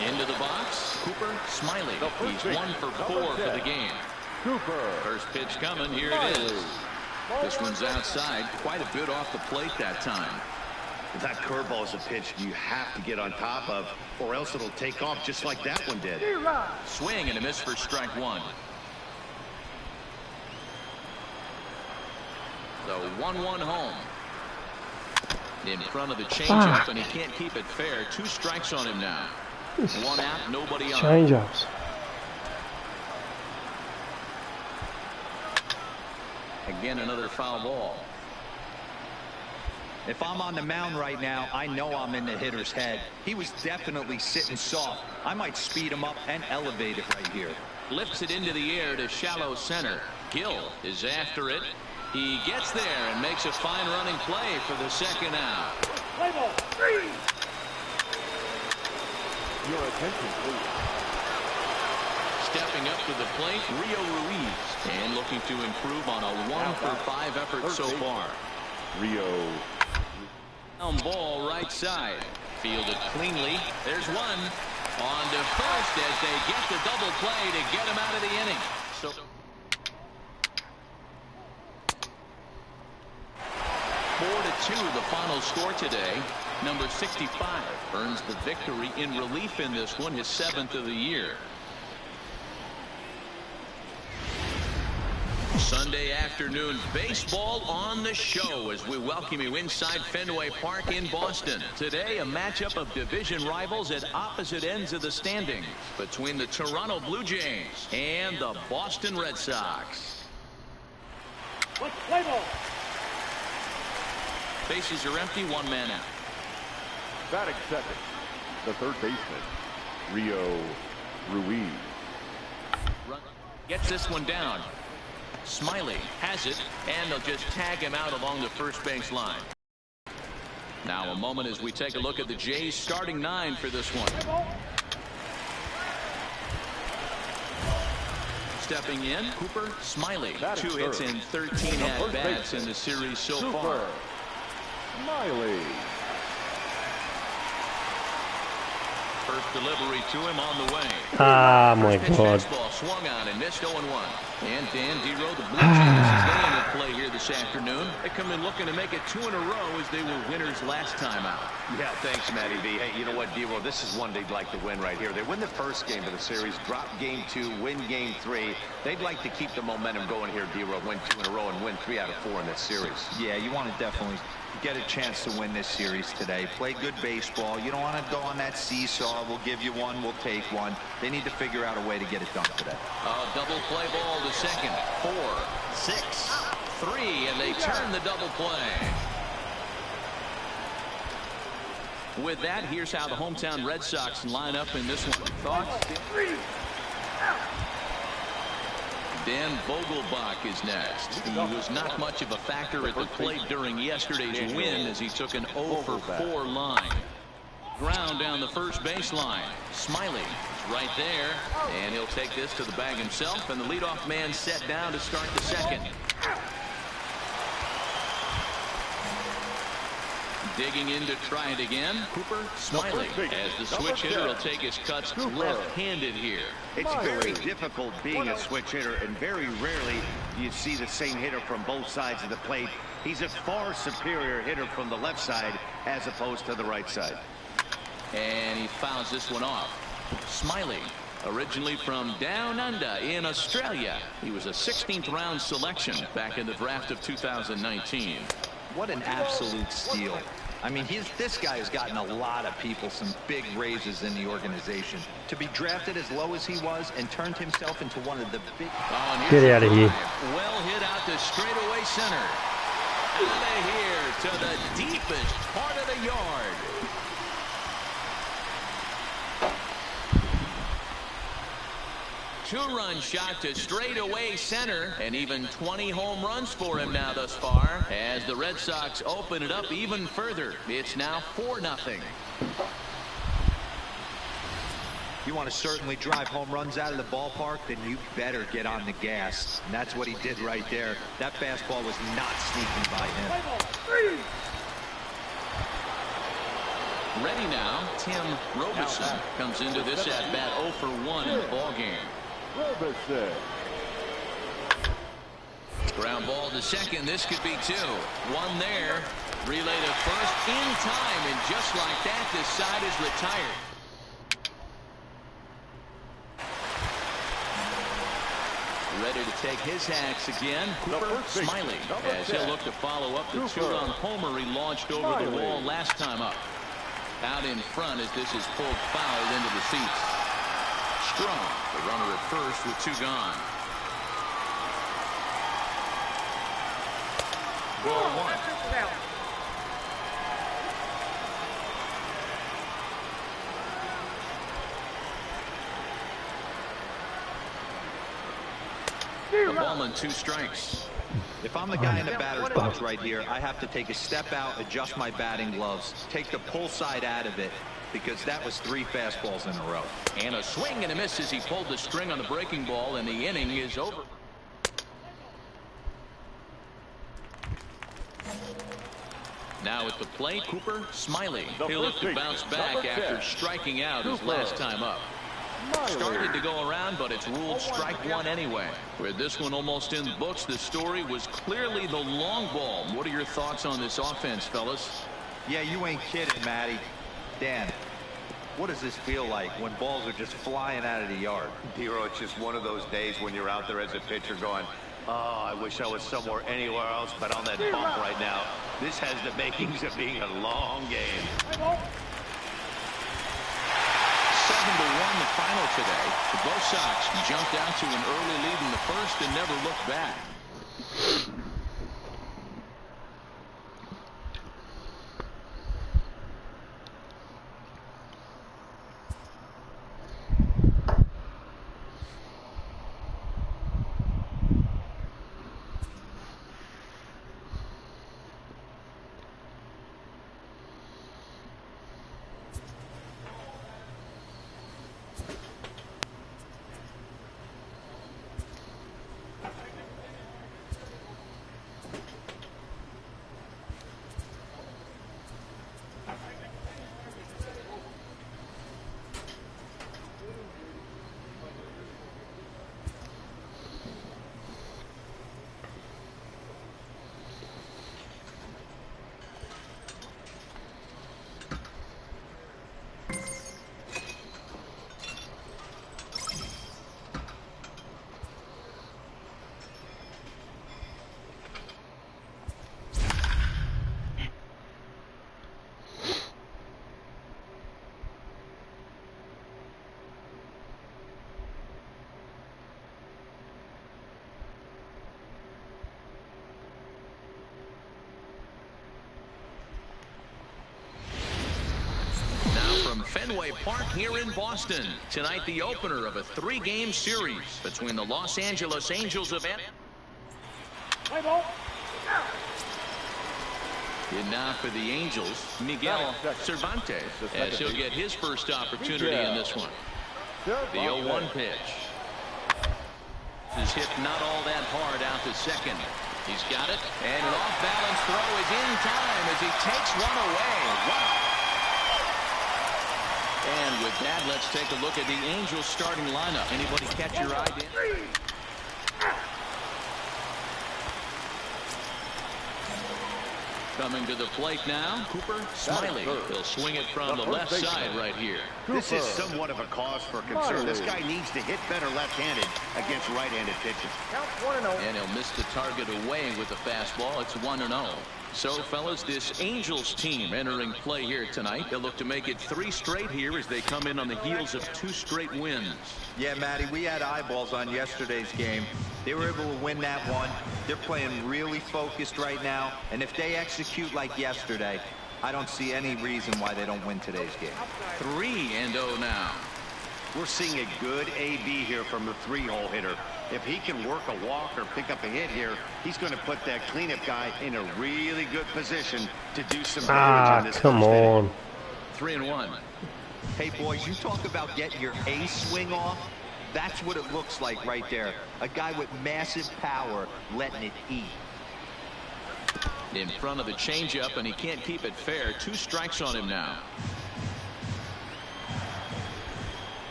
Speaker 8: Into the box, Cooper Smiley. He's 1 for 4 for the game.
Speaker 9: Cooper.
Speaker 8: First pitch coming. Here it is. This one's outside, quite a bit off the plate that time.
Speaker 4: That curveball is a pitch you have to get on top of, or else it'll take off just like that one did.
Speaker 8: Swing and a miss for strike 1. The 1-1 home. In front of the changeup, and he can't keep it fair. 2 strikes on him now. 1 out, nobody on.
Speaker 10: Change-ups.
Speaker 8: Again, another foul ball.
Speaker 3: If I'm on the mound right now, I know I'm in the hitter's head. He was definitely sitting soft. I might speed him up and elevate it right here.
Speaker 8: Lifts it into the air to shallow center. Gill is after it. He gets there and makes a fine running play for the second out.
Speaker 2: Play ball. 3.
Speaker 9: Your attention, please.
Speaker 8: Stepping up to the plate, Rio Ruiz. And looking to improve on a 1-for-5 effort so far.
Speaker 9: Rio.
Speaker 8: On ball right side. Fielded cleanly. There's one. On to first as they get the double play to get him out of the inning. So 4-2 the final score today. Number 65 earns the victory in relief in this one, his 7th of the year. Sunday afternoon baseball on the show as we welcome you inside Fenway Park in Boston. Today, a matchup of division rivals at opposite ends of the standings between the Toronto Blue Jays and the Boston Red Sox.
Speaker 2: Play ball.
Speaker 8: Bases are empty, one man out.
Speaker 9: Batting second, the third baseman, Rio Ruiz.
Speaker 8: Gets this one down. Smiley has it, and they'll just tag him out along the first base line. Now a moment as we take a look at the Jays starting 9 for this one. Stepping in, Cooper Smiley. 2 hits and 13 at-bats in the series so far.
Speaker 9: Smiley.
Speaker 8: First delivery to him on the way.
Speaker 10: Ah, my God.
Speaker 8: Fastball swung on and missed 0-1. And Dan Dero, the Blue Jays, is going to play here this afternoon. They come in looking to make it 2 in a row as they were winners last time out.
Speaker 6: Yeah, thanks, Matty V. Hey, you know what, Dero? This is one they'd like to win right here. They win the first game of the series, drop game 2, win game 3. They'd like to keep the momentum going here, Dero. Win 2 in a row and win 3 out of 4 in this series.
Speaker 3: Yeah, you want to definitely get a chance to win this series today. Play good baseball. You don't want to go on that seesaw. We'll give you one, we'll take one. They need to figure out a way to get it done today.
Speaker 8: A double play ball to second. 4, 6, 3, and they turn the double play. With that, here's how the hometown Red Sox line up in this one. Thoughts? Dan Vogelbach is next. He was not much of a factor at the plate during yesterday's win as he took an 0-for-4 line. Ground down the first baseline. Smiley is right there, and he'll take this to the bag himself, and the leadoff man set down to start the second. Digging in to try it again, Cooper Smiley, as the switch hitter will take his cuts left-handed here.
Speaker 4: It's very difficult being a switch hitter, and very rarely do you see the same hitter from both sides of the plate. He's a far superior hitter from the left side as opposed to the right side.
Speaker 8: And he fouls this one off. Smiley, originally from down under in Australia. He was a 16th round selection back in the draft of 2019.
Speaker 3: What an absolute steal. I mean, this guy has gotten a lot of people some big raises in the organization. To be drafted as low as he was and turned himself into one of the big...
Speaker 10: Get out of here.
Speaker 8: Well hit out to straightaway center. Out of here to the deepest part of the yard. Two-run shot to straightaway center, and even 20 home runs for him now thus far as the Red Sox open it up even further. It's now 4-0.
Speaker 3: You want to certainly drive home runs out of the ballpark, then you better get on the gas. And that's what he did right there. That fastball was not sneaking by him.
Speaker 8: Ready now, Tim Robeson comes into this at-bat 0-for-1 in the ballgame.
Speaker 9: Robeson.
Speaker 8: Ground ball to second. This could be 2. One there. Relay to first in time, and just like that, this side is retired. Ready to take his hacks again, Cooper Smiley, as he'll look to follow up the 2-run homer he launched over the wall last time up. Out in front as this is pulled foul into the seats. Strong, the runner at first with 2 gone. Ball one. The ball and 2 strikes.
Speaker 3: If I'm the guy in the batter's box right here, I have to take a step out, adjust my batting gloves, take the pull side out of it, because that was 3 fastballs in a row.
Speaker 8: And a swing and a miss as he pulled the string on the breaking ball, and the inning is over. Now at the plate, Cooper Smiley. He'll look to bounce back after striking out his last time up. Started to go around, but it's ruled strike 1 anyway. With this one almost in the books, the story was clearly the long ball. What are your thoughts on this offense, fellas?
Speaker 3: Yeah, you ain't kidding, Matty. Dan, what does this feel like when balls are just flying out of the yard?
Speaker 6: Hero, it's just one of those days when you're out there as a pitcher going, oh, I wish I was somewhere anywhere else but on that bump right now. This has the makings of being a long game.
Speaker 8: 7-1 the final today. The both Sox jumped out to an early lead in the first and never looked back. Fenway Park here in Boston. Tonight, the opener of a 3-game series between the Los Angeles Angels of And now for the Angels, Miguel Cervantes, as he'll get his first opportunity in this one. The 0-1 pitch is hit not all that hard out to second. He's got it, and an off-balance throw is in time as he takes one away. Wow. And with that, let's take a look at the Angels starting lineup. Anybody catch your eye, Dan? Coming to the plate now, Cooper Smiley. He'll swing it from the left side right here.
Speaker 4: This is somewhat of a cause for concern. This guy needs to hit better left-handed against right-handed pitchers.
Speaker 8: And he'll miss the target away with the fastball. It's 1-0. So, fellas, this Angels team entering play here tonight. They'll look to make it 3 straight here as they come in on the heels of 2 straight wins.
Speaker 3: Yeah, Matty, we had eyeballs on yesterday's game. They were able to win that one. They're playing really focused right now. And if they execute like yesterday, I don't see any reason why they don't win today's game.
Speaker 8: 3-0 now.
Speaker 4: We're seeing a good AB here from the 3-hole hitter. If he can work a walk or pick up a hit here, he's going to put that cleanup guy in a really good position to do some damage in this
Speaker 10: come on.
Speaker 8: 3-1.
Speaker 3: Hey, boys, you talk about getting your A swing off. That's what it looks like right there. A guy with massive power letting it eat.
Speaker 8: In front of the changeup, and he can't keep it fair. 2 strikes on him now.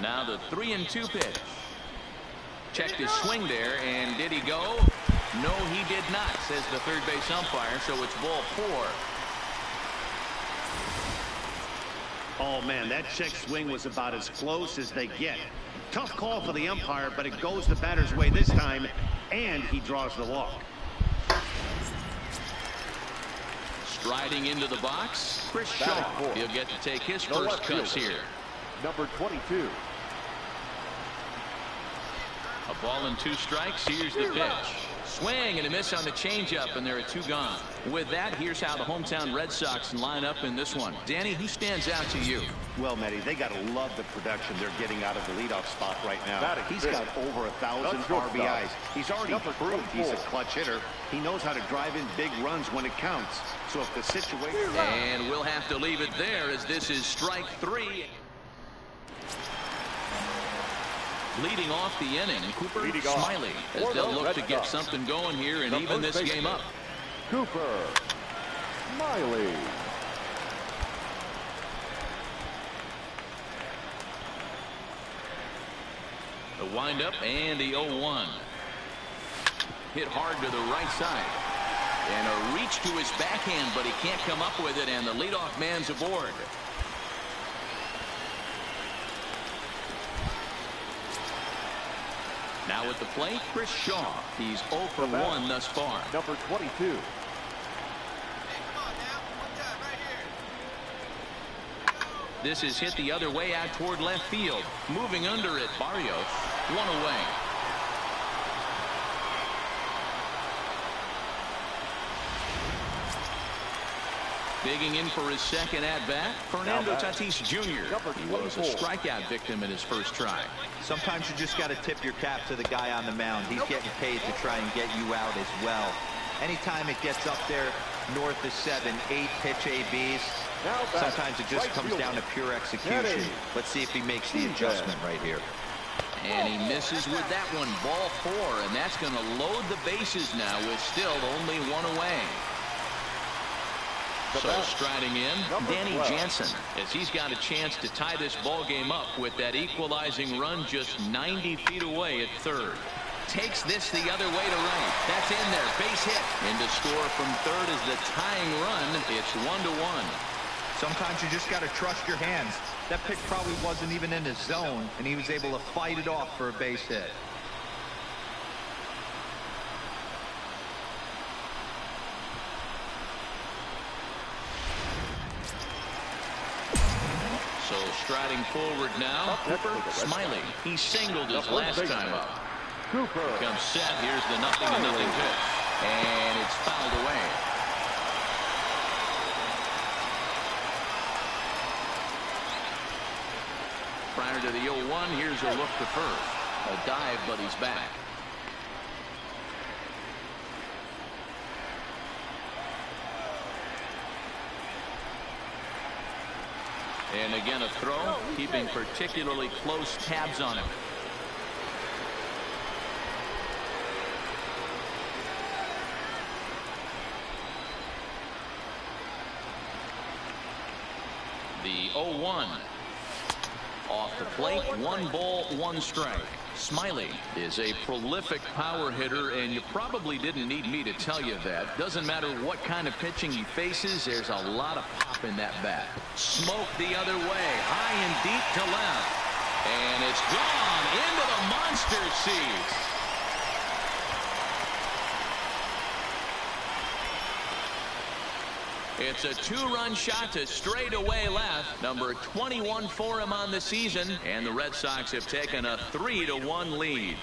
Speaker 8: Now the 3-2 pitch. Checked his swing there, and did he go? No, he did not, says the third base umpire, so it's ball 4.
Speaker 4: Oh, man, that check swing was about as close as they get. Tough call for the umpire, but it goes the batter's way this time, and he draws the walk.
Speaker 8: Striding into the box, Chris Shaw. He'll get to take his first cuts here.
Speaker 9: Number 22.
Speaker 8: A Ball and 2 strikes. Here's the pitch. Swing and a miss on the changeup, and there are 2 gone. With that, here's how the hometown Red Sox line up in this one. Danny, who stands out to you?
Speaker 4: Well, Matty, they got to love the production they're getting out of the leadoff spot right now. He's got over 1,000 RBIs. He's already proved he's a clutch hitter. He knows how to drive in big runs when it counts. So if the situation...
Speaker 8: And we'll have to leave it there as this is strike 3. Leading off the inning, Cooper Smiley, as they'll look to get something going here and even this game up.
Speaker 9: Cooper Smiley.
Speaker 8: The windup and the 0-1. Hit hard to the right side. And a reach to his backhand, but he can't come up with it, and the leadoff man's aboard. Now at the plate, Chris Shaw. He's 0 for 1 thus far.
Speaker 9: Number 22.
Speaker 8: This is hit the other way out toward left field. Moving under it, Barrios. 1 away. Digging in for his second at-bat, Fernando Tatis Jr. He was a strikeout victim in his first try.
Speaker 3: Sometimes you just got to tip your cap to the guy on the mound. He's getting paid to try and get you out as well. Anytime it gets up there north of 7, 8 pitch ABs, sometimes it just comes down to pure execution. Let's see if he makes the adjustment right here.
Speaker 8: And he misses with that one. Ball 4, and that's going to load the bases now with still only 1 away. So striding in, Danny Jansen, as he's got a chance to tie this ball game up with that equalizing run just 90 feet away at third. Takes this the other way to right. That's in there. Base hit. And to score from third is the tying run. It's 1-1.
Speaker 3: Sometimes you just got to trust your hands. That pitch probably wasn't even in his zone, and he was able to fight it off for a base hit.
Speaker 8: So striding forward now, Cooper Smiley. He singled his last time up.
Speaker 9: Cooper
Speaker 8: Comes set. Here's the 0-0 pitch. And it's fouled away. Prior to the 0-1, here's a look to first. A dive, but he's back. And again a throw, keeping particularly close tabs on him. The 0-1. Off the plate, 1 ball, 1 strike. Smiley is a prolific power hitter, and you probably didn't need me to tell you that. Doesn't matter what kind of pitching he faces, there's a lot of pop in that bat. Smoke the other way, high and deep to left. And it's gone into the monster seats. It's a 2-run shot to straightaway left. Number 21 for him on the season. And the Red Sox have taken a 3-1 lead.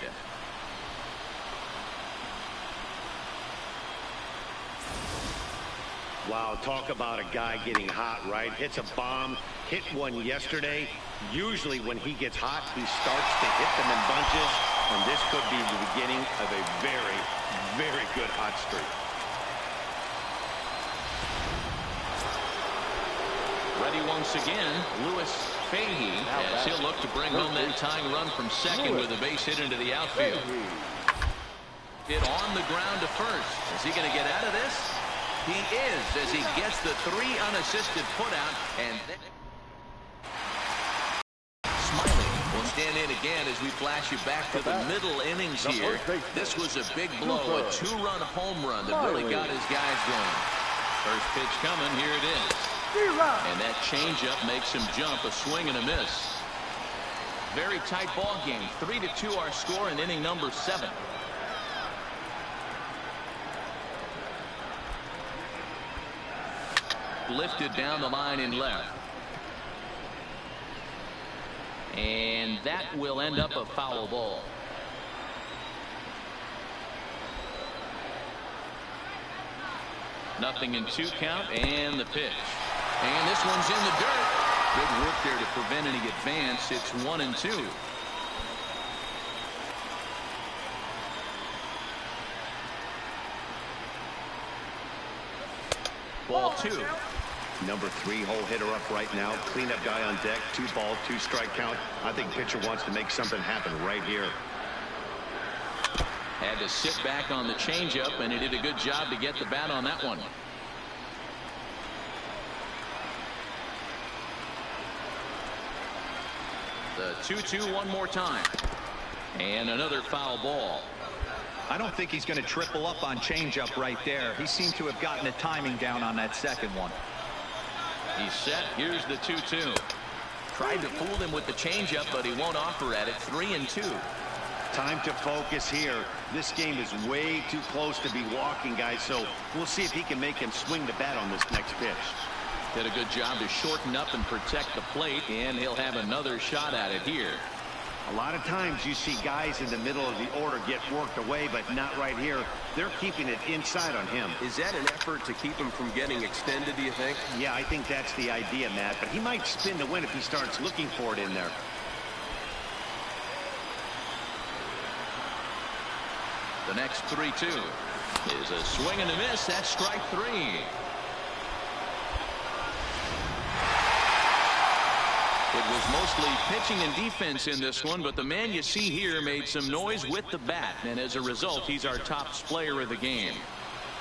Speaker 4: Wow, talk about a guy getting hot, right? Hits a bomb, hit one yesterday. Usually when he gets hot, he starts to hit them in bunches. And this could be the beginning of a very, very good hot streak.
Speaker 8: Ready once again, Louis Fahey, as he'll look to bring home that tying run from second with a base hit into the outfield. Hit on the ground to first. Is he going to get out of this? He is, as he gets the 3 unassisted putout, and then Smiley will stand in again as we flash you back to the middle innings here. This was a big blow, a 2-run home run that really got his guys going. First pitch coming, here it is. And that changeup makes him jump, a swing and a miss. Very tight ball game. 3-2 our score in inning number 7. Lifted down the line in left. And that will end up a foul ball. Nothing in 2 count, and the pitch. And this one's in the dirt. Good work there to prevent any advance. It's 1-2. Ball 2.
Speaker 4: Number 3 hole hitter up right now. Cleanup guy on deck. 2 ball, 2 strike count. I think pitcher wants to make something happen right here.
Speaker 8: Had to sit back on the changeup, and he did a good job to get the bat on that one. The 2-2 one more time. And another foul ball.
Speaker 3: I don't think he's going to triple up on changeup right there. He seemed to have gotten the timing down on that second one.
Speaker 8: He's set. Here's the 2-2. Tried to fool him with the changeup, but he won't offer at it. 3-2.
Speaker 4: Time to focus here. This game is way too close to be walking, guys, so we'll see if he can make him swing the bat on this next pitch.
Speaker 8: Did a good job to shorten up and protect the plate, and he'll have another shot at it here.
Speaker 4: A lot of times you see guys in the middle of the order get worked away, but not right here. They're keeping it inside on him.
Speaker 5: Is that an effort to keep him from getting extended, do you think?
Speaker 4: Yeah, I think that's the idea, Matt, but he might spin to win if he starts looking for it in there.
Speaker 8: The next 3-2 is a swing and a miss. That's strike 3. It was mostly pitching and defense in this one, but the man you see here made some noise with the bat, and as a result, he's our top player of the game.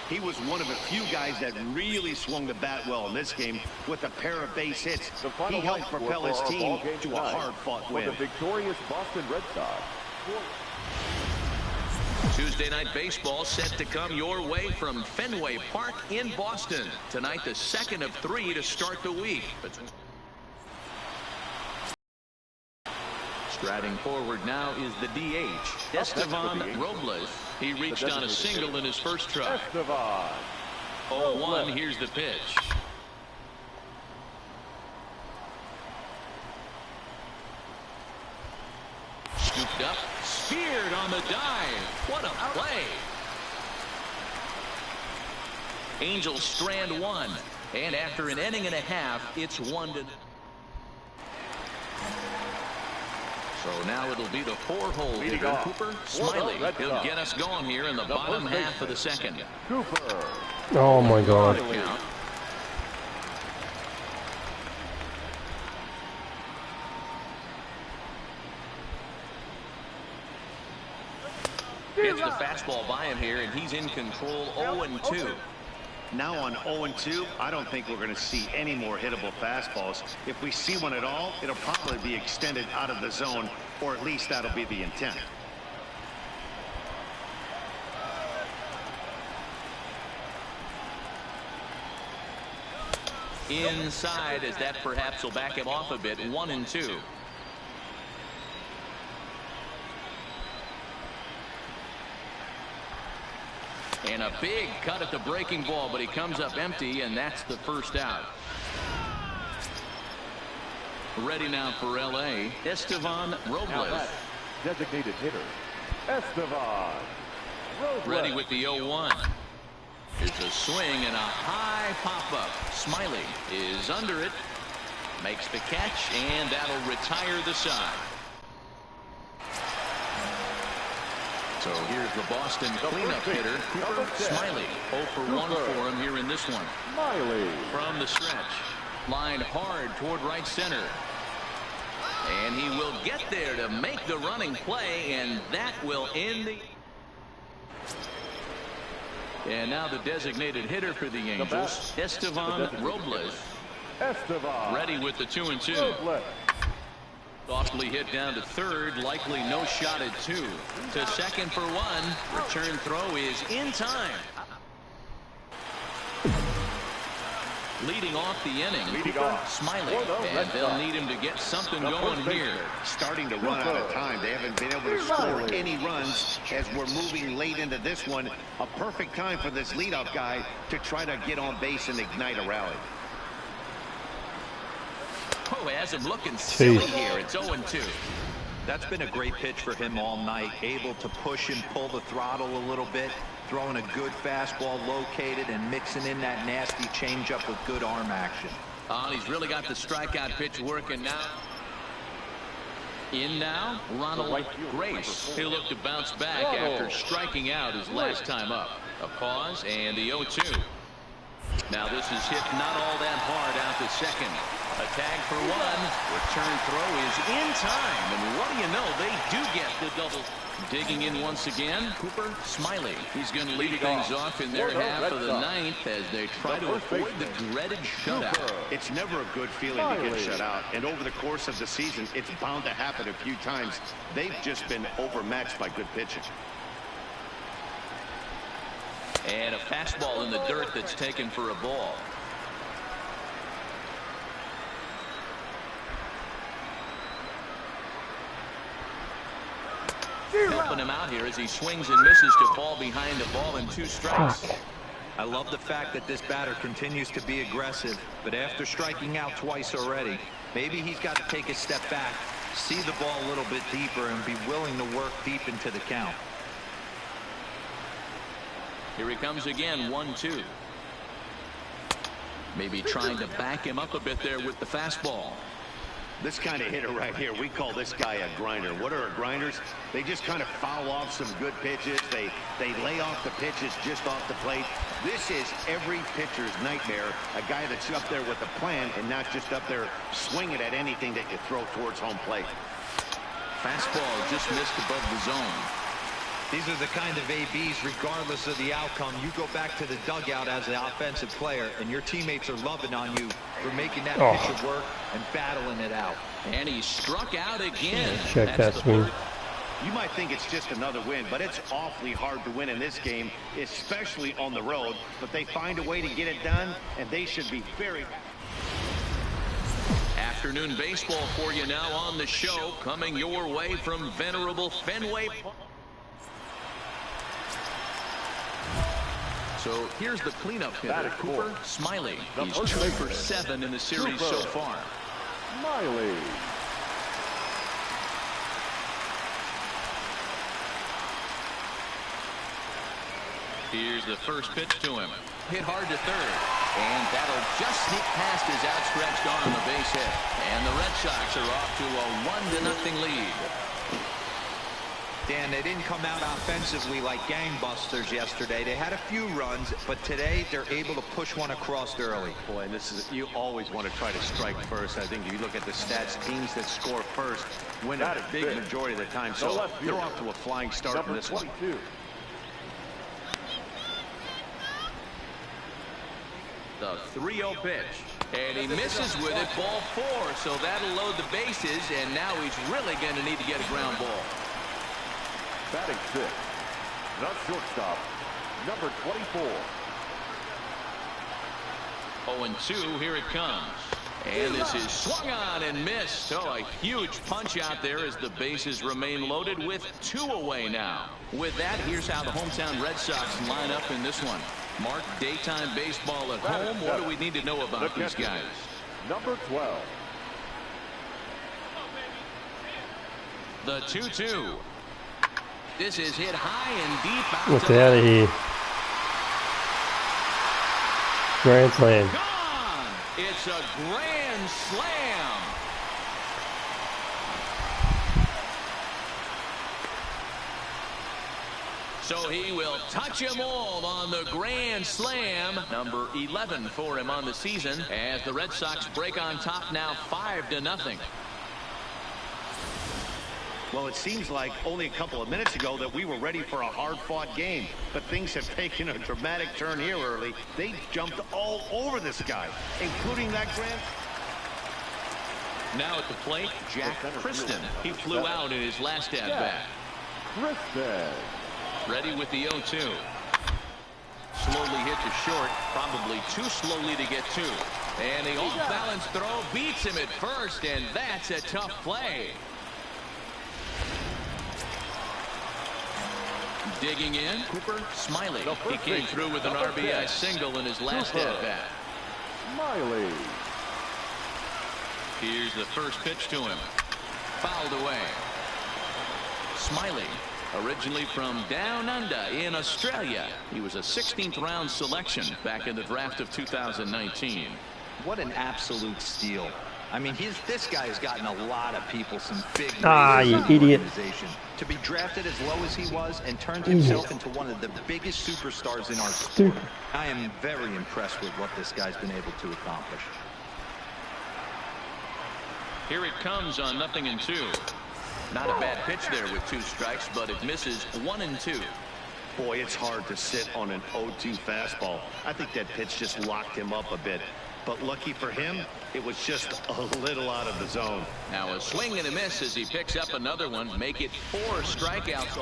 Speaker 4: He was one of a few guys that really swung the bat well in this game with a pair of base hits. He helped propel his team to a hard-fought win.
Speaker 9: For the victorious Boston Red Sox.
Speaker 8: Tuesday night baseball set to come your way from Fenway Park in Boston. Tonight, the second of 3 to start the week. Striding forward now is the DH, Estevan Robles. He reached on a single in his first try. 0-1, here's the pitch. Scooped up, speared on the dive. What a play. Angels strand 1, and after an inning and a half, it's 1-0. So now it'll be the 4-hole hitter, Cooper Smiley. He'll get us going here in the bottom half of the second.
Speaker 9: Cooper.
Speaker 10: Oh my God.
Speaker 8: Gets the fastball by him here, and he's in control. 0-2.
Speaker 4: Now on 0-2, I don't think we're going to see any more hittable fastballs. If we see one at all, it'll probably be extended out of the zone, or at least that'll be the intent.
Speaker 8: Inside, as that perhaps will back him off a bit. 1-2. And a big cut at the breaking ball, but he comes up empty, and that's the first out. Ready now for L.A., Estevan Robles.
Speaker 9: Designated hitter, Estevan Robles.
Speaker 8: Ready with the 0-1. Here's a swing and a high pop-up. Smiley is under it, makes the catch, and that'll retire the side. So here's the Boston cleanup hitter, Cooper Smiley. 0 for 1 for him here in this one.
Speaker 9: Smiley.
Speaker 8: From the stretch. Lined hard toward right center. And he will get there to make the running play, and that will end the... And now the designated hitter for the Angels, Estevan Robles.
Speaker 9: Estevan.
Speaker 8: Ready with the 2-2. Softly hit down to third, likely no shot at 2. To second for 1. Return throw is in time. Leading off the inning, Cooper Smiley, and they'll need him to get something going here.
Speaker 4: Starting to run out of time. They haven't been able to score any runs as we're moving late into this one. A perfect time for this leadoff guy to try to get on base and ignite a rally.
Speaker 8: Oh, has him looking silly here. It's 0-2.
Speaker 3: That's been a great pitch for him all night. Able to push and pull the throttle a little bit. throwing a good fastball located and mixing in that nasty changeup with good arm action.
Speaker 8: Oh, he's really got the strikeout pitch working now. In now, Ronald Grace. He'll look to bounce back after striking out his last time up. A pause and the 0-2. Now this is hit not all that hard out to second. A tag for one. Return throw is in time. And what do you know? They do get the double. Digging in once again, Cooper Smiley. He's going to lead things off in their half of the ninth as they try to avoid the dreaded shutout.
Speaker 4: It's never a good feeling to get shut out. And over the course of the season, it's bound to happen a few times. They've just been overmatched by good pitching.
Speaker 8: And a fastball in the dirt that's taken for a ball. Helping him out here as he swings and misses to fall behind the ball in 2 strikes.
Speaker 3: I love the fact that this batter continues to be aggressive, but after striking out twice already, maybe he's got to take a step back, see the ball a little bit deeper, and be willing to work deep into the count.
Speaker 8: Here he comes again, 1-2. Maybe trying to back him up a bit there with the fastball.
Speaker 4: This kind of hitter right here, we call this guy a grinder. What are grinders? They just kind of foul off some good pitches. They lay off the pitches just off the plate. This is every pitcher's nightmare, a guy that's up there with a plan and not just up there swinging at anything that you throw towards home plate.
Speaker 8: Fastball just missed above the zone.
Speaker 3: These are the kind of ABs, regardless of the outcome. You go back to the dugout as an offensive player, and your teammates are loving on you for making that pitcher work and battling it out.
Speaker 8: And he struck out again.
Speaker 10: Check that swing.
Speaker 4: You might think it's just another win, but it's awfully hard to win in this game, especially on the road. But they find a way to get it done, and they should be very...
Speaker 8: Afternoon baseball for you now on the show, coming your way from venerable Fenway Park. So here's the cleanup hitter, Cooper Smiley. He's 2 for 7 in the series so far.
Speaker 9: Smiley.
Speaker 8: Here's the first pitch to him. Hit hard to third. And that'll just sneak past his outstretched arm, a base hit. And the Red Sox are off to a 1-0 lead.
Speaker 3: Dan, they didn't come out offensively like gangbusters yesterday. They had a few runs, but today they're able to push one across early.
Speaker 4: Boy, and this is, you always want to try to strike first. I think if you look at the stats, teams that score first win a big majority of the time. So they're off to a flying start in this one.
Speaker 8: The 3-0 pitch. And he misses with it, ball 4. So that'll load the bases, and now he's really going to need to get a ground ball.
Speaker 9: Batting 6, the shortstop, number 24.
Speaker 8: 0-2, here it comes. And this is swung on and missed. Oh, a huge punch out there as the bases remain loaded with 2 away now. With that, here's how the hometown Red Sox line up in this one. Mark, daytime baseball at home. What do we need to know about these guys?
Speaker 9: Number 12.
Speaker 8: The 2-2. This is hit high and deep.
Speaker 10: What's out of here? Grand slam.
Speaker 8: Gone. It's a grand slam. So he will touch them all on the grand slam. Number 11 for him on the season as the Red Sox break on top now 5-0.
Speaker 4: Well, it seems like only a couple of minutes ago that we were ready for a hard-fought game, but things have taken a dramatic turn here early. They jumped all over this guy, including that grand.
Speaker 8: Now at the plate, Jack Kristen. He flew out in his last at-bat.
Speaker 9: Kristen.
Speaker 8: Ready with the 0-2. Slowly hit to short, probably too slowly to get to. And the off-balance throw beats him at first, and that's a tough play. Digging in, Cooper Smiley. He came through with an RBI single in his last at-bat.
Speaker 9: Smiley.
Speaker 8: Here's the first pitch to him. Fouled away. Smiley Originally from down under in Australia, he was a 16th round selection back in the draft of 2019.
Speaker 3: What an absolute steal. I mean, this guy has gotten a lot of people some big
Speaker 10: you idiot.
Speaker 3: organization. To be drafted as low as he was and turned himself into one of the biggest superstars in our sport. I am very impressed with what this guy's been able to accomplish.
Speaker 8: Here it comes on 0-2. Not a bad pitch there with 2 strikes, but it misses 1-2.
Speaker 4: Boy, it's hard to sit on an 0-2 fastball. I think that pitch just locked him up a bit. But lucky for him, it was just a little out of the zone.
Speaker 8: Now a swing and a miss as he picks up another one. Make it 4 strikeouts.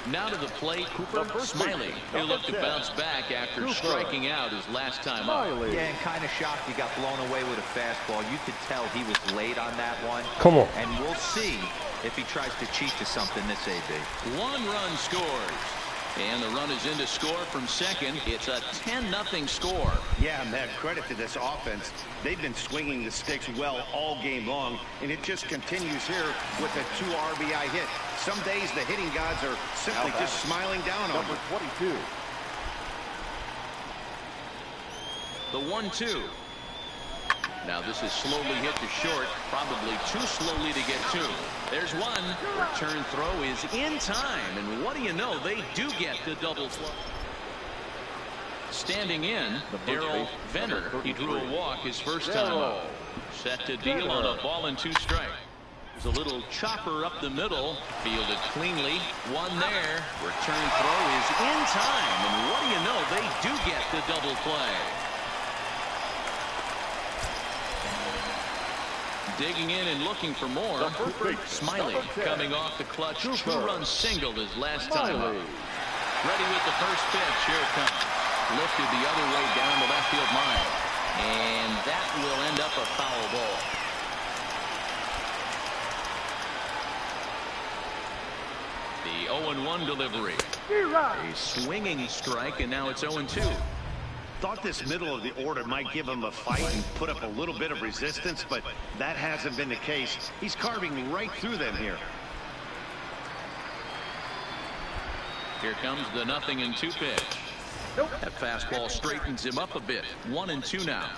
Speaker 8: Now to the plate, Cooper Smiley. He'll look to bounce back after striking out his last time up.
Speaker 3: Yeah, and kind of shocked he got blown away with a fastball. You could tell he was late on that one.
Speaker 10: Come on.
Speaker 3: And we'll see if he tries to cheat to something this AB.
Speaker 8: 1 run scores. And the run is in to score from second. It's a 10-0 score.
Speaker 4: Yeah, Matt, credit to this offense. They've been swinging the sticks well all game long, and it just continues here with a 2 RBI hit. Some days the hitting gods are simply just smiling down on
Speaker 9: Number
Speaker 4: you.
Speaker 9: 22.
Speaker 8: The 1-2. Now this is slowly hit to short, probably too slowly to get to. There's one. Return throw is in time, and what do you know? They do get the double play. Standing in, Daryl Venner. He drew a walk his first time up. Set to deal on a ball and 2 strikes. There's a little chopper up the middle, fielded cleanly. One there. Return throw is in time, and what do you know? They do get the double play. Digging in and looking for more. Smiley coming off the clutch 2-run single his last time up. Ready with the first pitch. Here it comes. Lifted the other way down the left field line. And that will end up a foul ball. The 0-1 delivery. A swinging strike, and now it's 0-2.
Speaker 4: Thought this middle of the order might give him a fight and put up a little bit of resistance, but that hasn't been the case. He's carving right through them here.
Speaker 8: Here comes the 0-2 pitch. That fastball straightens him up a bit. 1-2 now.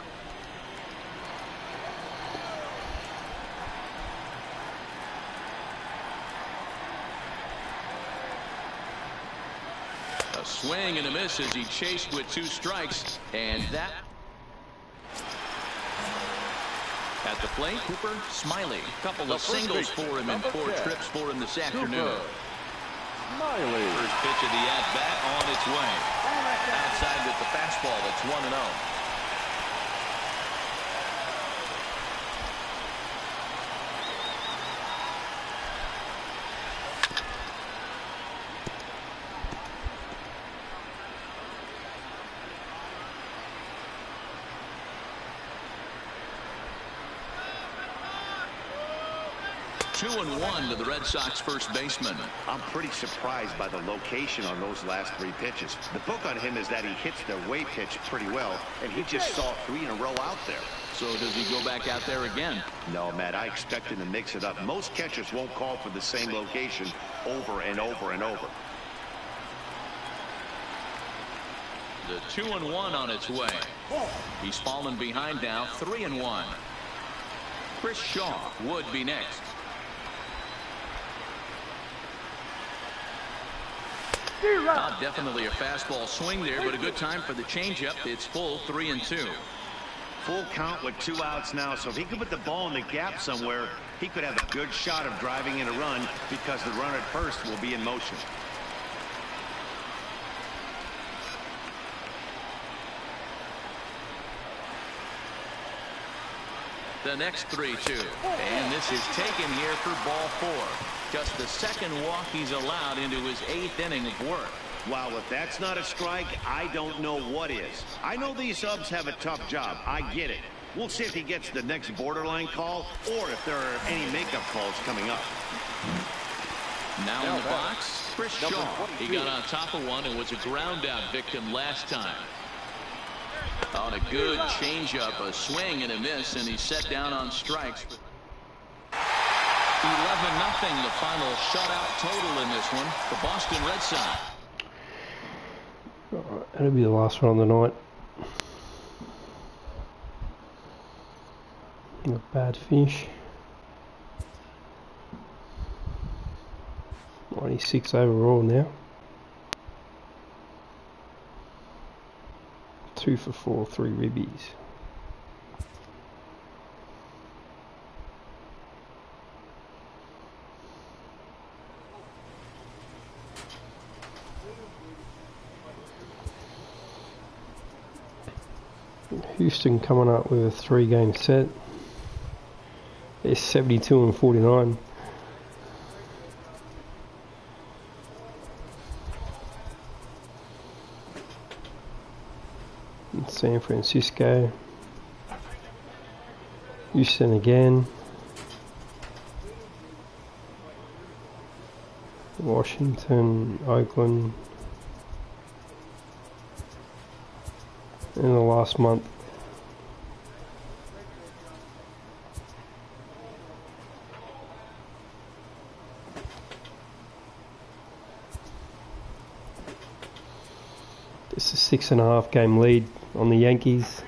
Speaker 8: A swing and a miss as he chased with 2 strikes, and that at the plate, Cooper Smiley. Couple of singles for him and 4 trips for him this afternoon.
Speaker 9: Smiley.
Speaker 8: First pitch of the at-bat on its way. Outside with the fastball. That's 1-0. Two and 1 to the Red Sox first baseman.
Speaker 4: I'm pretty surprised by the location on those last 3 pitches. The book on him is that he hits the way pitch pretty well, and he just saw 3 in a row out there.
Speaker 8: So does he go back out there again?
Speaker 4: No, Matt, I expect him to mix it up. Most catchers won't call for the same location over and over and over.
Speaker 8: The 2-1 on its way. He's fallen behind now, 3-1. Chris Shaw would be next. Definitely a fastball swing there, but a good time for the changeup. It's full 3-2.
Speaker 4: Full count with 2 outs now, so if he could put the ball in the gap somewhere, he could have a good shot of driving in a run because the runner at first will be in motion.
Speaker 8: The next 3-2. And this is taken here for ball 4. Just the second walk he's allowed into his 8th inning of work.
Speaker 4: Wow, if that's not a strike, I don't know what is. I know these subs have a tough job. I get it. We'll see if he gets the next borderline call or if there are any makeup calls coming up.
Speaker 8: Now in the box, Chris Shaw. He got on top of one and was a ground out victim last time. On a good changeup, a swing and a miss, and he's set down on strikes. 11-0, the final shutout total in this one. The Boston Red Sox.
Speaker 10: Alright, that'll be the last one on the night. Not bad finish. 96 overall now. 2 for 4, 3 ribbies. Houston coming up with a 3-game set. They're 72 and 49. And San Francisco. Houston again. Washington, Oakland. In the last month. It's a 6.5 game lead on the Yankees.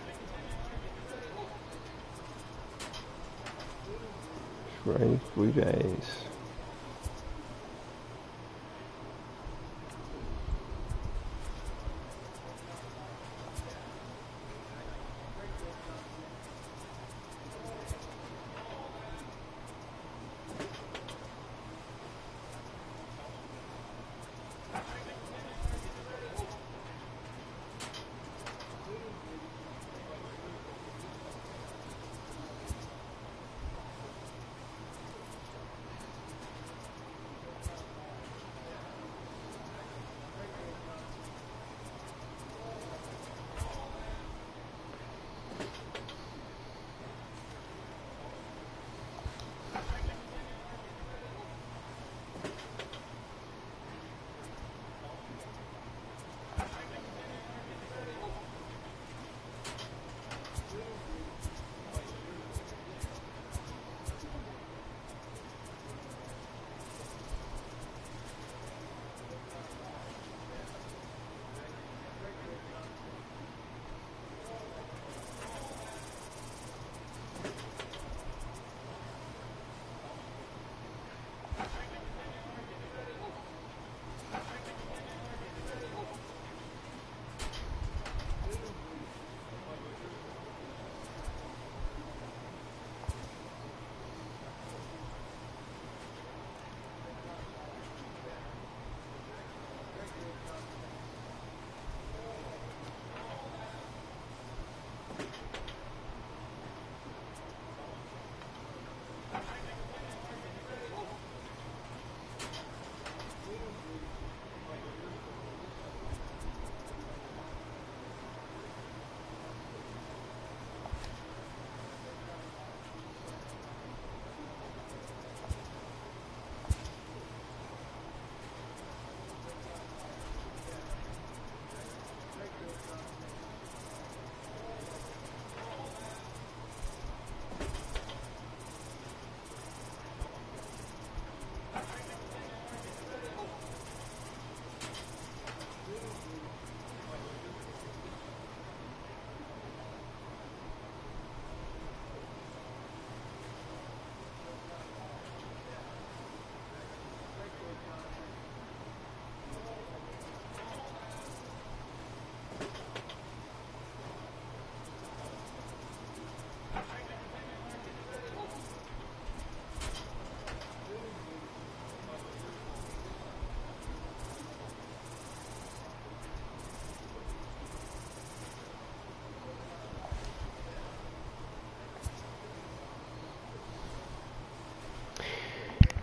Speaker 10: Rays, Blue Jays.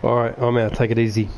Speaker 10: Alright, I'm out. Take it easy.